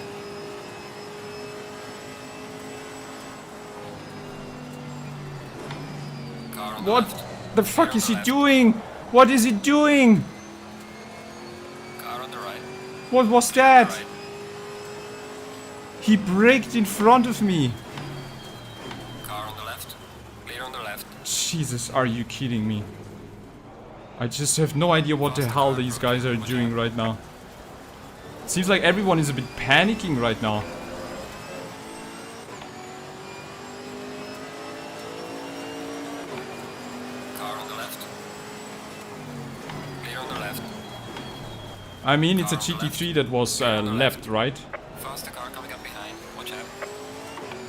Car on the What left. the fuck Clear on is the he left. doing? What is he doing? Car on the right. What was Clear on the that? right. He braked in front of me. Car on the left. Clear on the left. Jesus, are you kidding me? I just have no idea what the hell these guys are doing right now. Seems like everyone is a bit panicking right now. Car on the left. Clear on the left. I mean, it's a GT3 that was left, right? Faster car coming up behind. Watch out.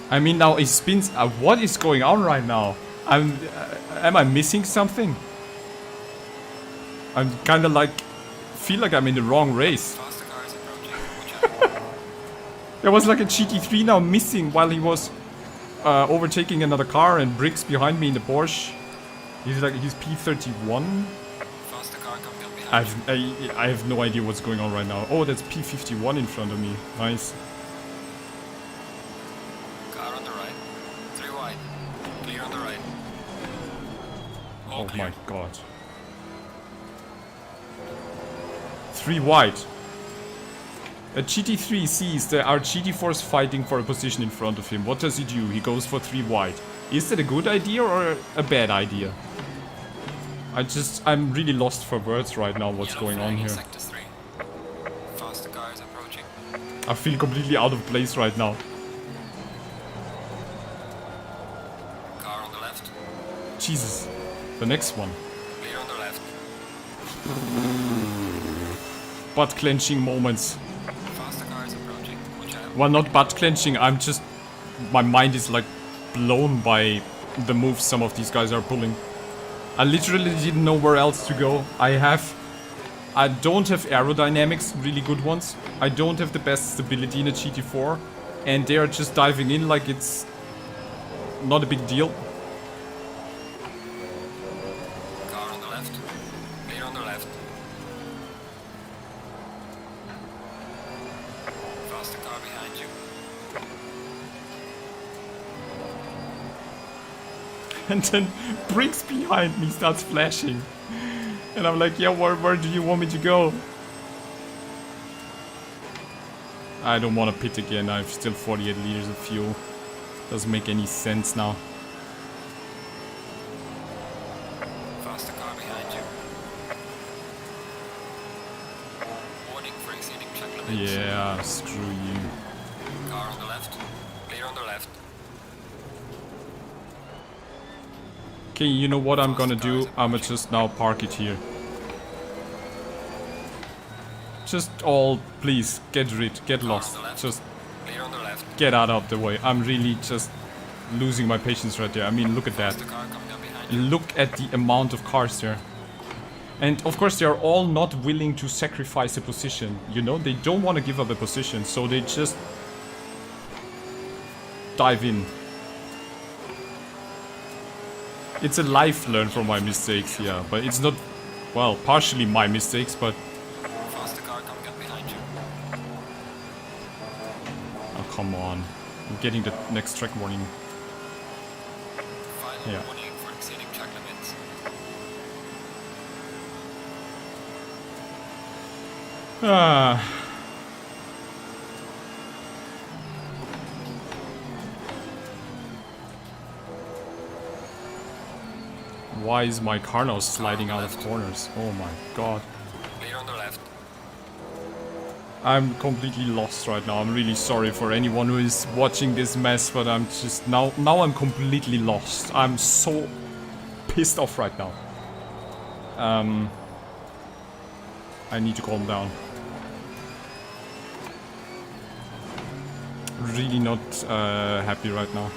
I mean, now it spins. What is going on right now? Am I missing something? I'm kind of like, feel like I'm in the wrong race. Faster car is approaching. Watch out. There was like a GT3 now missing while he was overtaking another car, and Briggs behind me in the Porsche. He's P31. Faster car coming up behind. I have no idea what's going on right now. Oh, that's P51 in front of me. Nice. Car on the right. 3 wide. Clear on the right. All Oh clear. my god. 3 wide. A GT3 sees there are GT4s fighting for a position in front of him. What does he do? He goes for 3 wide. Is that a good idea or a bad idea? I'm really lost for words right now what's Yellow going on flag in here. sector 3. Faster car is approaching. I feel completely out of place right now. Car on the left. Jesus. The next one. Clear on the left. Butt clenching moments. Faster car is approaching. Watch out. Well, not butt clenching, my mind is like blown by the moves some of these guys are pulling. I literally didn't know where else to go. I don't have aerodynamics, really good ones. I don't have the best stability in a GT4. And they are just diving in like it's not a big deal. Car on the left. Clear on the left. Faster car behind you. And then Briggs behind me starts flashing. And I'm like, yeah, where do you want me to go? I don't want to pit again. I have still 48 liters of fuel. Doesn't make any sense now. Faster car behind you. Warning for exceeding track limits. Yeah, screw you. Car on the left. Clear on the left. Okay, you know what I'm gonna do? I'ma just now park it here. Just all, please, get lost. Just Clear on the left. get out of the way. I'm really just losing my patience right there. I mean, look at that. Faster car coming up behind you. Look at the amount of cars there. And of course, they are all not willing to sacrifice a position. You know, they don't want to give up a position, so they just dive in. It's a life learned from my mistakes, yeah, but it's not, well, partially my mistakes, but Faster car coming up behind you. oh, come on. I'm getting the next track warning. 5 Yeah. warning for exceeding track limits. Why is my car now sliding out of corners? Oh my god. Clear on the left. I'm completely lost right now. I'm really sorry for anyone who is watching this mess, but I'm just now I'm completely lost. I'm so pissed off right now. I need to calm down. Really not happy right now.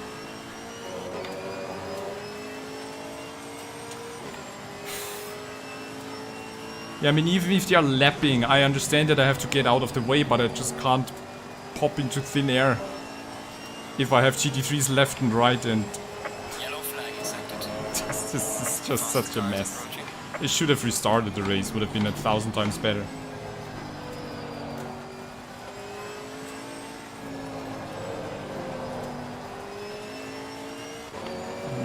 Yeah, I mean, even if they are lapping, I understand that I have to get out of the way, but I just can't pop into thin air if I have GT3s left and right, and Yellow flag is active. this is just such a mess. It should have restarted the race, would have been 1,000 times better.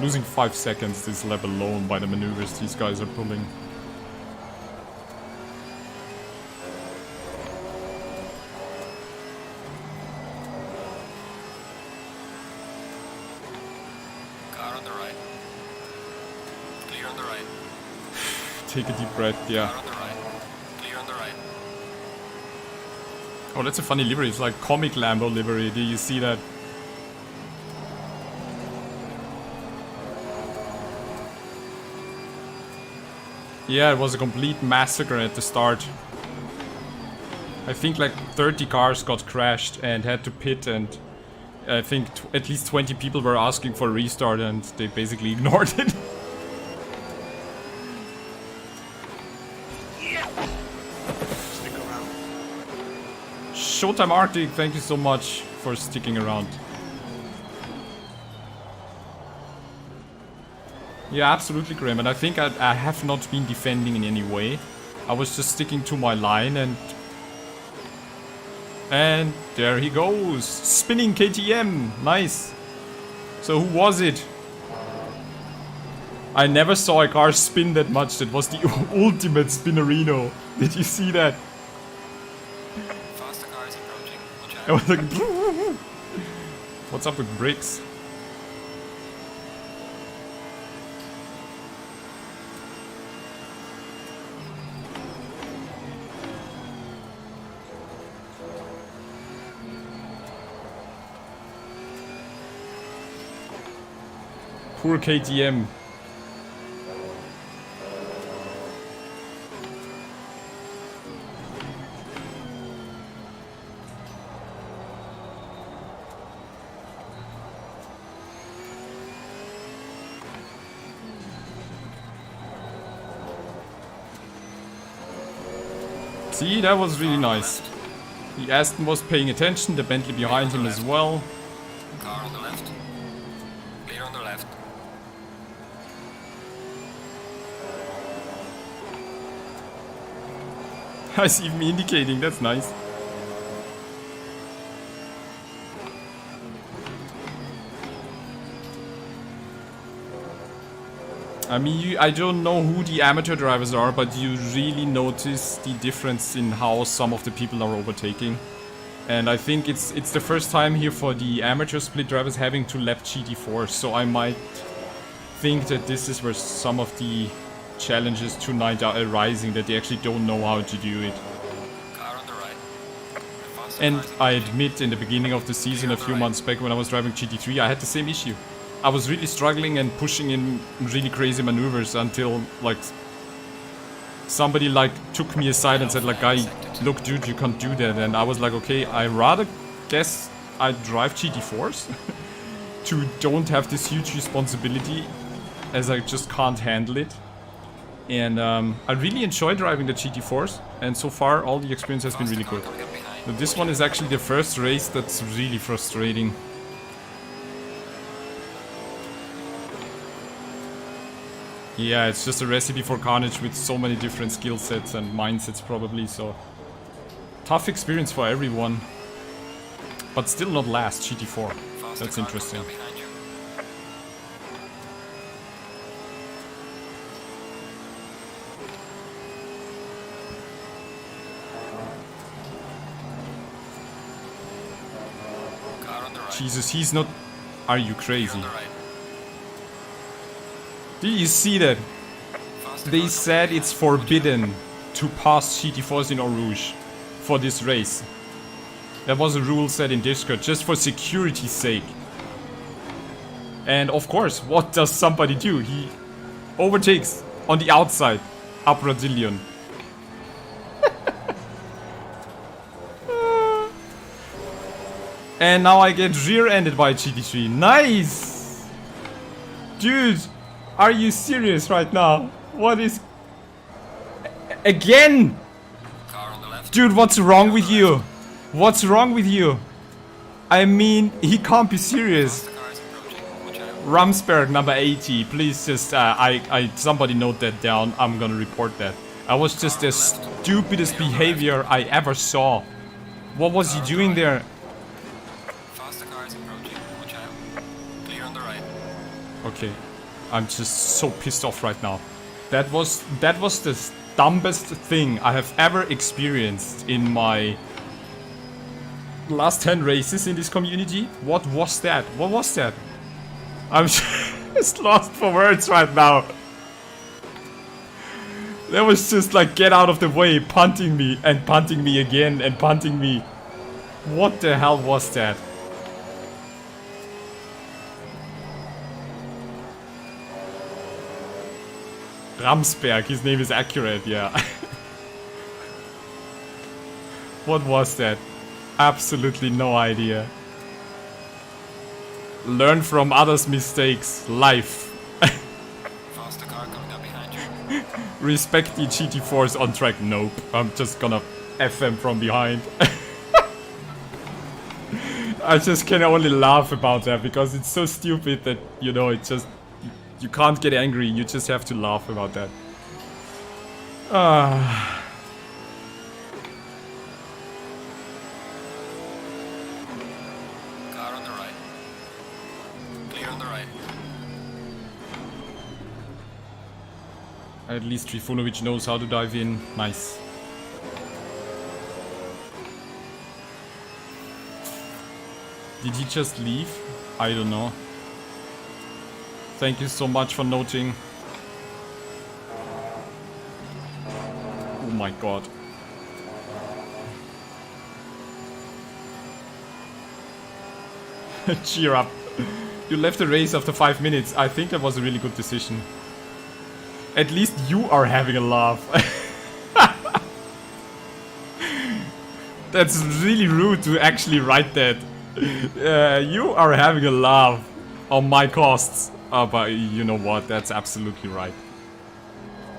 Losing 5 seconds this lap alone by the maneuvers these guys are pulling. Car on the right. Clear on the right. Take a deep breath, yeah. Car on the right. Clear on the right. Oh, that's a funny livery. It's like comic Lambo livery. Do you see that? Yeah, it was a complete massacre at the start. I think like 30 cars got crashed and had to pit, and I think at least 20 people were asking for a restart, and they basically ignored it. Stick around. Showtime Arctic, thank you so much for sticking around. Yeah, absolutely, Graham, and I think I have not been defending in any way. I was just sticking to my line, and there he goes, spinning KTM, nice. So who was it? I never saw a car spin that much. That was the ultimate spinnerino. Did you see that? Faster car is approaching. Watch I out. was like, what's up with brakes? Poor KTM. See, that was really nice. The Aston was paying attention, the Bentley behind him as well. Car on the left. Clear on the left. I see me indicating, that's nice. I mean, I don't know who the amateur drivers are, but you really notice the difference in how some of the people are overtaking. And I think it's the first time here for the amateur split drivers having to lap GT4, so I might think that this is where some of the challenges tonight are arising, that they actually don't know how to do it. Car on the right. The faster And car is I approaching. admit, in the beginning of the season, a few months back when I was driving GT3, I had the same issue. I was really struggling and pushing in really crazy maneuvers until, like, somebody, like, took me aside and said, like, guy, look, dude, you can't do that. And I was like, okay, I rather guess I drive GT4s to don't have this huge responsibility, as I just can't handle it. And I really enjoy driving the GT4s, and so far all the experience has been really good. Coming up behind. But this one is actually the first race that's really frustrating. Yeah, it's just a recipe for carnage with so many different skill sets and mindsets probably, so tough experience for everyone. But still not last, GT4. Faster That's car interesting. coming up behind you. Jesus, he's not... Are you Clear crazy? on the right. Did you see that? Faster They cars said coming it's behind. forbidden to pass GT4s in Eau Rouge for this race. That was a rule set in Discord, just for security's sake. And of course, what does somebody do? He overtakes on the outside a Brazilian. And now I get rear-ended by GT3. Nice! Dude, are you serious right now? What is... Again! Car on the left. Dude, what's wrong with you? What's wrong with you? I mean, he can't be serious. Faster cars approaching. Watch out. Ramsberg number 80. Please just, somebody note that down. I'm gonna report that. I was just the stupidest behavior I ever saw. What was he doing there? Faster cars approaching. Watch out. Clear on the right. Okay, I'm just so pissed off right now. That was the dumbest thing I have ever experienced in my last 10 races in this community. What was that? What was that? I'm just lost for words right now. That was just like, get out of the way, punting me and punting me again and punting me. What the hell was that? Ramsberg, his name is accurate, yeah. What was that? Absolutely no idea. Learn from others' mistakes. Life. Faster car coming up behind you. Respect the GT4s on track. Nope. I'm just gonna F them from behind. I just can only laugh about that because it's so stupid that, you know, it just... You can't get angry, you just have to laugh about that. Car on the right. Clear on the right. At least Trifunovic knows how to dive in. Nice. Did he just leave? I don't know. Thank you so much for noting. Oh my god. Cheer up. You left the race after 5 minutes. I think that was a really good decision. At least you are having a laugh. That's really rude to actually write that. You are having a laugh on my costs. But you know what? That's absolutely right.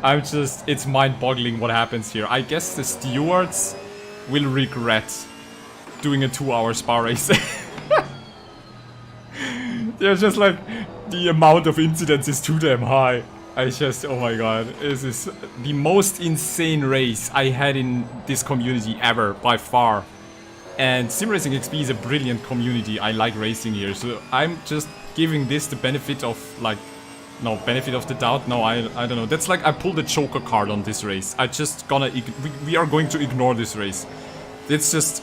It's mind-boggling what happens here. I guess the stewards will regret doing a 2-hour Spa race. They're just like, the amount of incidents is too damn high. Oh my god, this is the most insane race I had in this community ever, by far. And Simracing XP is a brilliant community. I like racing here, so I'm just giving this the benefit of, like, no, benefit of the doubt? No, I don't know. That's like I pulled a Joker card on this race. We are going to ignore this race. It's just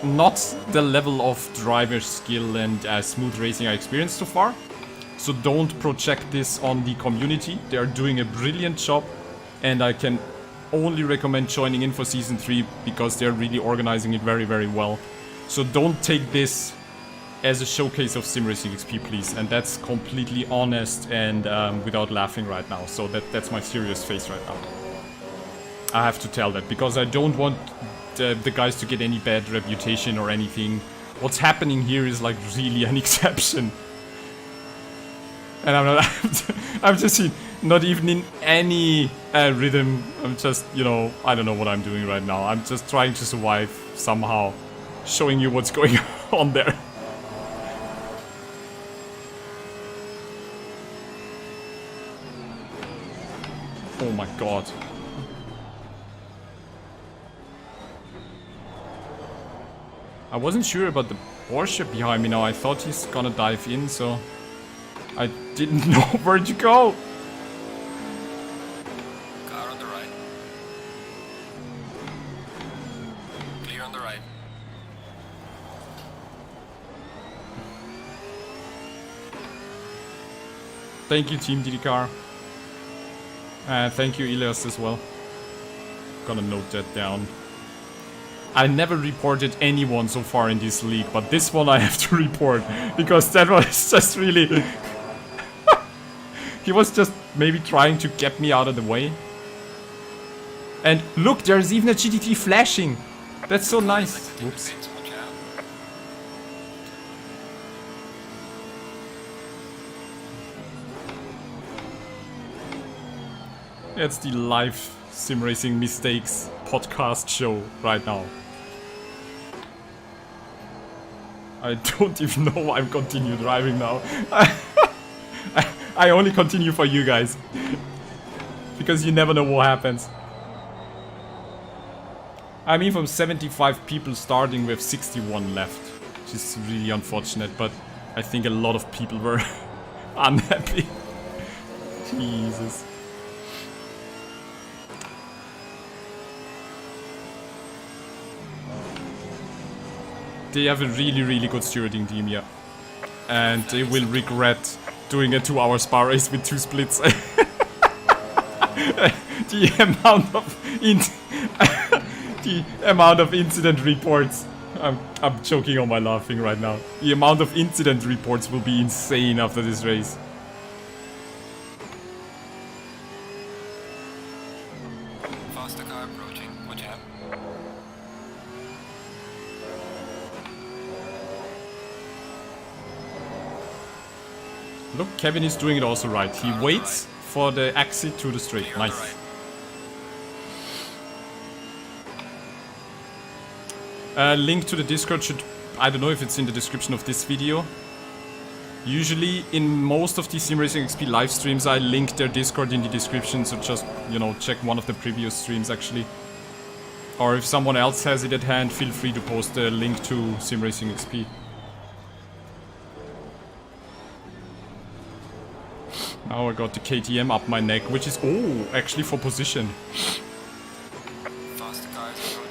not the level of driver skill and smooth racing I experienced so far. So don't project this on the community. They are doing a brilliant job, and I can only recommend joining in for Season 3 because they're really organizing it very, very well. So don't take this as a showcase of Simracing XP, please. And that's completely honest and without laughing right now. So that's my serious face right now. I have to tell that because I don't want the guys to get any bad reputation or anything. What's happening here is like really an exception. And I'm just not even in any rhythm. I'm just, you know, I don't know what I'm doing right now. I'm just trying to survive somehow, showing you what's going on there. Oh my god. I wasn't sure about the Porsche behind me now. I thought he's gonna dive in, so I didn't know where to go. Car on the right. Clear on the right. Thank you, Team DDCar. And thank you, Elias, as well. Gonna note that down. I never reported anyone so far in this league, but this one I have to report. Because that was just really... He was just maybe trying to get me out of the way. And look, there's even a GT3 flashing. That's so nice. Whoops. It's the live Simracing Mistakes podcast show right now. I don't even know why I'm continue driving now. I only continue for you guys. Because you never know what happens. I mean, from 75 people starting with 61 left. Which is really unfortunate, but I think a lot of people were unhappy. Jesus. They have a really good stewarding team, yeah. And they will regret doing a 2-hour Spa race with 2 splits. The amount of incident reports. I'm choking on my laughing right now. The amount of incident reports will be insane after this race. Faster car approaching. Watch out. Look, Kevin is doing it also right. He waits for the exit to the straight. Nice. Link to the Discord should... I don't know if it's in the description of this video. Usually, in most of the Simracing XP live streams, I link their Discord in the description, so just, you know, check one of the previous streams, actually. Or if someone else has it at hand, feel free to post a link to Simracing XP. Now I got the KTM up my neck, which is... Oh, actually for position.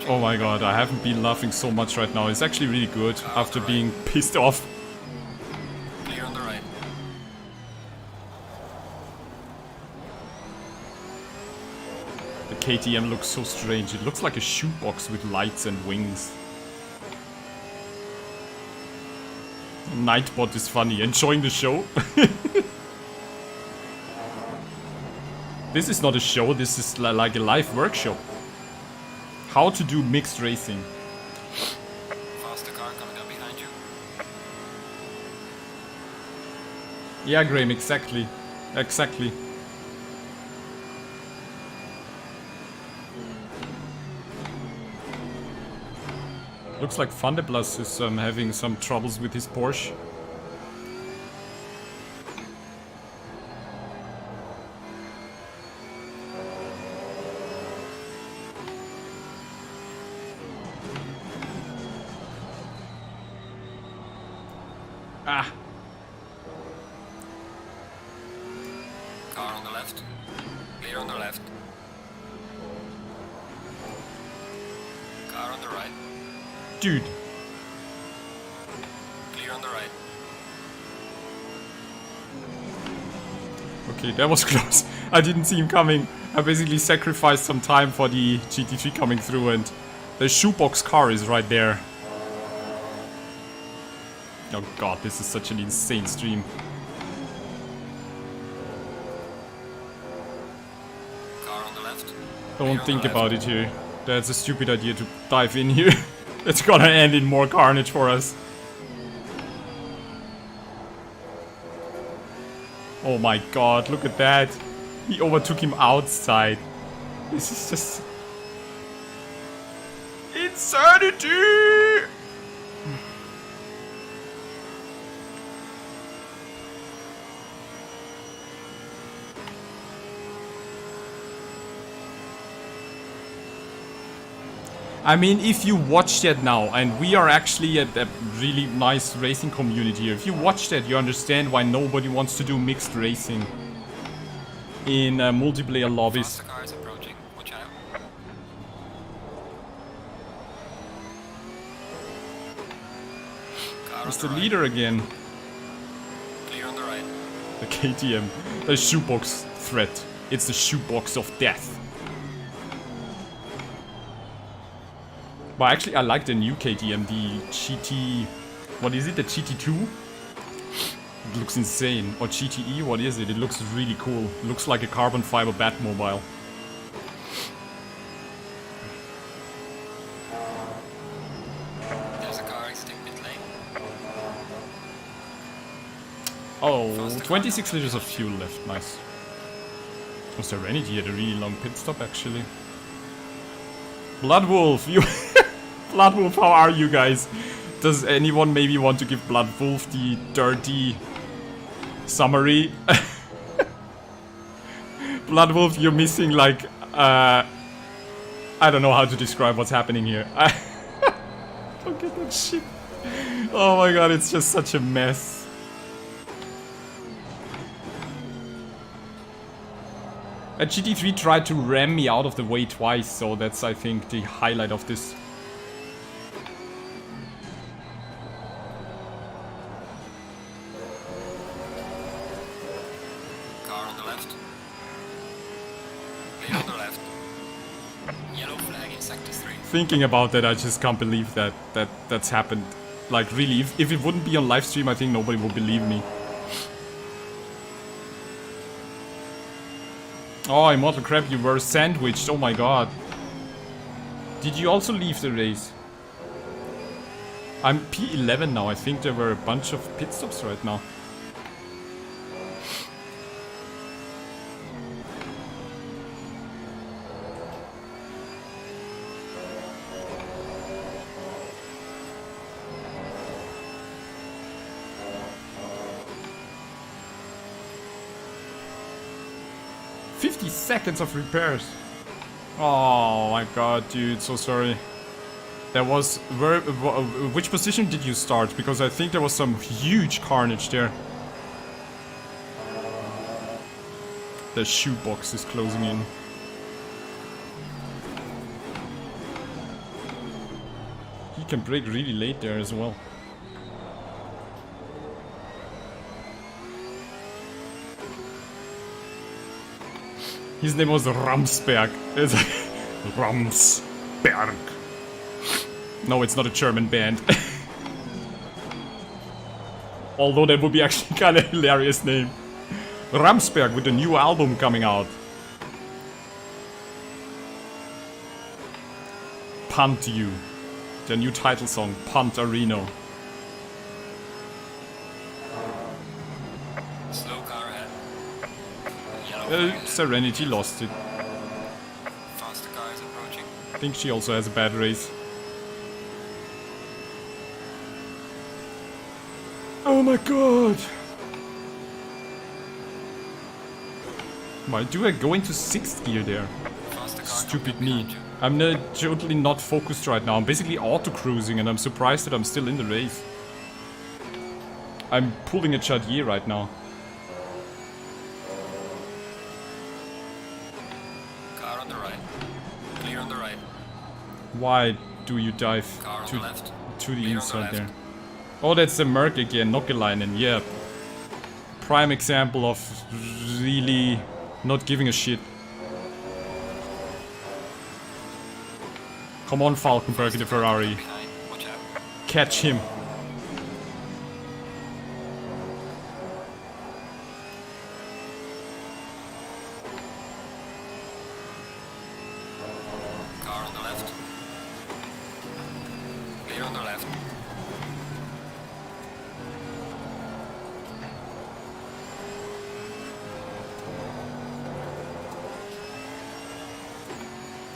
Oh my god, I haven't been laughing so much right now. It's actually really good after being pissed off. Clear on the right. The KTM looks so strange. It looks like a shoebox with lights and wings. Nightbot is funny. Enjoying the show? This is not a show, this is like a live workshop. How to do mixed racing. Faster car coming up behind you. Yeah, Graham, exactly. Exactly. Looks like Thunderblas is having some troubles with his Porsche. Ah. Car on the left. Clear on the left. Car on the right. Dude. Clear on the right. Okay, that was close. I didn't see him coming. I basically sacrificed some time for the GT3 coming through, and the shoebox car is right there. Oh god, this is such an insane stream. Car on the left. Don't think about it here. That's a stupid idea to dive in here. It's gonna end in more carnage for us. Oh my god, look at that. He overtook him outside. This is just... insanity! I mean, if you watch that now, and we are actually at a really nice racing community here, if you watch that, you understand why nobody wants to do mixed racing in multiplayer lobbies. Faster car is approaching. Watch out. Car on It's the the right. leader again. Clear on the right. The KTM. The shoebox threat. It's the shoebox of death. But actually, I like the new KTM, the GT... What is it? The GT2? It looks insane. Or GTE, what is it? It looks really cool. It looks like a carbon fiber Batmobile. There's a car exiting pit lane. Oh, 26 liters of fuel left. Nice. Oh, Serenity had a really long pit stop, actually. Bloodwolf, you... Bloodwolf, how are you guys? Does anyone maybe want to give Bloodwolf the dirty summary? Bloodwolf, you're missing like... I don't know how to describe what's happening here. Look at that shit. Oh my god, it's just such a mess. A GT3 tried to ram me out of the way twice, so that's, I think, the highlight of this. Car on the left. Clear on the left. Yellow flag in sector 3. Thinking about that, I just can't believe that's happened. Like, really, if it wouldn't be on live stream, I think nobody would believe me. Oh, Immortal Crab, you were sandwiched, oh my god. Did you also leave the race? I'm P11 now, I think there were a bunch of pit stops right now. Seconds of repairs. Oh my god, dude, so sorry. There was... which position did you start? Because I think there was some huge carnage there. The shoebox is closing in. He can brake really late there as well. His name was Ramsberg. It's Ramsberg. No, it's not a German band. Although that would be actually kind of hilarious name. Ramsberg with a new album coming out. Punt You. Their new title song, Punt Areno. Slow car ahead. Yellow flag. Serenity lost it. Faster car is approaching. I think she also has a bad race. Oh my god! Why do I go into 6th gear there? Faster car Stupid coming me. behind you. I'm totally not focused right now. I'm basically auto-cruising and I'm surprised that I'm still in the race. I'm pulling a Chadier right now. Car on the right. Clear on the right. Why do you dive Car on the left. to the Clear on the inside left. there? Oh, that's the Merc again, Nockelainen, yeah. Prime example of really not giving a shit. Come on, Falkenberg, the Ferrari. Behind. Watch out. Catch him. Car on the left. Clear on the left.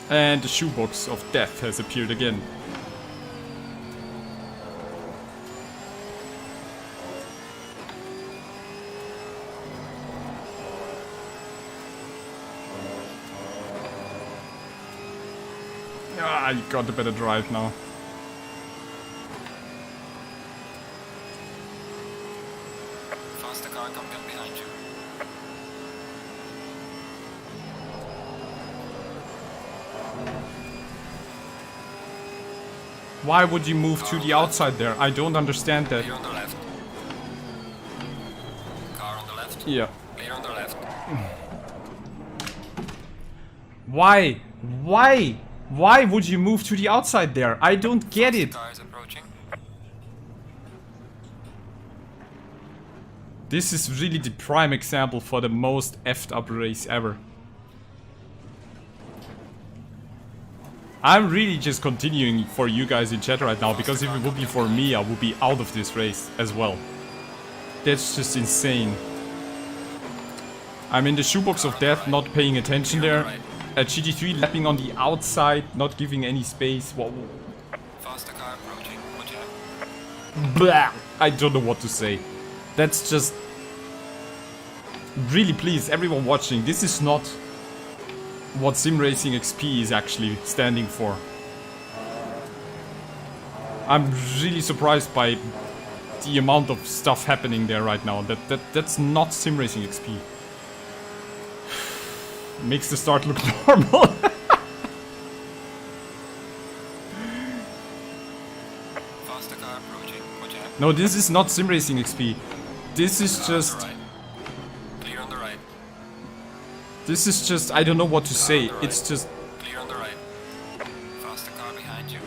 And the shoebox of death has appeared again. Ah, you got a better drive now. Faster car coming up behind you. Why would you move to the outside there? I don't understand that. Clear on the left. Car on the left. Yeah. Clear on the left. Why? Why? Why would you move to the outside there? I don't get it. Car is approaching. This is really the prime example for the most effed up race ever. I'm really just continuing for you guys in chat right now, because if it would be for me, I would be out of this race as well. That's just insane. I'm in the shoebox of death, not paying attention there. A GT3 lapping on the outside, not giving any space. Whoa. Faster car approaching. Watch out. Blah. I don't know what to say. That's just... Really, please, everyone watching, this is not what Simracing XP is actually standing for. I'm really surprised by the amount of stuff happening there right now. That's not Simracing XP. Makes the start look normal. Faster car approaching. Watch out. No, this is not Simracing XP. This is Car on the just... right. Clear on the right. This is just... I don't know what to say. on the right. It's just... Clear on the right. Faster car behind you.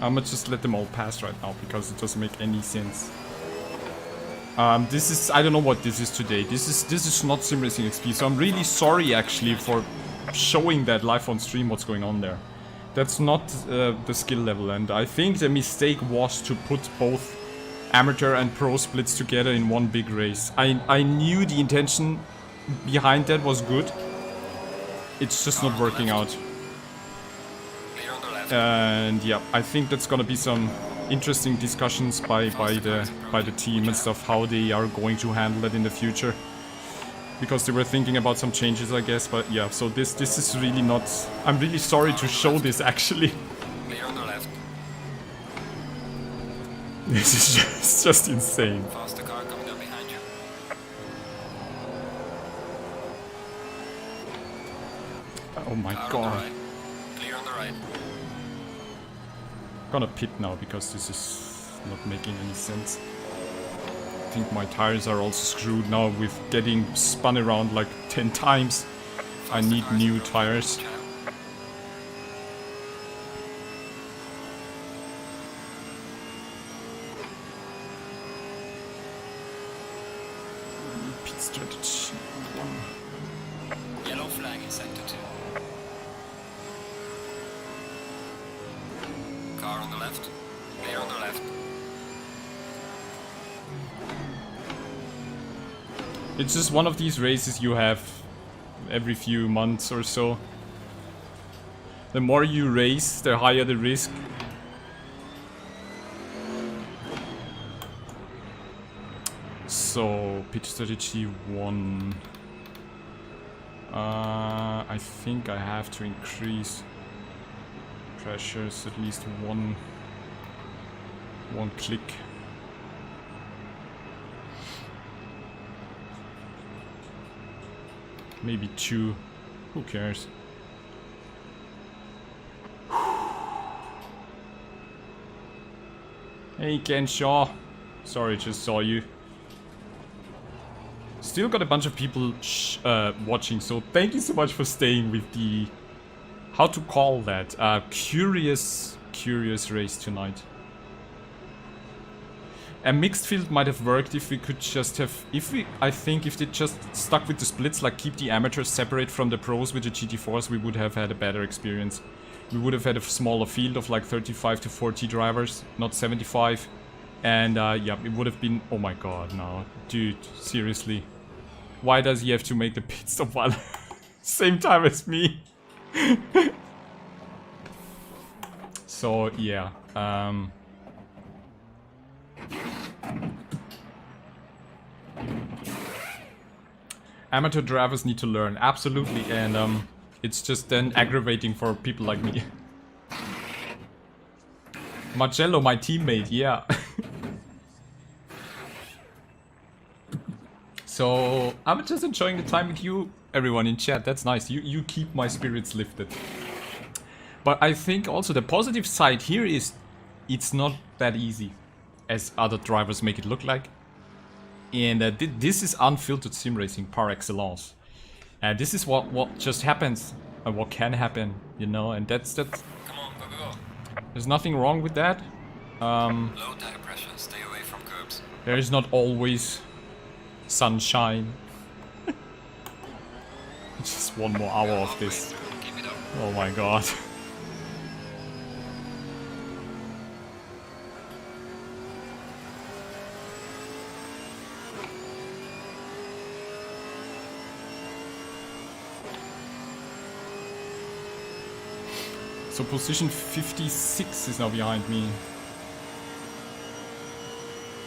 I'ma just let them all pass right now, because it doesn't make any sense. This is... I don't know what this is today. This is not Simracing XP, so I'm really sorry actually for showing that live on stream what's going on there. That's not the skill level, and I think the mistake was to put both amateur and pro splits together in one big race. I knew the intention behind that was good. It's just not working out. Clear on the left. And yeah, I think that's gonna be some interesting discussions by the team and stuff, how they are going to handle it in the future. Because they were thinking about some changes, I guess, but yeah, so this is really not... I'm really sorry to show this actually. Clear on the left. This is just insane. Faster car coming up behind you. Oh my Car on the god. right. Clear on the right. Gonna pit now because this is not making any sense. I think my tires are also screwed now with getting spun around like 10 times. I Faster need car is new approaching. tires. Watch out. Pit strategy. Yellow flag in sector 2. Car on the left. Clear on the left. It's just one of these races you have every few months or so. The more you race, the higher the risk. So, pitch strategy 1. I think I have to increase pressures at least one click. Maybe 2. Who cares? Hey Ken Shaw. Sorry, just saw you. Still got a bunch of people watching, so thank you so much for staying with the... How to call that? Curious race tonight. A mixed field might have worked if we could just have... I think if they just stuck with the splits, like keep the amateurs separate from the pros with the GT4s, we would have had a better experience. We would have had a smaller field of like 35 to 40 drivers, not 75. And yeah, it would have been... Oh my god, no. Dude, seriously. Why does he have to make the pit stop while... Same time as me? So, yeah. Amateur drivers need to learn, absolutely, and it's just then aggravating for people like me. Marcello, my teammate, yeah. So, I'm just enjoying the time with you, everyone in chat, that's nice, you keep my spirits lifted. But I think also the positive side here is, it's not that easy, as other drivers make it look like. And this is unfiltered sim racing par excellence. This is what just happens, and what can happen, you know, and that's... Come on, go, go, go. There's nothing wrong with that. Low tire pressure, stay away from curbs. There is not always sunshine. Just one more hour of this. Keep it up. Oh my god. So position 56 is now behind me.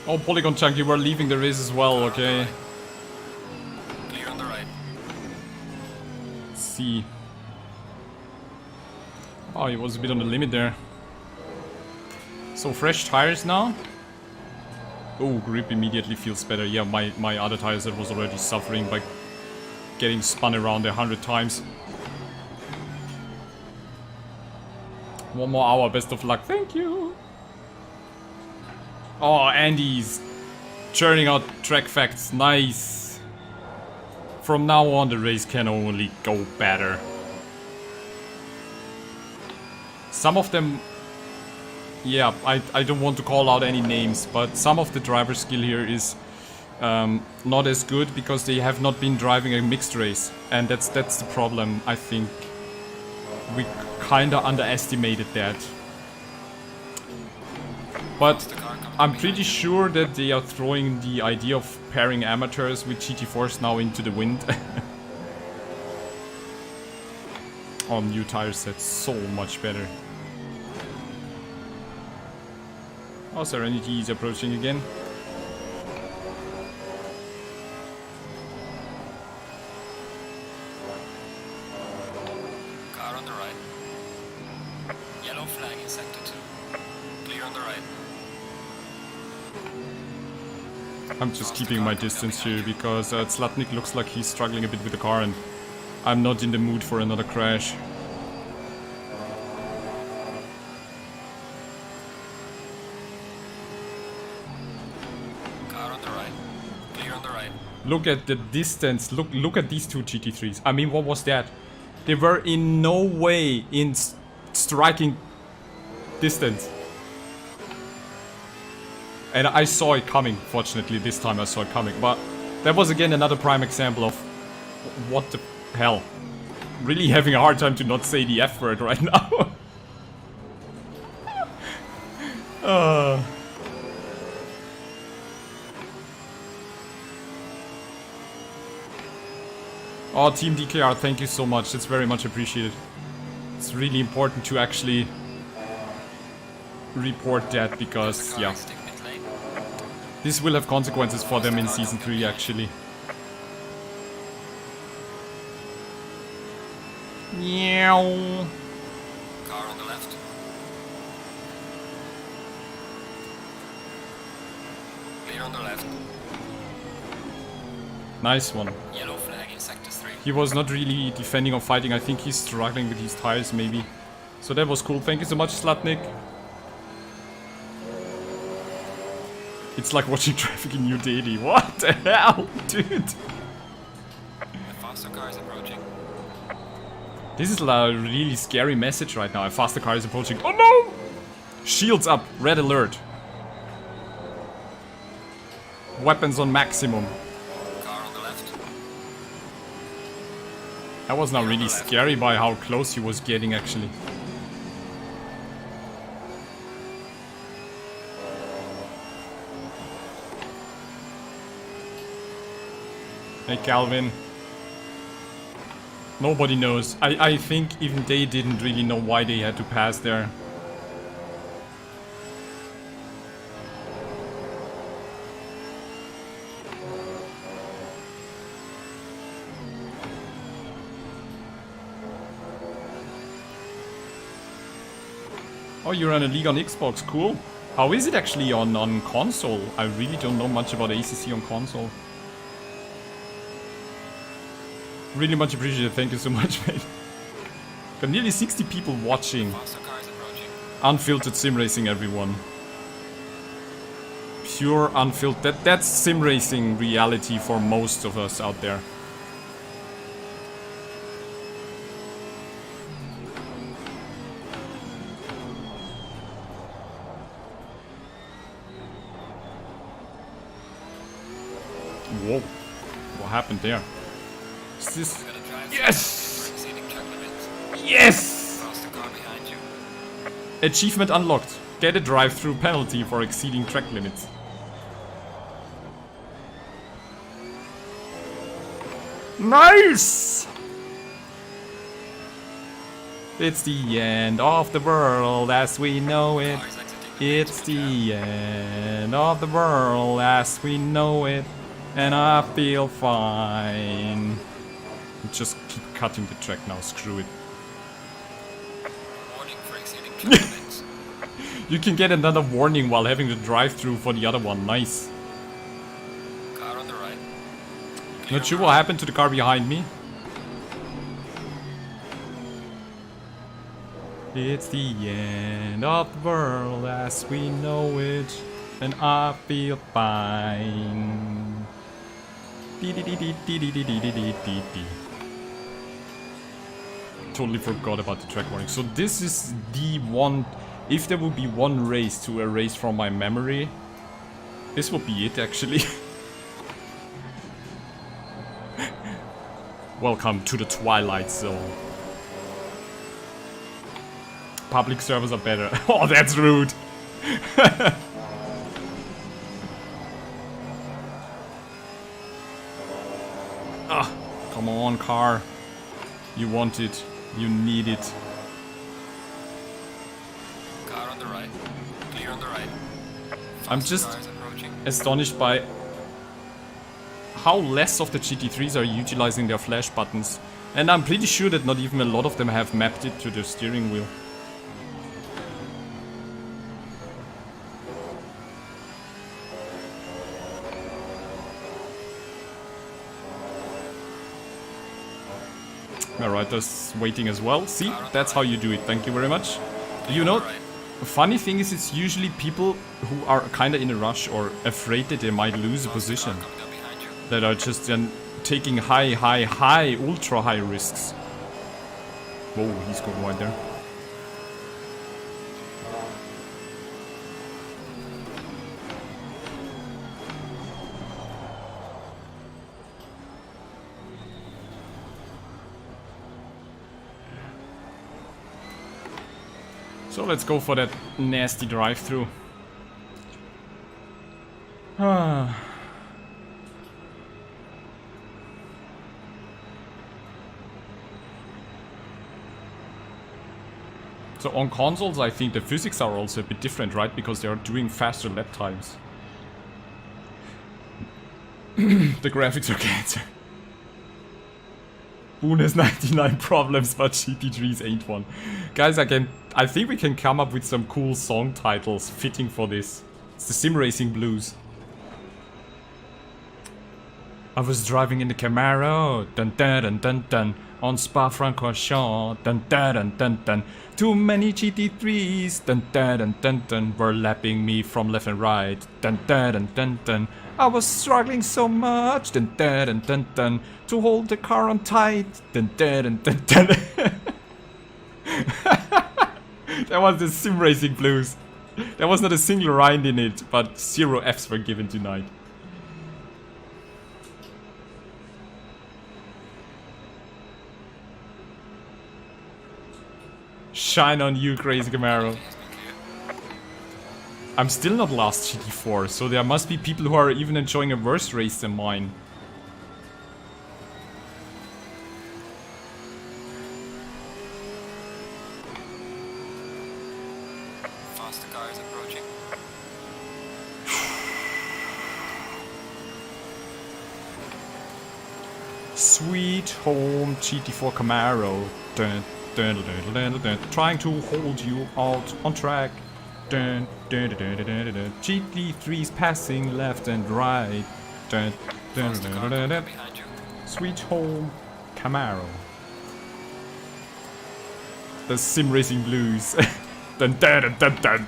Oh, Polygon Chunk, you were leaving the race as well, okay. Clear on the right. Let's see. Oh, he was a bit on the limit there. So fresh tires now. Oh, grip immediately feels better. Yeah, my other tires that was already suffering by getting spun around 100 times. One more hour, best of luck. Thank you. Oh, Andy's churning out track facts. Nice. From now on, the race can only go better. Some of them... Yeah, I don't want to call out any names, but some of the driver skill here is not as good because they have not been driving a mixed race. And that's the problem, I think. We kinda underestimated that. But I'm pretty sure that they are throwing the idea of pairing amateurs with GT4s now into the wind. Oh, new tire set, so much better. Oh, Serenity is approaching again. Car on the right. Yellow flag in sector 2. Clear on the right. I'm just keeping my distance here because Zlatnik looks like he's struggling a bit with the car and I'm not in the mood for another crash. Car on the right. Clear on the right. Look at the distance. Look at these two GT3s. I mean, what was that? They were in no way in striking distance. And I saw it coming. Fortunately, this time I saw it coming. But that was again another prime example of what the hell. Really having a hard time to not say the F word right now. Oh, Team DKR, thank you so much. That's very much appreciated. It's really important to actually report that because, yeah, this will have consequences for them in Season 3, actually. Meow. Car on the left. Clear on the left. Nice one. Yellow flag in sector 3. He was not really defending or fighting. I think he's struggling with his tires, maybe. So that was cool. Thank you so much, Zlatnik. It's like watching traffic in New Delhi. What the hell, dude? The faster car is approaching. This is a really scary message right now. A faster car is approaching. Oh no! Shields up. Red alert. Weapons on maximum. Car on the left. That was now really scary by how close he was getting, actually. Hey, Calvin. Nobody knows. I think even they didn't really know why they had to pass there. Oh, you're on a league on Xbox, cool. How is it actually on console? I really don't know much about ACC on console. Really much appreciated, thank you so much, mate. Got nearly 60 people watching. Faster car is approaching. Unfiltered sim racing, everyone. pure unfiltered. That's sim racing reality for most of us out there. Whoa, what happened there? Is this... You're gonna drive Yes! for exceeding track limits. Yes! Past the car behind you. Achievement unlocked. Get a drive-through penalty for exceeding track limits. Nice! It's the end of the world as we know it. Car is exiting the It's pit the end of the world as we know it. And I feel fine. Just keep cutting the track now, screw it. warning for exceeding track limits. You can get another warning while having the drive-through for the other one, nice. Car on the right. Not sure what happened to the car behind me. It's the end of the world as we know it, and I feel fine. Totally forgot about the track warning. So this is the one, if there would be one race to erase from my memory, this would be it actually. Welcome to the Twilight Zone. Public servers are better. Oh, that's rude. Ah, come on, car. You want it. You need it. Car on the right. Clear on the right. I'm Fast just cars approaching. astonished by how less of the GT3s are utilizing their flash buttons. And I'm pretty sure that not even a lot of them have mapped it to the steering wheel. Alright, that's waiting as well. See, that's how you do it. Thank you very much. You know, the funny thing is it's usually people who are kinda in a rush or afraid that they might lose a position Coming up behind you. that are just then taking high, ultra high risks. Whoa, he's going wide there. So let's go for that nasty drive-through. Ah. So on consoles, I think the physics are also a bit different, right? Because they are doing faster lap times. The graphics are cancer. Boon has 99 problems, but GT3s ain't one. Guys, I think we can come up with some cool song titles fitting for this. It's the Sim Racing Blues. I was driving in the Camaro, dun dun dun dun dun, on Spa Francorchamps, dun dun dun dun dun. Too many GT3s, dun dun dun dun dun, were lapping me from left and right, dun dun dun dun dun. I was struggling so much, dun dun dun dun dun, to hold the car on tight, dun dun dun dun dun. That was the Sim Racing Blues. There was not a single rind in it, but 0 Fs were given tonight. Shine on you, crazy Camaro. I'm still not last GT4, so there must be people who are even enjoying a worse race than mine. Faster cars approaching. Sweet home GT4 Camaro. Dun, dun, dun, dun, dun, dun, dun. Trying to hold you out on track. Dun, dun, dun, dun, dun, dun, dun. GT3's passing left and right. Dun, dun, Faster dun, car dun, dun, coming dun. up behind you. Sweet home Camaro. The Sim Racing Blues. Dun, dun, dun, dun, dun.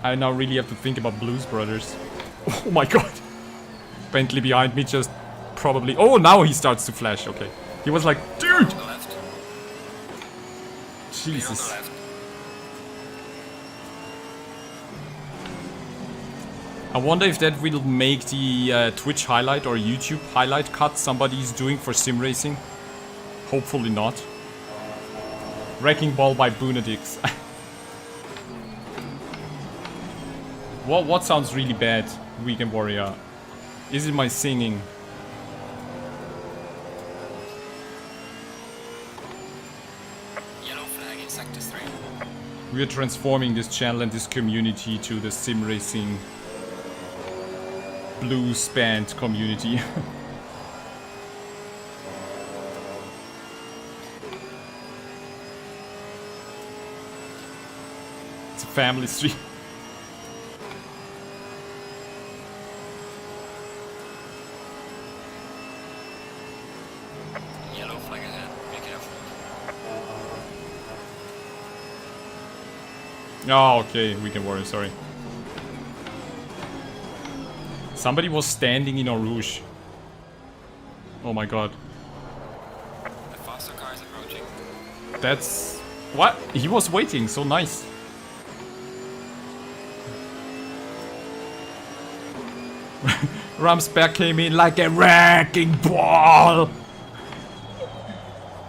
I now really have to think about Blues Brothers. Oh my god. Bentley behind me just probably... Oh, now he starts to flash. Okay. He was like, dude! On the left. Clear on the Jesus. left. I wonder if that will make the Twitch highlight or YouTube highlight cut somebody's doing for Simracing. Hopefully not. Wrecking Ball by Boonatix. What sounds really bad, Weekend Warrior? Is it my singing? Yellow flag in sector 3. We are transforming this channel and this community to the Simracing blues band community. It's a family stream. Yellow flag ahead. Be careful. Oh, okay, Weekend Warrior, sorry. Somebody was standing in a rouge. Oh my god. The faster car is approaching. That's... What? He was waiting, so nice. Ramsberg came in like a wrecking ball!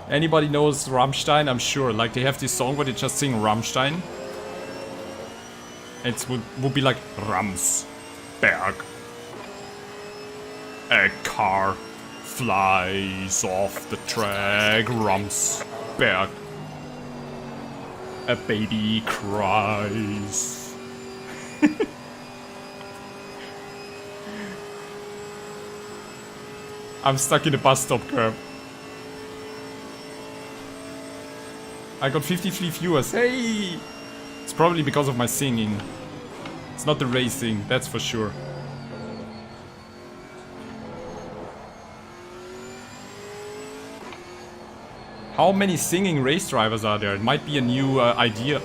Anybody knows Rammstein? I'm sure. Like, they have this song where they just sing Rammstein. It would be like Ramsberg. A car flies off the track, Ramsberg. A baby cries. I'm stuck in a bus stop curb. I got 53 viewers. Hey! It's probably because of my singing. It's not the racing, that's for sure. How many singing race drivers are there? It might be a new idea.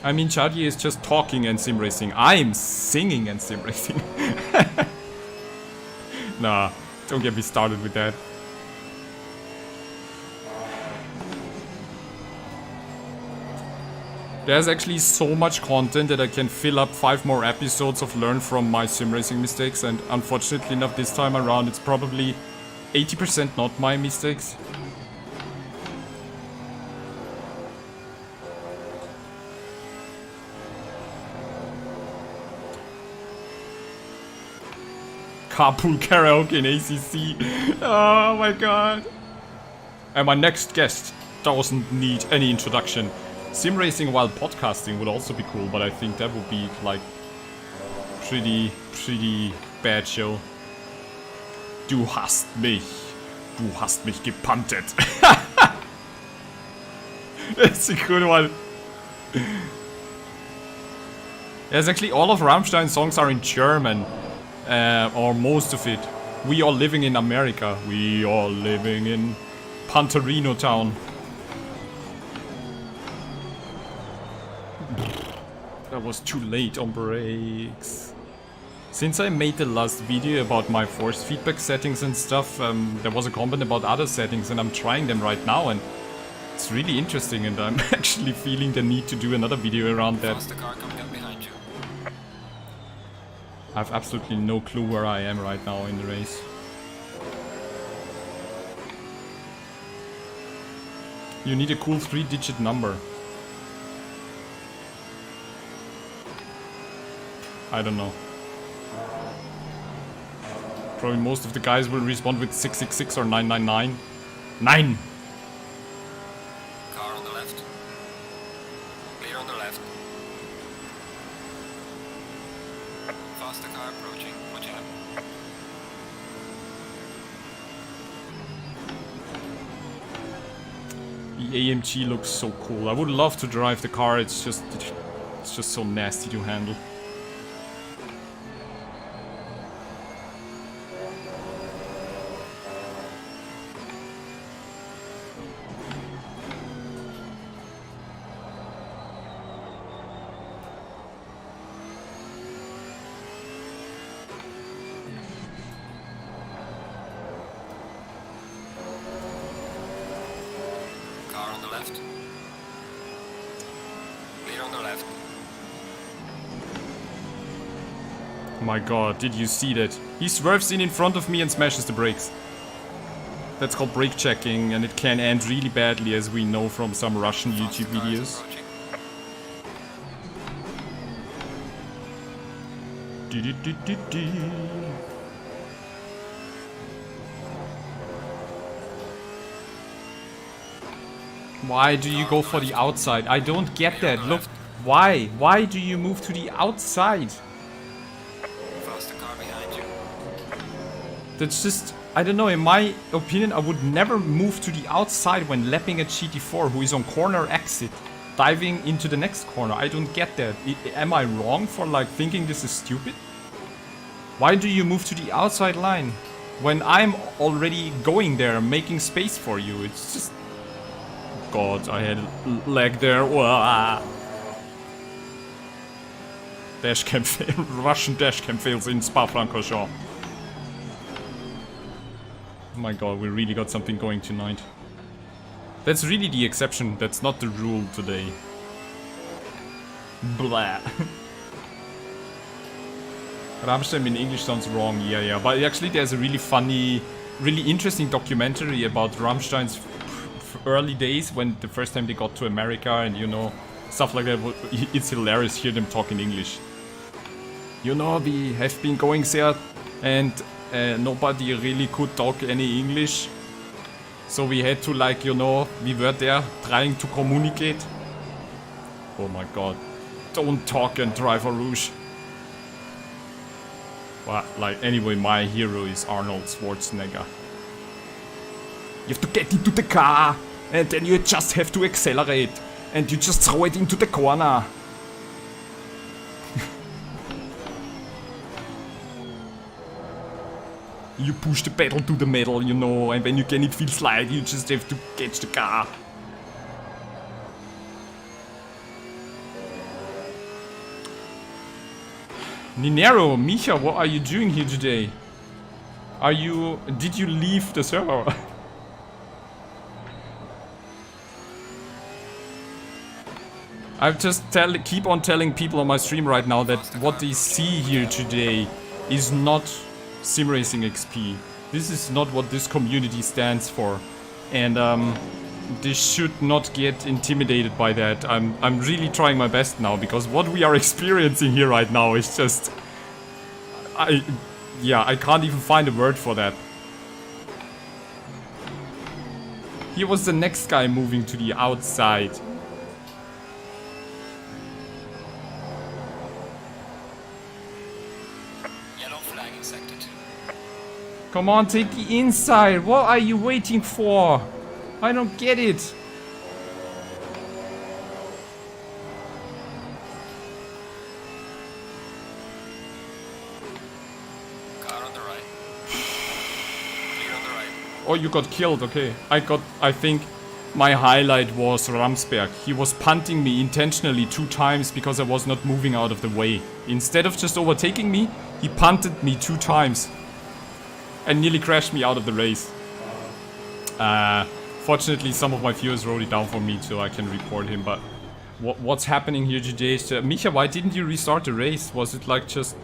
I mean, Chadi is just talking and Simracing. I'm singing and Simracing. Nah, don't get me started with that. There's actually so much content that I can fill up 5 more episodes of Learn from my Simracing mistakes, and unfortunately enough this time around it's probably 80% not my mistakes. Carpool karaoke in ACC. Oh my god. And my next guest doesn't need any introduction. Simracing while podcasting would also be cool, but I think that would be like pretty bad show. Du hast mich gepuntet. That's a good one. Yes, actually all of Rammstein's songs are in German. Or most of it. We are living in America. We are living in Panterino town. That was too late on brakes. Since I made the last video about my force feedback settings and stuff, there was a comment about other settings and I'm trying them right now and it's really interesting and I'm actually feeling the need to do another video around that. Faster car coming up behind you. I have absolutely no clue where I am right now in the race. You need a cool 3-digit number. I don't know. Probably most of the guys will respond with 666 or 999. 9! Car on the left. Clear on the left. Faster car approaching. Watch out. The AMG looks so cool. I would love to drive the car, it's just so nasty to handle. left. Clear on the left. My god, did you see that? He swerves in front of me and smashes the brakes. That's called brake checking, and it can end really badly, as we know from some Russian YouTube videos. Why do you go for the outside? I don't get that. Look, why? Why do you move to the outside? Faster car behind you. That's just, I don't know, in my opinion, I would never move to the outside when lapping a GT4 who is on corner exit, diving into the next corner. I don't get that. Am I wrong for like thinking this is stupid? Why do you move to the outside line when I'm already going there, making space for you? It's just... God, I had lag there. Wah. Dashcam fail. Russian dashcam fails in Spa Francorchamps. Oh my god, we really got something going tonight. That's really the exception. That's not the rule today. Blah. Rammstein in English sounds wrong. Yeah. But actually there's a really funny, really interesting documentary about Rammstein's early days when the first time they got to America and, you know, stuff like that. It's hilarious hear them talk in English. You know, we have been going there and nobody really could talk any English. So we had to, like, you know, we were there trying to communicate. Oh my god. Don't talk and drive a rouge. Well, like, anyway, my hero is Arnold Schwarzenegger. You have to get into the car, and then you just have to accelerate, and you just throw it into the corner. You push the pedal to the metal, you know, and when you can it feel slide, you just have to catch the car. Ninero, Micha, what are you doing here today? Did you leave the server? I just keep on telling people on my stream right now that what they see here today is not Simracing XP. This is not what this community stands for, and they should not get intimidated by that. I'm really trying my best now, because what we are experiencing here right now is just, I can't even find a word for that. Here was the next guy moving to the outside. Come on, take the inside. What are you waiting for? I don't get it. Car on the right. Clear on the right. Oh, you got killed. Okay. I think my highlight was Ramsberg. He was punting me intentionally 2 times because I was not moving out of the way. Instead of just overtaking me, he punted me 2 times. And nearly crashed me out of the race. Fortunately, some of my viewers wrote it down for me so I can report him, but what's happening here today is... Micha, why didn't you restart the race? Was it like just...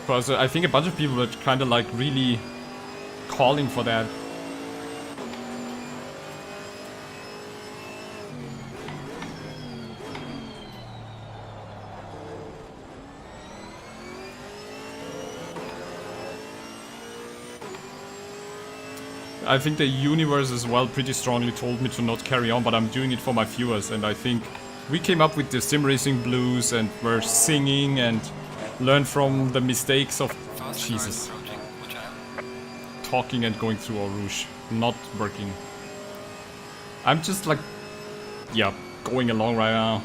Because I think a bunch of people were kind of like really calling for that. I think the universe as well pretty strongly told me to not carry on, but I'm doing it for my viewers, and I think we came up with the Simracing blues and we're singing and learn from the mistakes of... Jesus. Talking and going through Eau Rouge. Not working. I'm just like... Yeah, going along right now.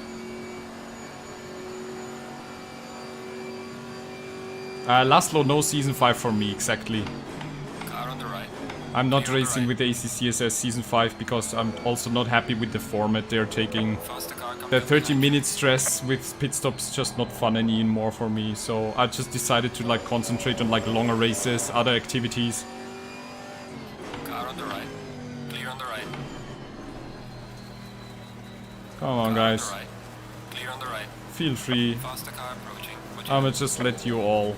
Laszlo, no Season 5 for me, exactly. I'm not racing with the ACCSS Season 5 because I'm also not happy with the format they're taking. The 30-minute stress with pit stops just not fun anymore for me, so I just decided to like concentrate on like longer races, other activities. Car on the right. Come on, Car on guys. the right. Clear on the right. Feel free. Faster car approaching. Watch I'ma out. just let you all.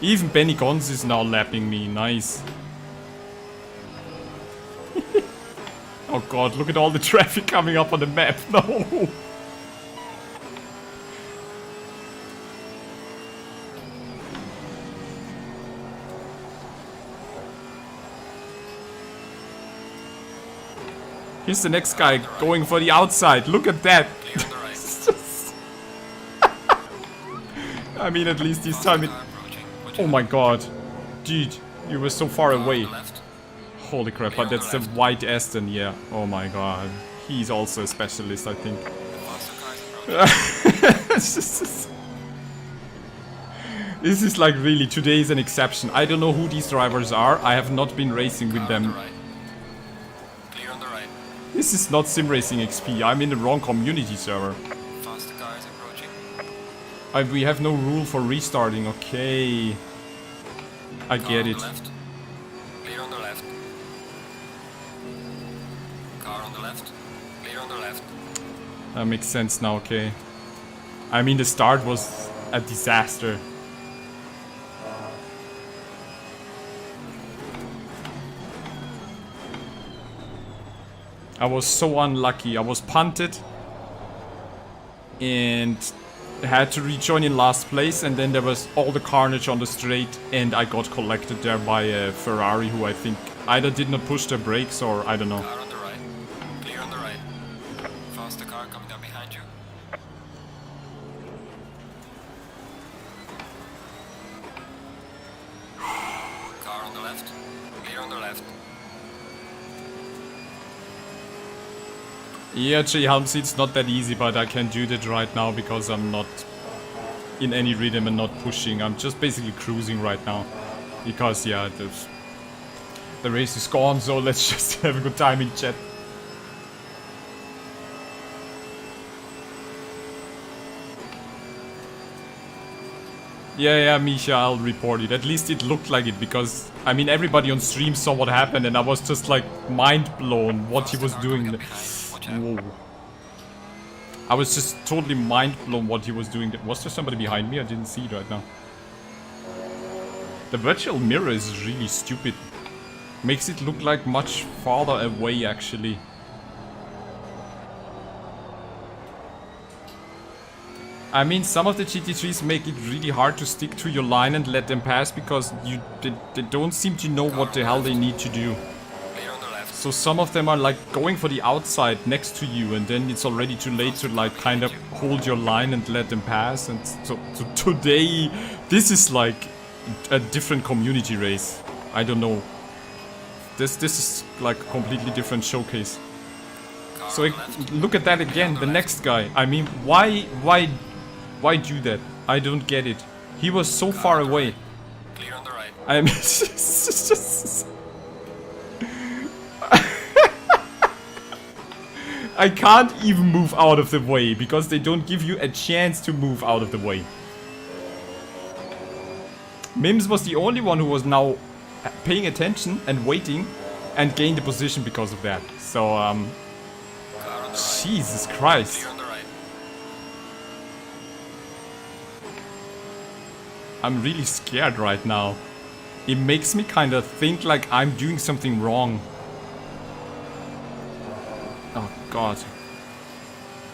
Even Benny Gons is now lapping me. Nice. Oh god, look at all the traffic coming up on the map. No. Here's the next guy going for the outside. Look at that. Clear on the right. I mean, at least this time it... Car approaching. Watch Oh out. my god. Dude, you were so far Car on away. the left. Holy crap, Clear but on the that's the left. white Aston, yeah. Oh my god. He's also a specialist, I think. Faster car is approaching. This is like really, today is an exception. I don't know who these drivers are. I have not been racing with Car on the them. right. Clear on the right. This is not Simracing XP. I'm in the wrong community server. Faster car is approaching. We have no rule for restarting. Okay. I Car get on it. the left. Clear on the left. Car on the left. Clear on the left. That makes sense now, okay. I mean, the start was a disaster. I was so unlucky. I was punted and had to rejoin in last place, and then there was all the carnage on the straight, and I got collected there by a Ferrari who I think either did not push their brakes or I don't know. Car on the right. Clear on the right. Faster car coming down behind you. Car on the left. Clear on the left. Yeah, Jay Helmsy, it's not that easy, but I can do that right now because I'm not in any rhythm and not pushing. I'm just basically cruising right now. Because, yeah, the race is gone, so let's just have a good time in chat. Yeah, Misha, I'll report it. At least it looked like it, because, I mean, everybody on stream saw what happened, and I was just, like, mind blown what he was doing. Whoa. I was just totally mind blown what he was doing. Was there somebody behind me? I didn't see it right now. The virtual mirror is really stupid. Makes it look like much farther away, actually. I mean, some of the GT3s make it really hard to stick to your line and let them pass because they don't seem to know what the hell they need to do. Clear on the left. So some of them are like going for the outside next to you, and then it's already too late to like kind of hold your line and let them pass. And so today, this is like a different community race. I don't know. This is like a completely different showcase. Car So on the left. look at that again, the next guy. I mean, why do that? I don't get it. He was so far away. Clear on the right. I mean, I can't even move out of the way because they don't give you a chance to move out of the way. Mims was the only one who was now paying attention and waiting and gained the position because of that. So, Car on the right. Jesus Christ. Clear on the right. I'm really scared right now. It makes me kind of think like I'm doing something wrong. Oh god.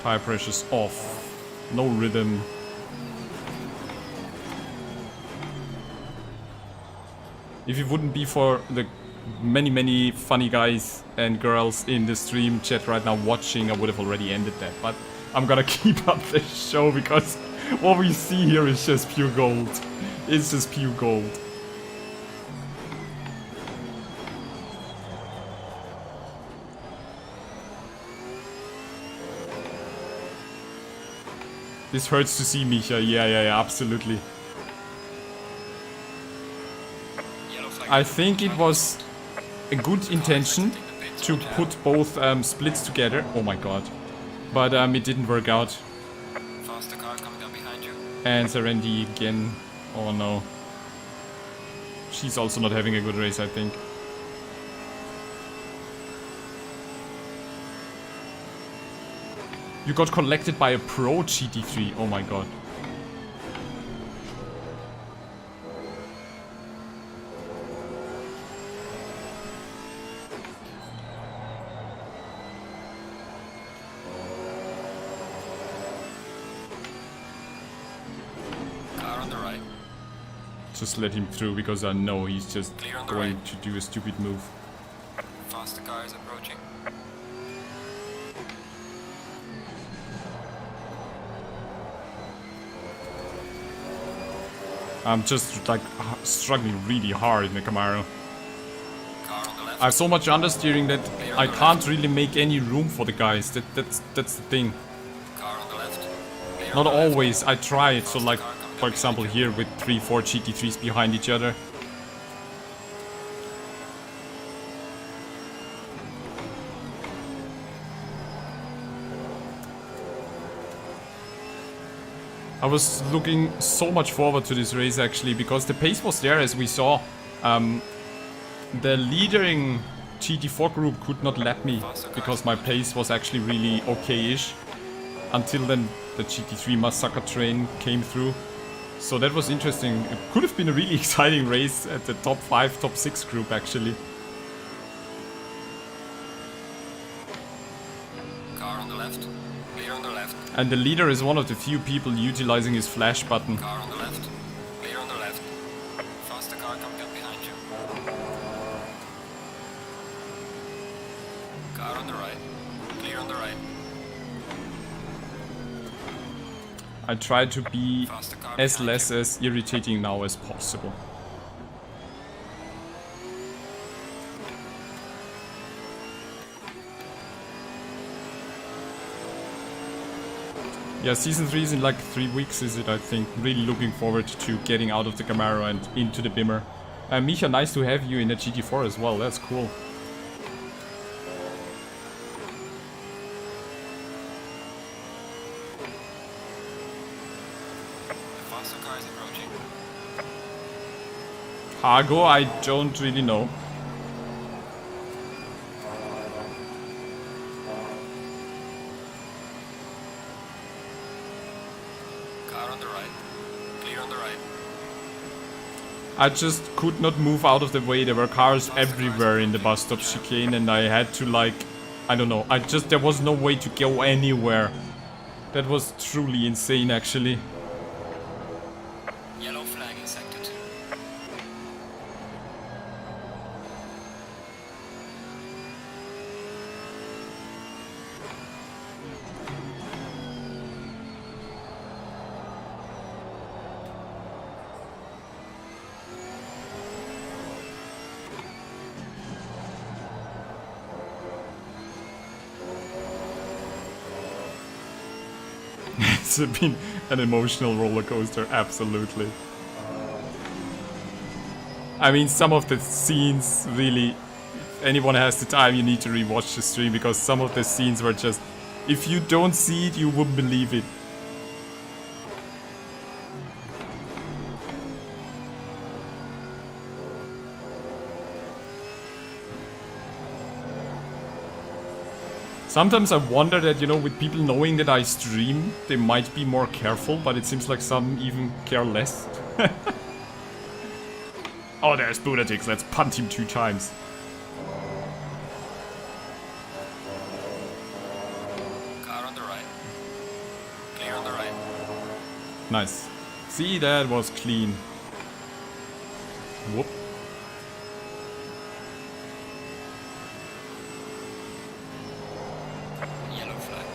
Tire pressure's off. No rhythm. If it wouldn't be for the many funny guys and girls in the stream chat right now watching, I would have already ended that. But I'm gonna keep up the show because what we see here is just pure gold. It's just pure gold. This hurts to see, Misha. Yeah, absolutely. Yellow flag. I think it was a good intention to put both splits together. Oh my god. But it didn't work out. Faster car coming down behind you. And Serendi again. Oh no. She's also not having a good race, I think. You got collected by a pro GT3. Oh my god. Car on the right. Just let him through because I know he's just Clear on the going right. to do a stupid move. Faster car is approaching. I'm just like struggling really hard in the Camaro. Car on the left. I have so much understeering that I can't really make any room for the guys. That's the thing. Car on the left. Clear Not on the left. always. I try it. So like, for example, here with 3-4 GT3s behind each other. I was looking so much forward to this race actually because the pace was there as we saw. The leading GT4 group could not lap me because my pace was actually really okay-ish. Until then the GT3 massacre train came through. So that was interesting. It could have been a really exciting race at the top 5, top 6 group actually. Car on the left. Clear on the left. And the leader is one of the few people utilizing his flash button. Car on the left. Clear on the left. Faster car coming up behind you. Car on the right. Clear on the right. I try to be Faster car as behind less you. as irritating now as possible. Yeah, season 3 is in like 3 weeks, is it, I think. Really looking forward to getting out of the Camaro and into the Bimmer. Misha, nice to have you in the GT4 as well, that's cool. The faster car is approaching. Hago, I don't really know. Car on the right. Clear on the right. I just could not move out of the way. There were cars everywhere in the bus stop chicane and I had to like, I don't know, there was no way to go anywhere. That was truly insane actually. Yellow flag in sector 2. It's been an emotional roller coaster, absolutely. I mean, some of the scenes really, if anyone has the time, you need to rewatch the stream because some of the scenes were just, if you don't see it, you wouldn't believe it. Sometimes I wonder that, you know, with people knowing that I stream, they might be more careful, but it seems like some even care less. Oh, there's Boonatix, let's punt him 2 times. Car on the right. Clear on the right. Nice. See, that was clean. Whoop. Yellow flag,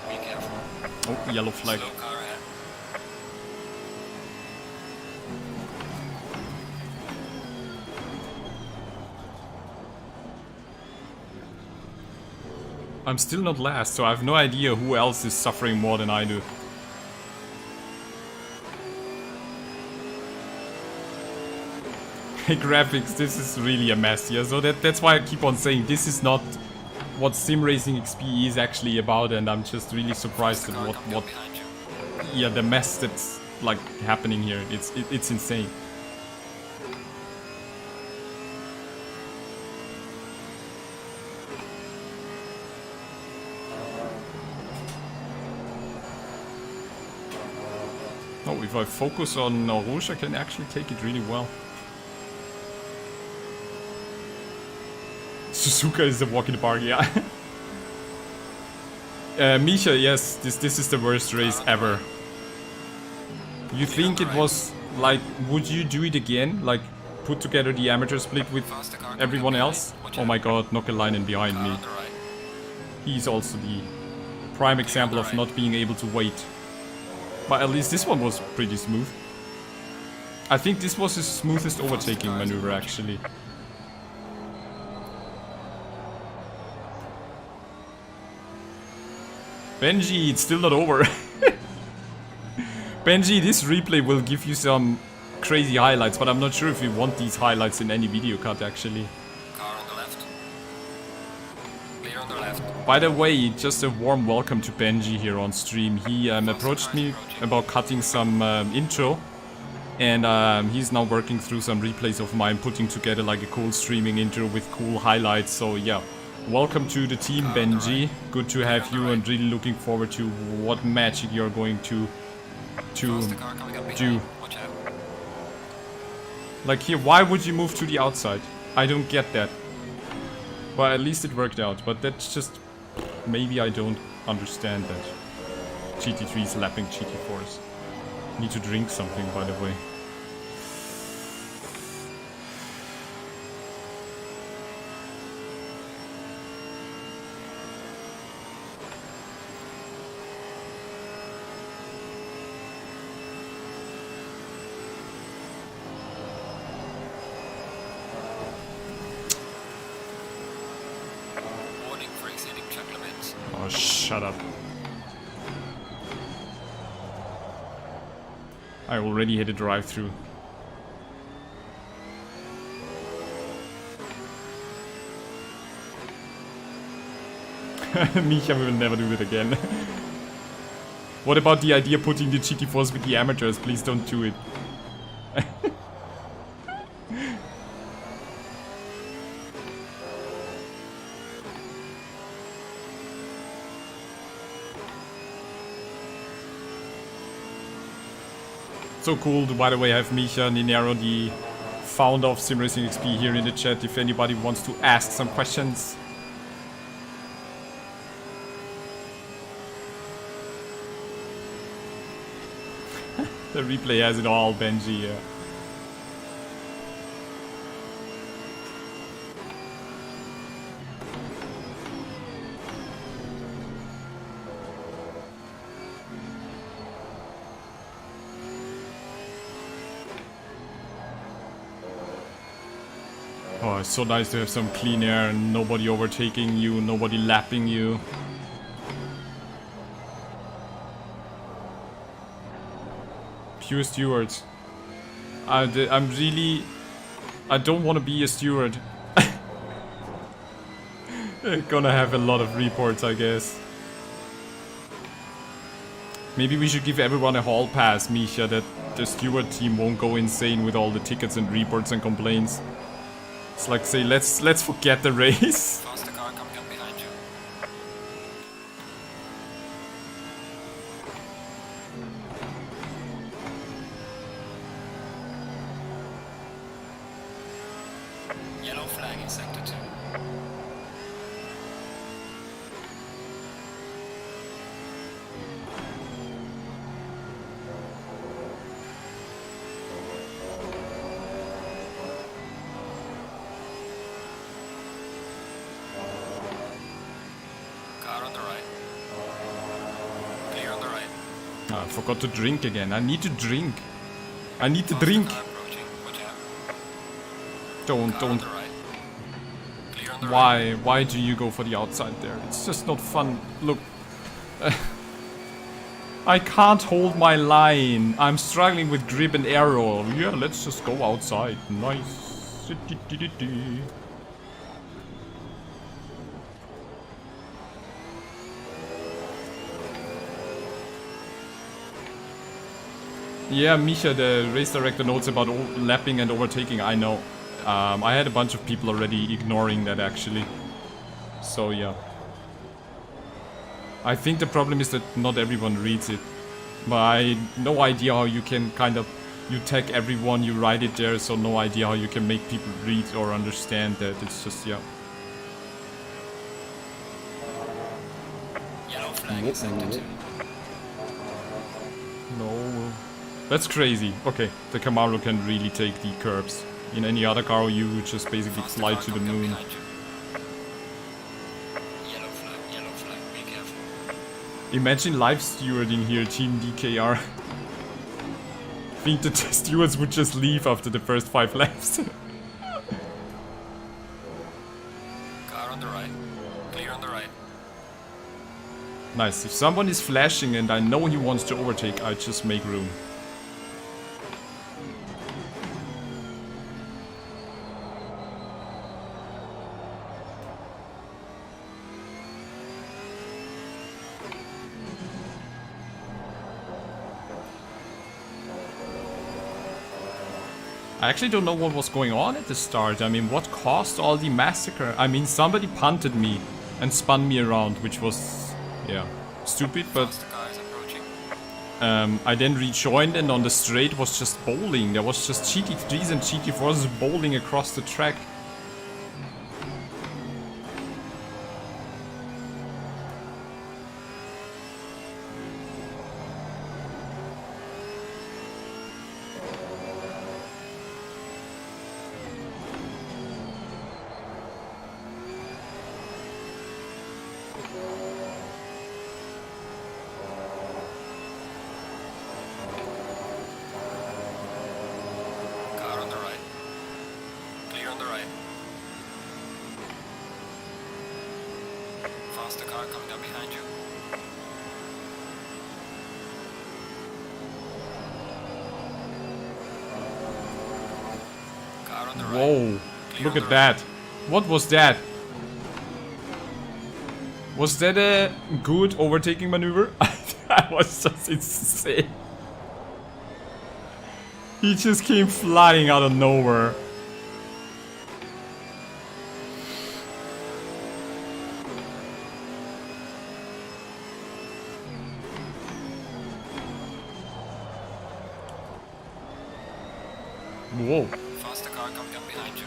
be careful. Oh, yellow flag. Slow car ahead. I'm still not last, so I have no idea who else is suffering more than I do. Graphics, this is really a mess here, so that's why I keep on saying this is not what Simracing XP is actually about, and I'm just really surprised at Car coming what up behind you. yeah, the mess that's like happening here. It's insane. Oh, if I focus on Rouge, I can actually take it really well. Suzuka is a walk in the park, yeah. Misha, yes, this is the worst race ever. You think it was like, would you do it again? Like, put together the amateur split with everyone else? Oh my god, Knockelainen behind me. He's also the prime example of not being able to wait. But at least this one was pretty smooth. I think this was his smoothest overtaking maneuver, actually. Benji, it's still not over. Benji, this replay will give you some crazy highlights, but I'm not sure if you want these highlights in any video cut, actually. Car on the left. Clear on the left. By the way, just a warm welcome to Benji here on stream. He approached me about cutting some intro, and he's now working through some replays of mine, putting together like a cool streaming intro with cool highlights. So yeah, welcome to the team, Benji. Good to have you, and really looking forward to what magic you're going to do. Like here, why would you move to the outside? I don't get that. Well, at least it worked out, but that's just... maybe I don't understand that. GT3 is lapping GT4s. Need to drink something, by the way. Oh, shut up. I already hit a drive-through. Micha will never do it again. What about the idea of putting the GT4s with the amateurs? Please don't do it. So cool to, by the way, have Misha Ninero, the founder of Simracing XP, here in the chat if anybody wants to ask some questions. The replay has it all, Benji, yeah. Oh, it's so nice to have some clean air and nobody overtaking you, nobody lapping you. Pure stewards. I'm really... I don't want to be a steward. Gonna have a lot of reports, I guess. Maybe we should give everyone a hall pass, Misha, that the steward team won't go insane with all the tickets and reports and complaints. It's like, say, let's forget the race. Faster car coming up behind you. Yellow flag in sector 2. I forgot to drink again. I need to drink. I need to drink. Don't. Why do you go for the outside there? It's just not fun. Look. I can't hold my line. I'm struggling with grip and aero. Yeah, let's just go outside. Nice. Yeah, Misha, the race director, notes about lapping and overtaking. I know. I had a bunch of people already ignoring that, actually. So, yeah. I think the problem is that not everyone reads it. But I no idea how you can kind of, you tag everyone, you write it there, so no idea how you can make people read or understand that. It's just, yeah. Yellow flag in sector 2. No. That's crazy. Okay, the Camaro can really take the curbs. In any other car, you would just basically Faster fly car to the coming up moon. behind you. Yellow flag, be careful. Imagine live stewarding here, Team DKR. I think the stewards would just leave after the first 5 laps. Car on the right, clear on the right. Nice. If someone is flashing and I know he wants to overtake, I just make room. I actually don't know what was going on at the start. I mean, what caused all the massacre? I mean, somebody punted me and spun me around, which was, yeah, stupid, but Faster car is approaching. I then rejoined, and on the straight was just bowling. There was just GT3s and GT4s bowling across the track. Car on the right. Clear on the right. Faster car coming up behind you. Car on the right. Whoa, Clear look on at the that. What was that? Was that a good overtaking maneuver? That was just insane. He just came flying out of nowhere. Whoa. Faster car coming up behind you.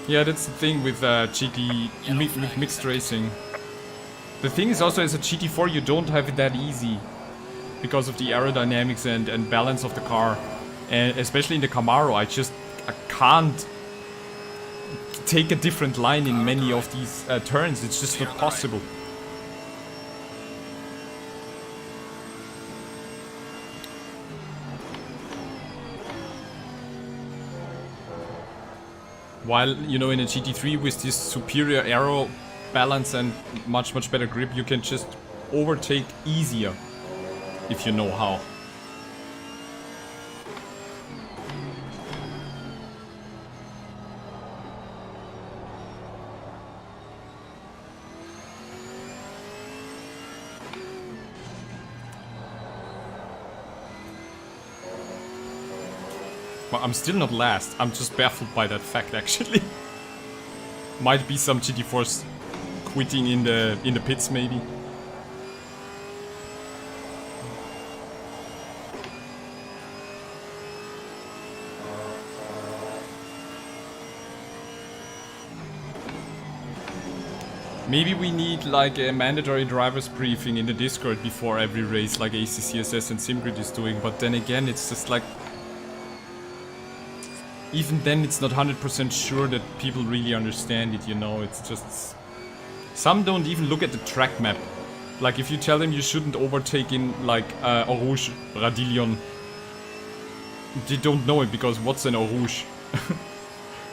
Yeah, that's the thing with GT mixed racing. The thing is also, as a GT4 you don't have it that easy because of the aerodynamics and balance of the car, and especially in the Camaro I can't take a different line in many of these turns. It's just not possible. While, you know, in a GT3 with this superior aero balance and much better grip, you can just overtake easier if you know how. Well, I'm still not last. I'm just baffled by that fact, actually. Might be some GT4s quitting in the pits, maybe. Maybe we need like a mandatory driver's briefing in the Discord before every race, like ACCSS and SimGrid is doing. But then again, it's just like, even then it's not 100% sure that people really understand it, you know. It's just, some don't even look at the track map. Like if you tell them you shouldn't overtake in like Eau Rouge, Radillion, they don't know it, because what's an Eau Rouge?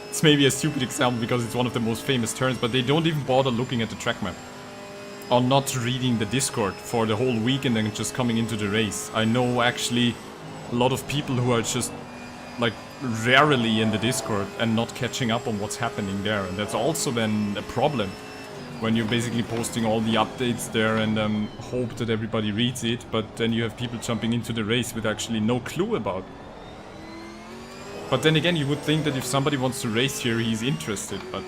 It's maybe a stupid example because it's one of the most famous turns, but they don't even bother looking at the track map. Or not reading the Discord for the whole week and then just coming into the race. I know actually a lot of people who are just like rarely in the Discord and not catching up on what's happening there, and that's also then a problem when you're basically posting all the updates there and hope that everybody reads it, but then you have people jumping into the race with actually no clue about. But then again, you would think that if somebody wants to race here, he's interested, but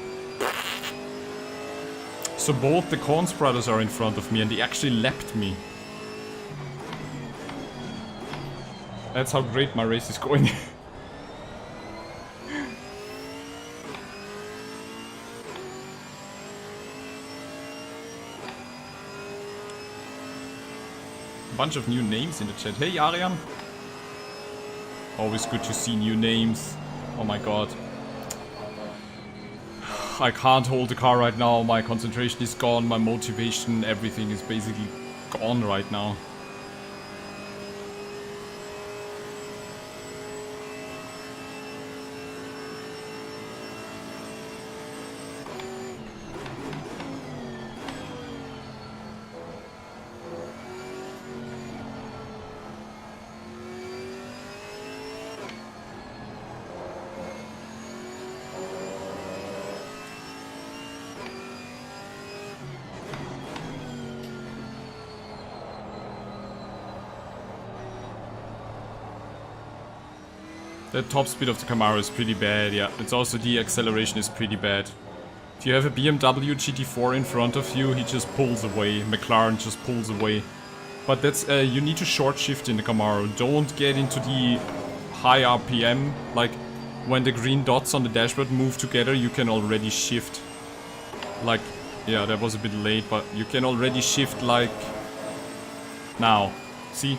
So both the Corns brothers are in front of me and they actually lapped me. That's how great my race is going. Bunch of new names in the chat. Hey Ariam! Always good to see new names. Oh my god. I can't hold the car right now, my concentration is gone, my motivation, everything is basically gone right now. The top speed of the Camaro is pretty bad, yeah. It's also the acceleration is pretty bad. If you have a BMW GT4 in front of you, he just pulls away. McLaren just pulls away. But that's you need to short shift in the Camaro. Don't get into the high RPM. Like when the green dots on the dashboard move together, you can already shift. Like, yeah, that was a bit late, but you can already shift like now. See?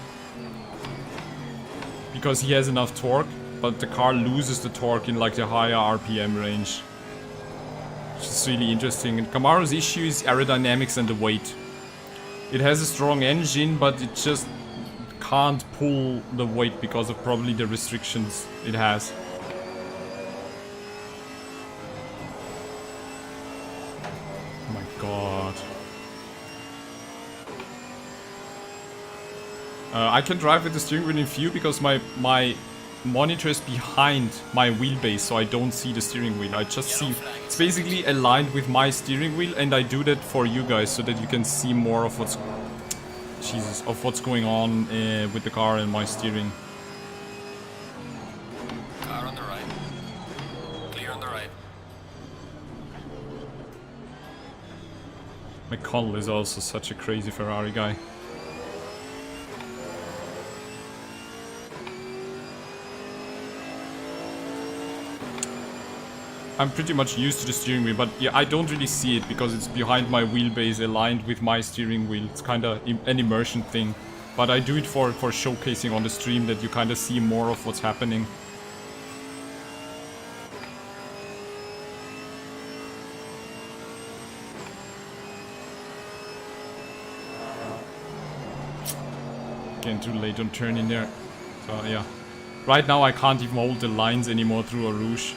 Because he has enough torque. But the car loses the torque in like the higher RPM range. Which is really interesting. And Camaro's issue is aerodynamics and the weight. It has a strong engine, but it just can't pull the weight because of probably the restrictions it has. Oh my god. I can drive with the steering wheel in view because my monitor is behind my wheelbase, so I don't see the steering wheel. I just see it's basically aligned with my steering wheel, and I do that for you guys so that you can see more of what's going on with the car and my steering. Car on the right. Clear on the right. McConnell is also such a crazy Ferrari guy. I'm pretty much used to the steering wheel, but yeah, I don't really see it because it's behind my wheelbase, aligned with my steering wheel. It's kind of an immersion thing. But I do it for showcasing on the stream that you kind of see more of what's happening. Getting too late on turning there. So yeah. Right now I can't even hold the lines anymore through a Rouge.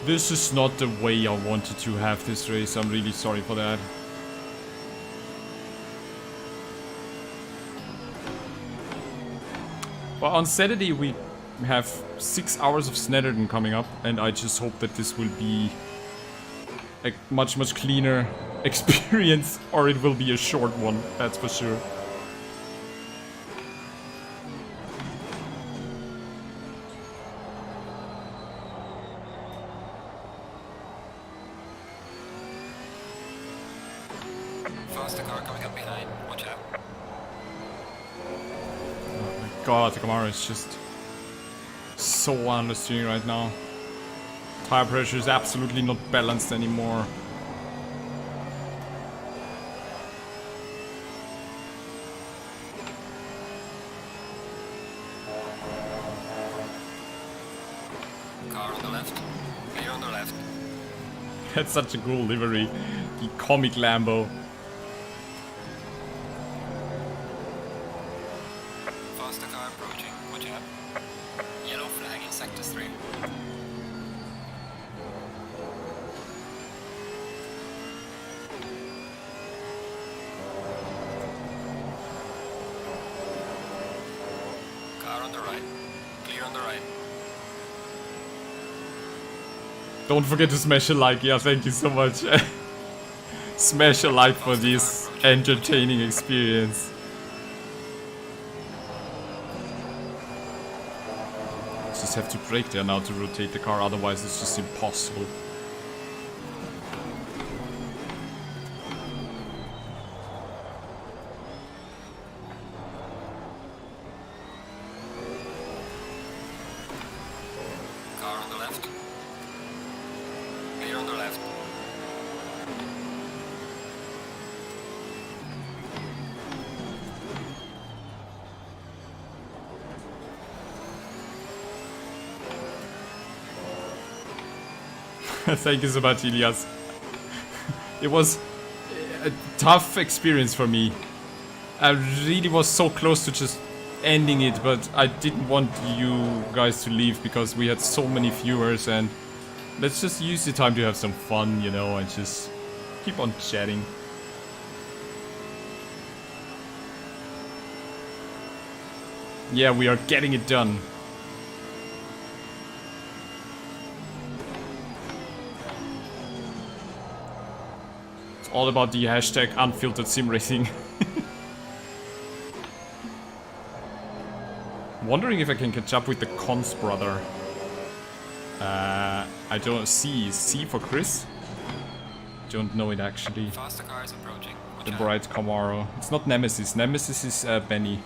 This is not the way I wanted to have this race. I'm really sorry for that. Well, on Saturday we have 6 hours of Snetterton coming up, and I just hope that this will be a much cleaner experience, or it will be a short one, that's for sure. Faster car coming up behind. Watch out. Oh my god, the Camaro is just so understeering right now. Tire pressure is absolutely not balanced anymore. Car on the left. Clear on the left. That's such a cool livery. The comic Lambo. Faster car approaching. Watch out. Yellow flag in sector 3. Car on the right. Clear on the right. Don't forget to smash a like. Yeah, thank you so much. Smash a like for this entertaining experience. Just just have to brake there now to rotate the car, otherwise it's just impossible. Car on the left. Clear on the left. Thank you so much, Ilias. It was a tough experience for me. I really was so close to just ending it, but I didn't want you guys to leave because we had so many viewers, and let's just use the time to have some fun, you know, and just keep on chatting. Yeah, we are getting it done. All about the hashtag unfiltered simracing. Wondering if I can catch up with the Cons brother. I don't see. C for Chris? Don't know it actually. Faster car is approaching. Watch The out. bright Camaro. It's not Nemesis. Nemesis is Benny.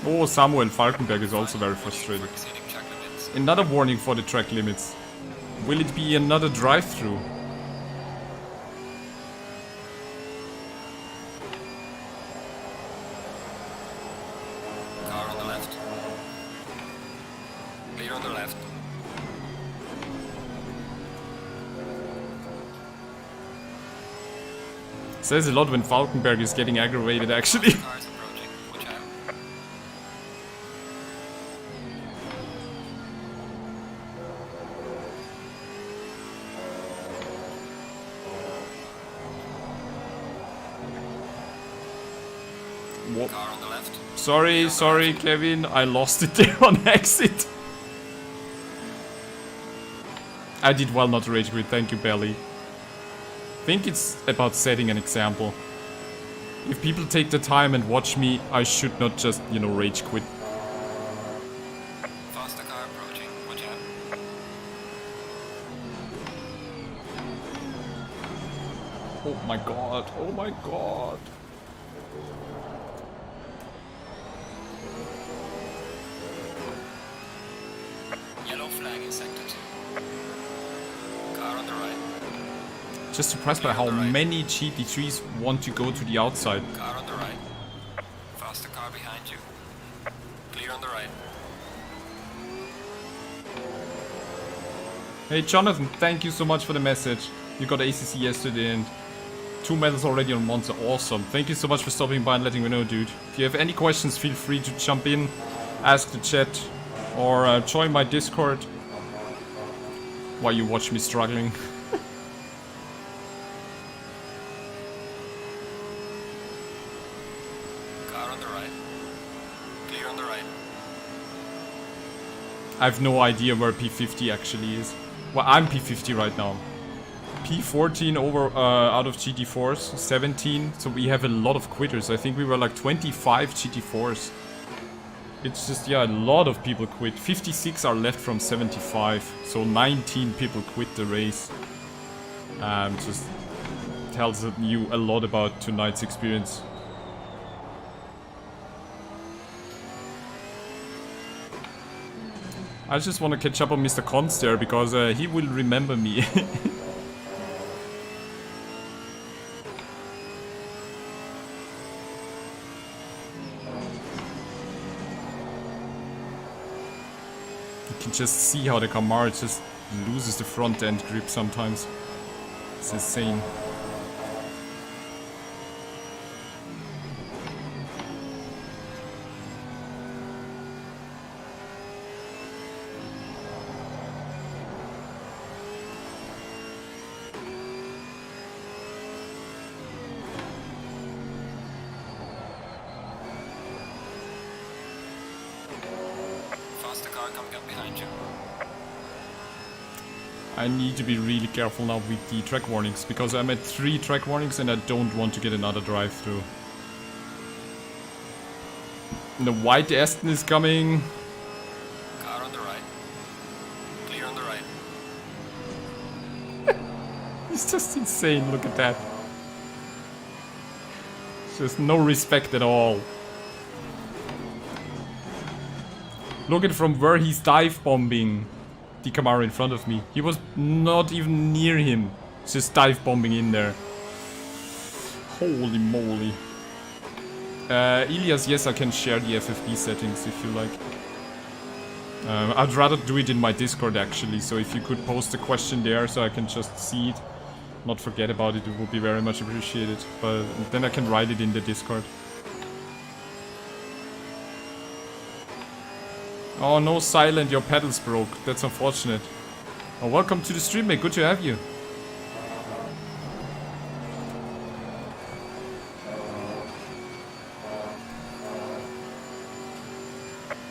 Oh, Samuel Falkenberg is also very frustrated. For exceeding track limits. Another warning for the track limits. Will it be another drive-through? Car on the left. Clear on the left. Says a lot when Falkenberg is getting aggravated actually. Car is approaching. Watch out. Whoa. Car on the left. Sorry, Kevin. I lost it there on exit. I did well not to rage quit. Thank you, Belly. Think it's about setting an example. If people take the time and watch me, I should not just, you know, rage quit. Faster car approaching. Watch out. Oh my god, oh my god. Yellow flag in sector 2. Car on the right. Just surprised by how many GT3s want to go to the outside. Car on the right. Faster car behind you. Clear on the right. Hey Jonathan, thank you so much for the message. You got ACC yesterday and 2 medals already on Monza. Awesome. Thank you so much for stopping by and letting me know, dude. If you have any questions, feel free to jump in, ask the chat, or join my Discord while you watch me struggling. Car on the right. Clear on the right. I have no idea where P50 actually is. Well, I'm P50 right now. P14 over out of GT4s, 17. So we have a lot of quitters. I think we were like 25 GT4s. It's just, yeah, a lot of people quit. 56 are left from 75. So 19 people quit the race. Just tells you a lot about tonight's experience. I just want to catch up on Mr. Cons there because he will remember me. You can just see how the Camaro just loses the front end grip sometimes. It's insane. Faster car coming up behind you. I need to be really careful now with the track warnings, because I'm at 3 track warnings and I don't want to get another drive-through. The white Aston is coming. Car on the right. Clear on the right. It's just insane, look at that. Just no respect at all. Look at from where he's dive bombing the Camaro in front of me. He was not even near him. Just dive bombing in there. Holy moly. Ilias, yes, I can share the FFP settings if you like. I'd rather do it in my Discord actually, so if you could post a question there so I can just see it, not forget about it, it would be very much appreciated. But then I can write it in the Discord. Oh no, Silent, your pedals broke. That's unfortunate. Oh, welcome to the stream, mate. Good to have you.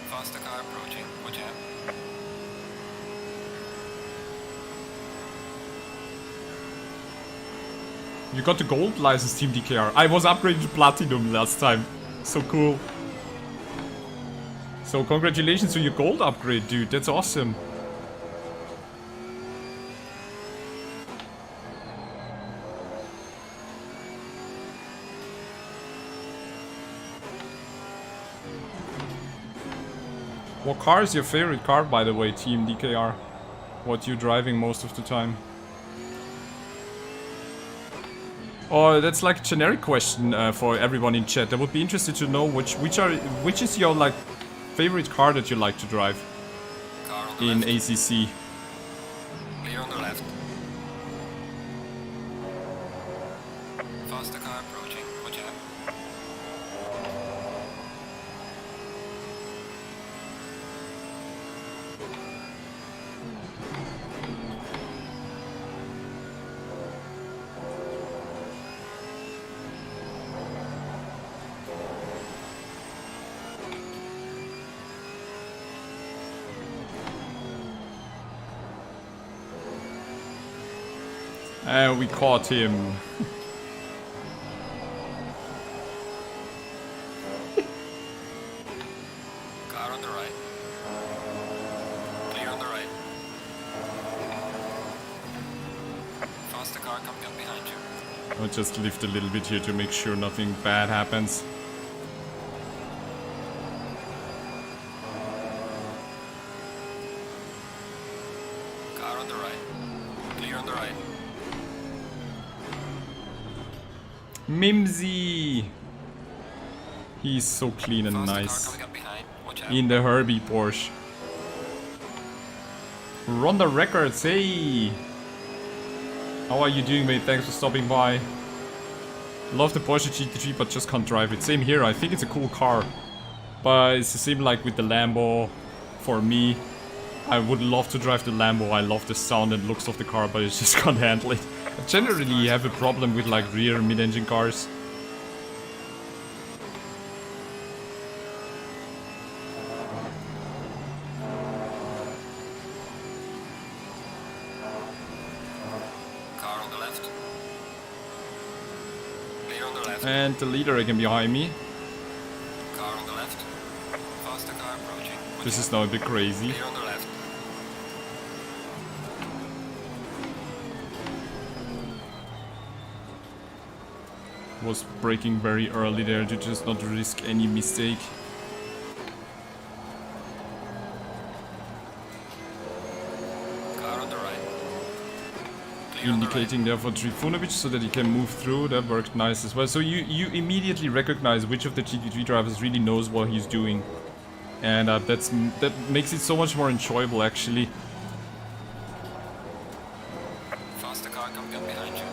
Faster car approaching. Watch out. You got the gold license, Team DKR. I was upgraded to platinum last time. So cool. So congratulations on your gold upgrade, dude. That's awesome. What car is your favorite car, by the way, Team DKR? What you driving most of the time? Oh, that's like a generic question for everyone in chat. I would be interested to know which is your like favorite car that you like to drive Car on the in left. ACC. Clear on the left. Faster car approaching. Watch out. And we caught him. Car on the right. Clear on the right. Faster car coming up behind you. I'll just lift a little bit here to make sure nothing bad happens. Car on the right. Clear on the right. Mimsy! He's so clean and Faster nice. car coming up behind. Watch out. In the Herbie Porsche. Ronda Records, hey! How are you doing, mate? Thanks for stopping by. Love the Porsche GT3, but just can't drive it. Same here, I think it's a cool car. But it's the same like with the Lambo for me. I would love to drive the Lambo, I love the sound and looks of the car, but I just can't handle it. I generally have a problem with like rear mid-engine cars. Car on the left. Clear on the left. And the leader again behind me. Car on the left. Faster car approaching. Watch This out. is now a bit crazy. Clear on the left. Was braking very early there to just not risk any mistake. Car on the right. Clear on the right. Indicating there for Trifunovic so that he can move through. That worked nice as well. So you immediately recognize which of the GT3 drivers really knows what he's doing. And that makes it so much more enjoyable actually. Faster car coming up behind you.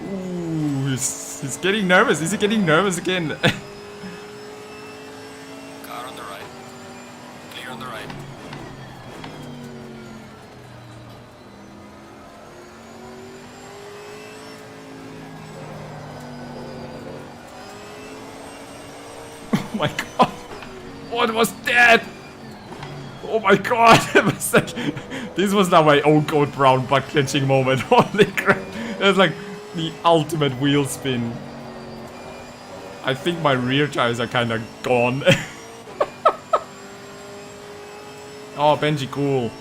Ooh, he's getting nervous. Is he getting nervous again? Car on the right. Clear on the right. my god! What was that? Oh my god! This was now my own code brown butt clenching moment. Holy crap! That's like the ultimate wheel spin. I think my rear tires are kinda gone. Oh, Benji, cool.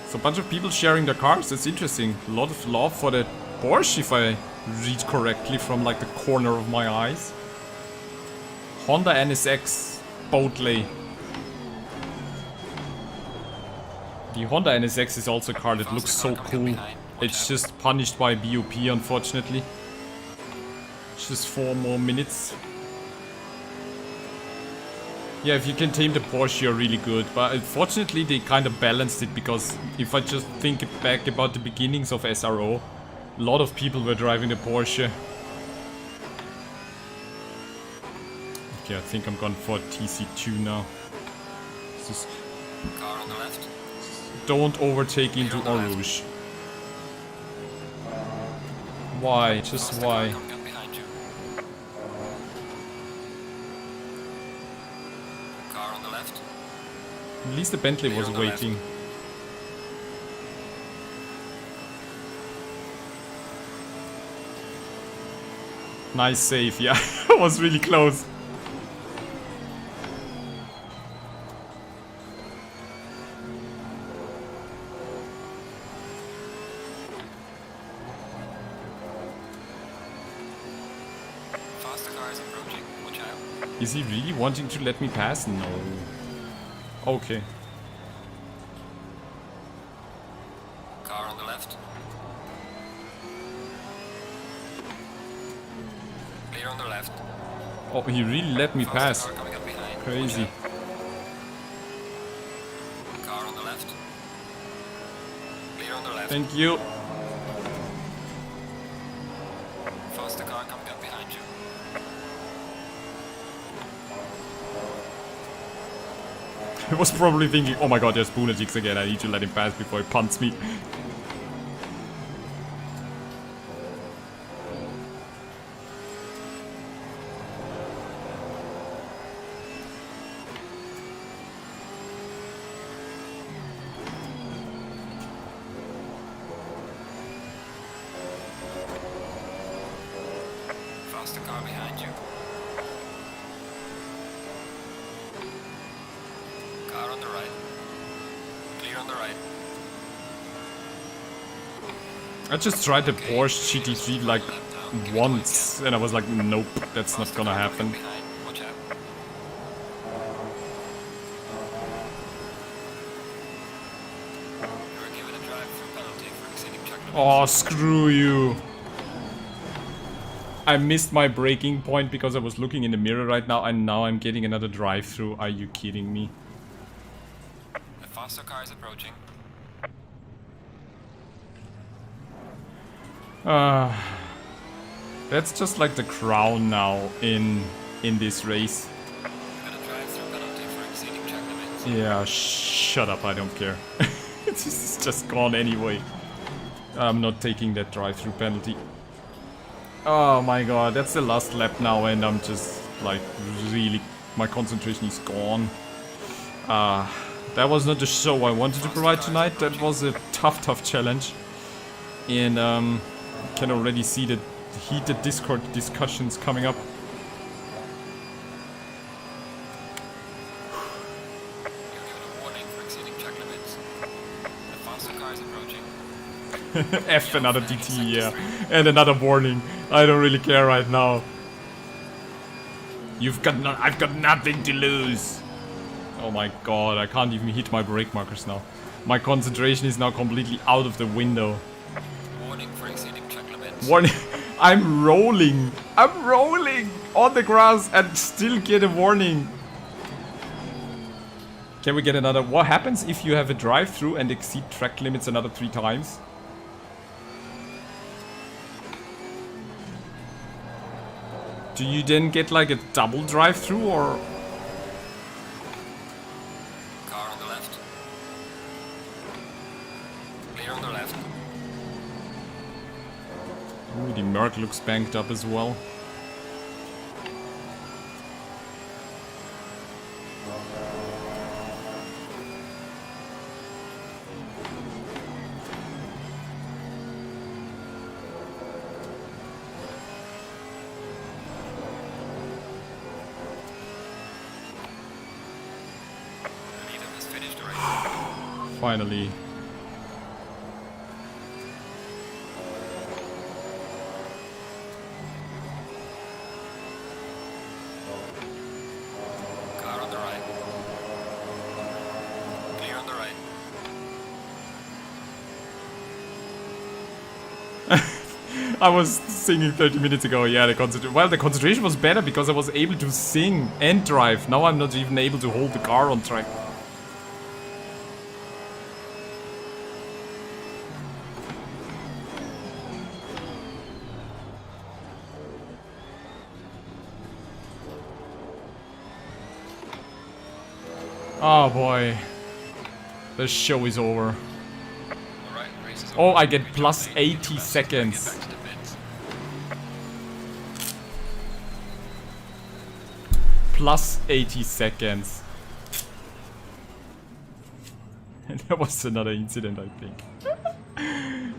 So a bunch of people sharing their cars, that's interesting. A lot of love for the Porsche, if I read correctly from like the corner of my eyes. Honda NSX Boatley. The Honda NSX is also a car that looks so cool. It's just punished by BOP, unfortunately. Just 4 more minutes. Yeah, if you can tame the Porsche, you're really good. But unfortunately, they kind of balanced it, because if I just think back about the beginnings of SRO, a lot of people were driving the Porsche. Okay, I think I'm going for TC2 now. Just Car on the left. don't overtake into Eau Rouge. Why? Just why? Coming up behind you. Car on the left. At least the Bentley was on the left. waiting. Nice save, yeah. That was really close. Faster car is approaching. Watch out. Is he really wanting to let me pass? No. Okay. Car on the left. Clear on the left. Oh, he really let me Faster pass. car coming up behind. Crazy. Watch out. Car on the left. Clear on the left. Thank you. Faster car coming up behind you. I was probably thinking, oh my god, there's Boonatix again. I need to let him pass before he punts me. Faster car behind you. Car on the right. Clear on the right. I just tried the Porsche GT3 like once, and I was like, nope, that's not gonna happen. Behind. Watch out. You were given a drive-through penalty for exceeding track limits. Oh, screw you. I missed my braking point because I was looking in the mirror right now, and now I'm getting another drive-through. Are you kidding me? The faster car is approaching. That's just like the crown now in this race. You got a drive-through penalty for exceeding track limits. Yeah, shut up, I don't care. This is just gone anyway. I'm not taking that drive-through penalty. Oh my god, that's the last lap now, and I'm just like really, my concentration is gone. That was not the show I wanted to provide tonight. That was a tough challenge. And can already see the heated Discord discussions coming up. You're given a warning for exceeding track limits. The faster car is approaching. F another DT, yeah. And another warning. I don't really care right now. I've got nothing to lose. Oh my god, I can't even hit my brake markers now. My concentration is now completely out of the window. Warning for exceeding track limits. Warning. I'm rolling on the grass and still get a warning. Can we get another? What happens if you have a drive-through and exceed track limits another 3 times? Do you then get like a double drive-through, or? Car on the left. Clear on the left. Ooh, the Merc looks banked up as well. Leader has finished the race. Finally. Car on the right. Clear on the right. I was singing 30 minutes ago, yeah, the concentration was better because I was able to sing and drive. Now I'm not even able to hold the car on track. Oh boy. The show is over. Alright, race is Oh, over. I get Good plus job, mate. 80 Get seconds. back to the pits. Plus 80 seconds. And there was another incident, I think.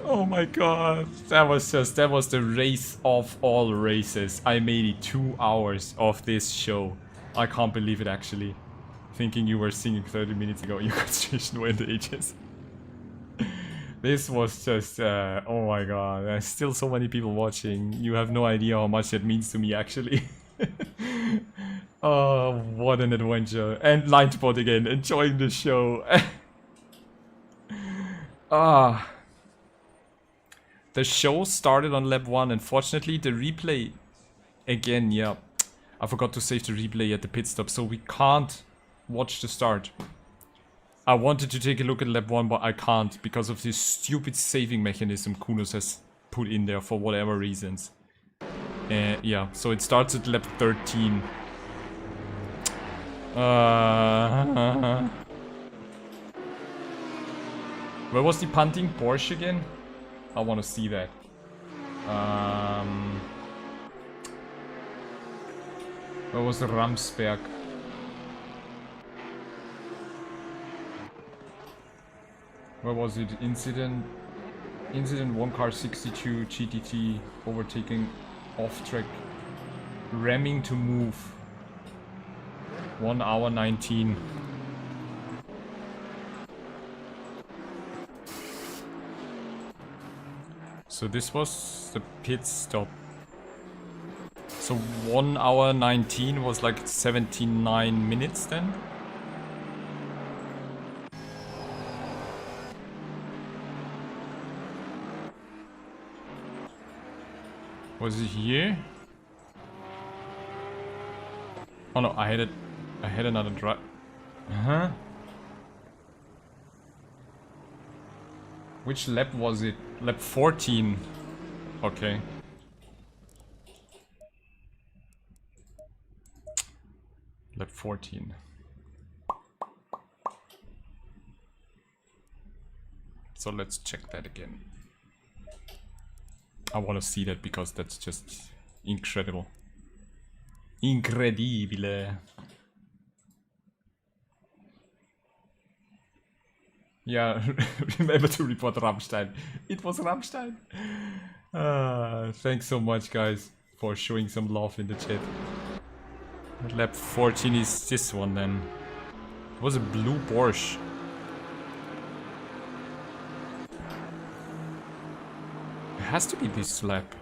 Oh my god. That was the race of all races. I made it 2 hours of this show. I can't believe it actually. Thinking you were singing 30 minutes ago, your concentration went ages. This was just, oh my god, there's still so many people watching. You have no idea how much that means to me actually. Oh, what an adventure. And Lightspot again, enjoying the show. Ah. The show started on lap 1. Unfortunately, the replay, again, yeah. I forgot to save the replay at the pit stop, so we can't watch the start. I wanted to take a look at lap 1, but I can't because of this stupid saving mechanism Kunos has put in there for whatever reasons. Yeah, so it starts at lap 13. Where was the punting Porsche again? I want to see that. Where was the Ramsberg? Where was it? Incident 1 car 62 GTT overtaking off track, ramming to move. 1 hour 19. So this was the pit stop. So 1 hour 19 was like 79 minutes then? Was it here? Oh no, I had another drive. Huh? Which lap was it? Lap 14. Okay. Lap 14. So let's check that again. I want to see that because that's just incredible. Incredibile. Yeah, remember to report Rammstein. It was Rammstein. Thanks so much, guys, for showing some love in the chat. Lap 14 is this one then. It was a blue Porsche. It has to be this lap.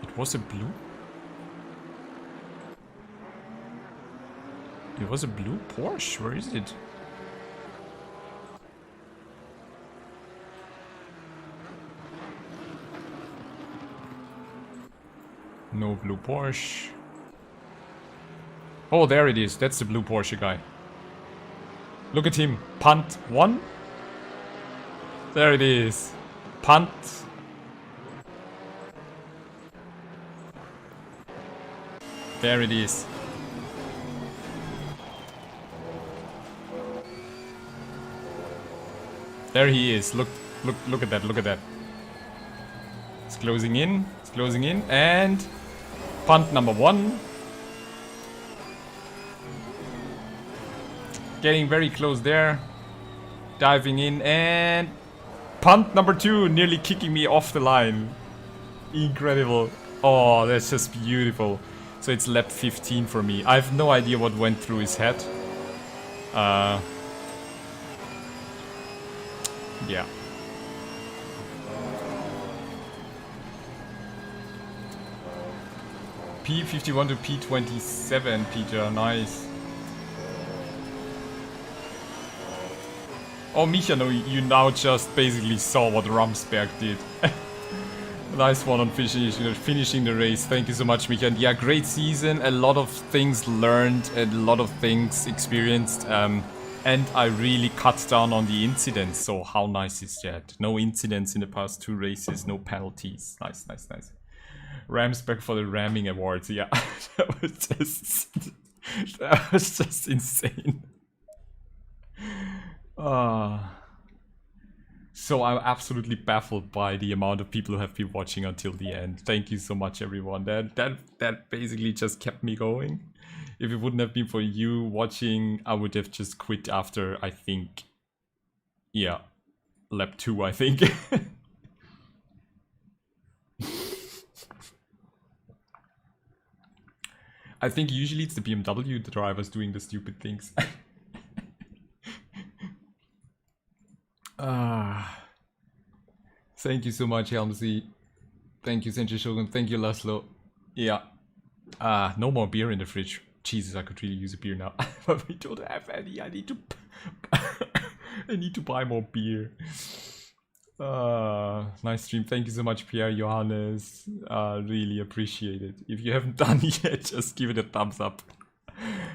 It was a blue? It was a blue Porsche. Where is it? No blue Porsche. Oh, there it is. That's the blue Porsche guy. Look at him. Punt 1. There it is. Punt. There it is. There he is. Look at that. Look at that. It's closing in. It's closing in. And punt number 1. Getting very close there. Diving in and punt number 2, nearly kicking me off the line. Incredible. Oh, that's just beautiful. So it's lap 15 for me. I have no idea what went through his head. Yeah. P51 to P27, Peter. Nice. Oh, Micha, no, you now just basically saw what Ramsberg did. Nice one on finishing the race. Thank you so much, Micha. And yeah, great season. A lot of things learned, a lot of things experienced. And I really cut down on the incidents. So how nice is that? No incidents in the past 2 races, no penalties. Nice, nice, nice. Ramsberg for the ramming awards. Yeah, that was just insane. So I'm absolutely baffled by the amount of people who have been watching until the end. Thank you so much, everyone. That basically just kept me going. If it wouldn't have been for you watching, I would have just quit after, I think, yeah, lap 2, I think. I think usually it's the BMW drivers doing the stupid things. Thank you so much, Helmsy. Thank you, Senshi Shogun. Thank you, Laszlo. Yeah. No more beer in the fridge. Jesus, I could really use a beer now. But we don't have any. I need to I need to buy more beer. Nice stream. Thank you so much, Pierre Johannes. Really appreciate it. If you haven't done it yet, just give it a thumbs up.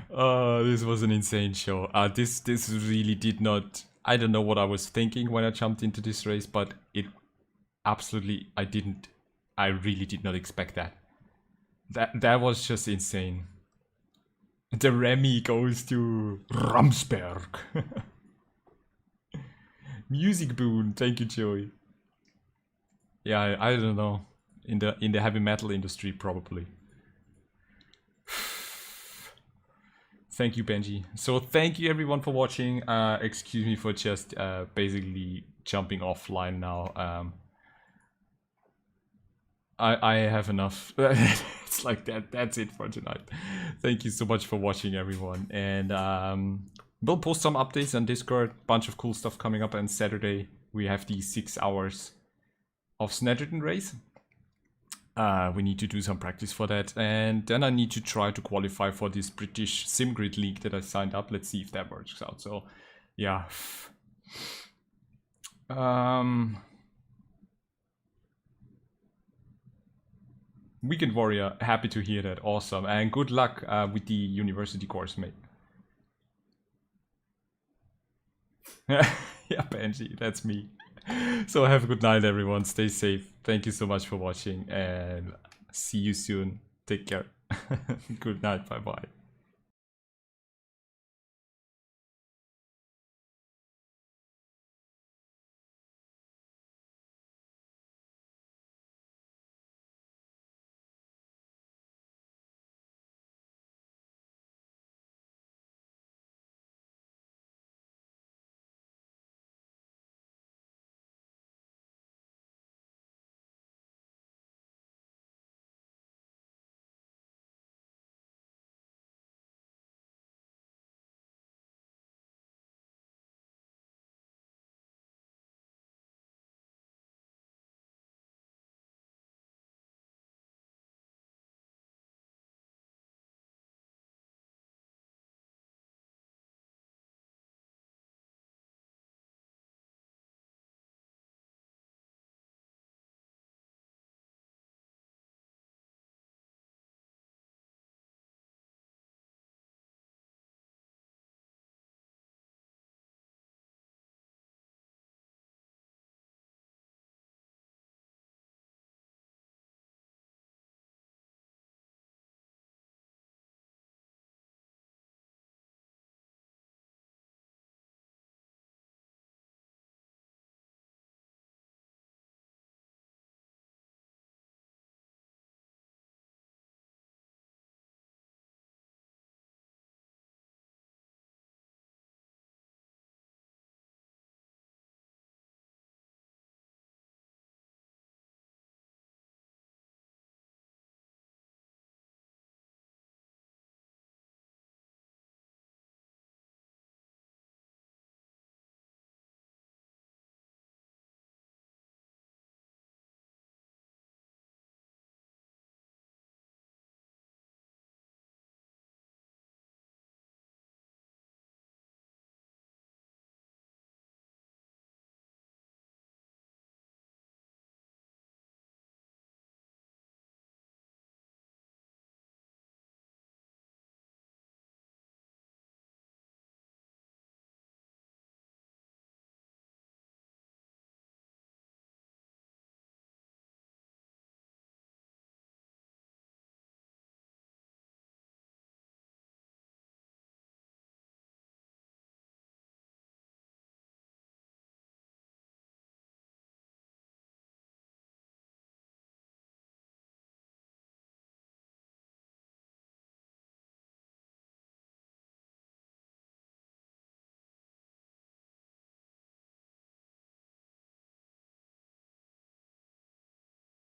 This was an insane show. This really did not. I don't know what I was thinking when I jumped into this race, but it absolutely, I really did not expect that. That was just insane. The Remy goes to Ramsberg. Music Boon, thank you, Joey. Yeah, I don't know. In the heavy metal industry, probably. Thank you, Benji. So thank you everyone for watching. Excuse me for just basically jumping offline now. I have enough. It's like that. That's it for tonight. Thank you so much for watching, everyone. And we'll post some updates on Discord. Bunch of cool stuff coming up on Saturday. We have the 6 hours of Snedgerton race. We need to do some practice for that, and then I need to try to qualify for this British SimGrid League that I signed up. Let's see if that works out. So, yeah. Weekend Warrior, happy to hear that. Awesome, and good luck with the university course, mate. Yeah, Benji, that's me. So have a good night, everyone. Stay safe. Thank you so much for watching, and see you soon. Take care. Good night. Bye bye.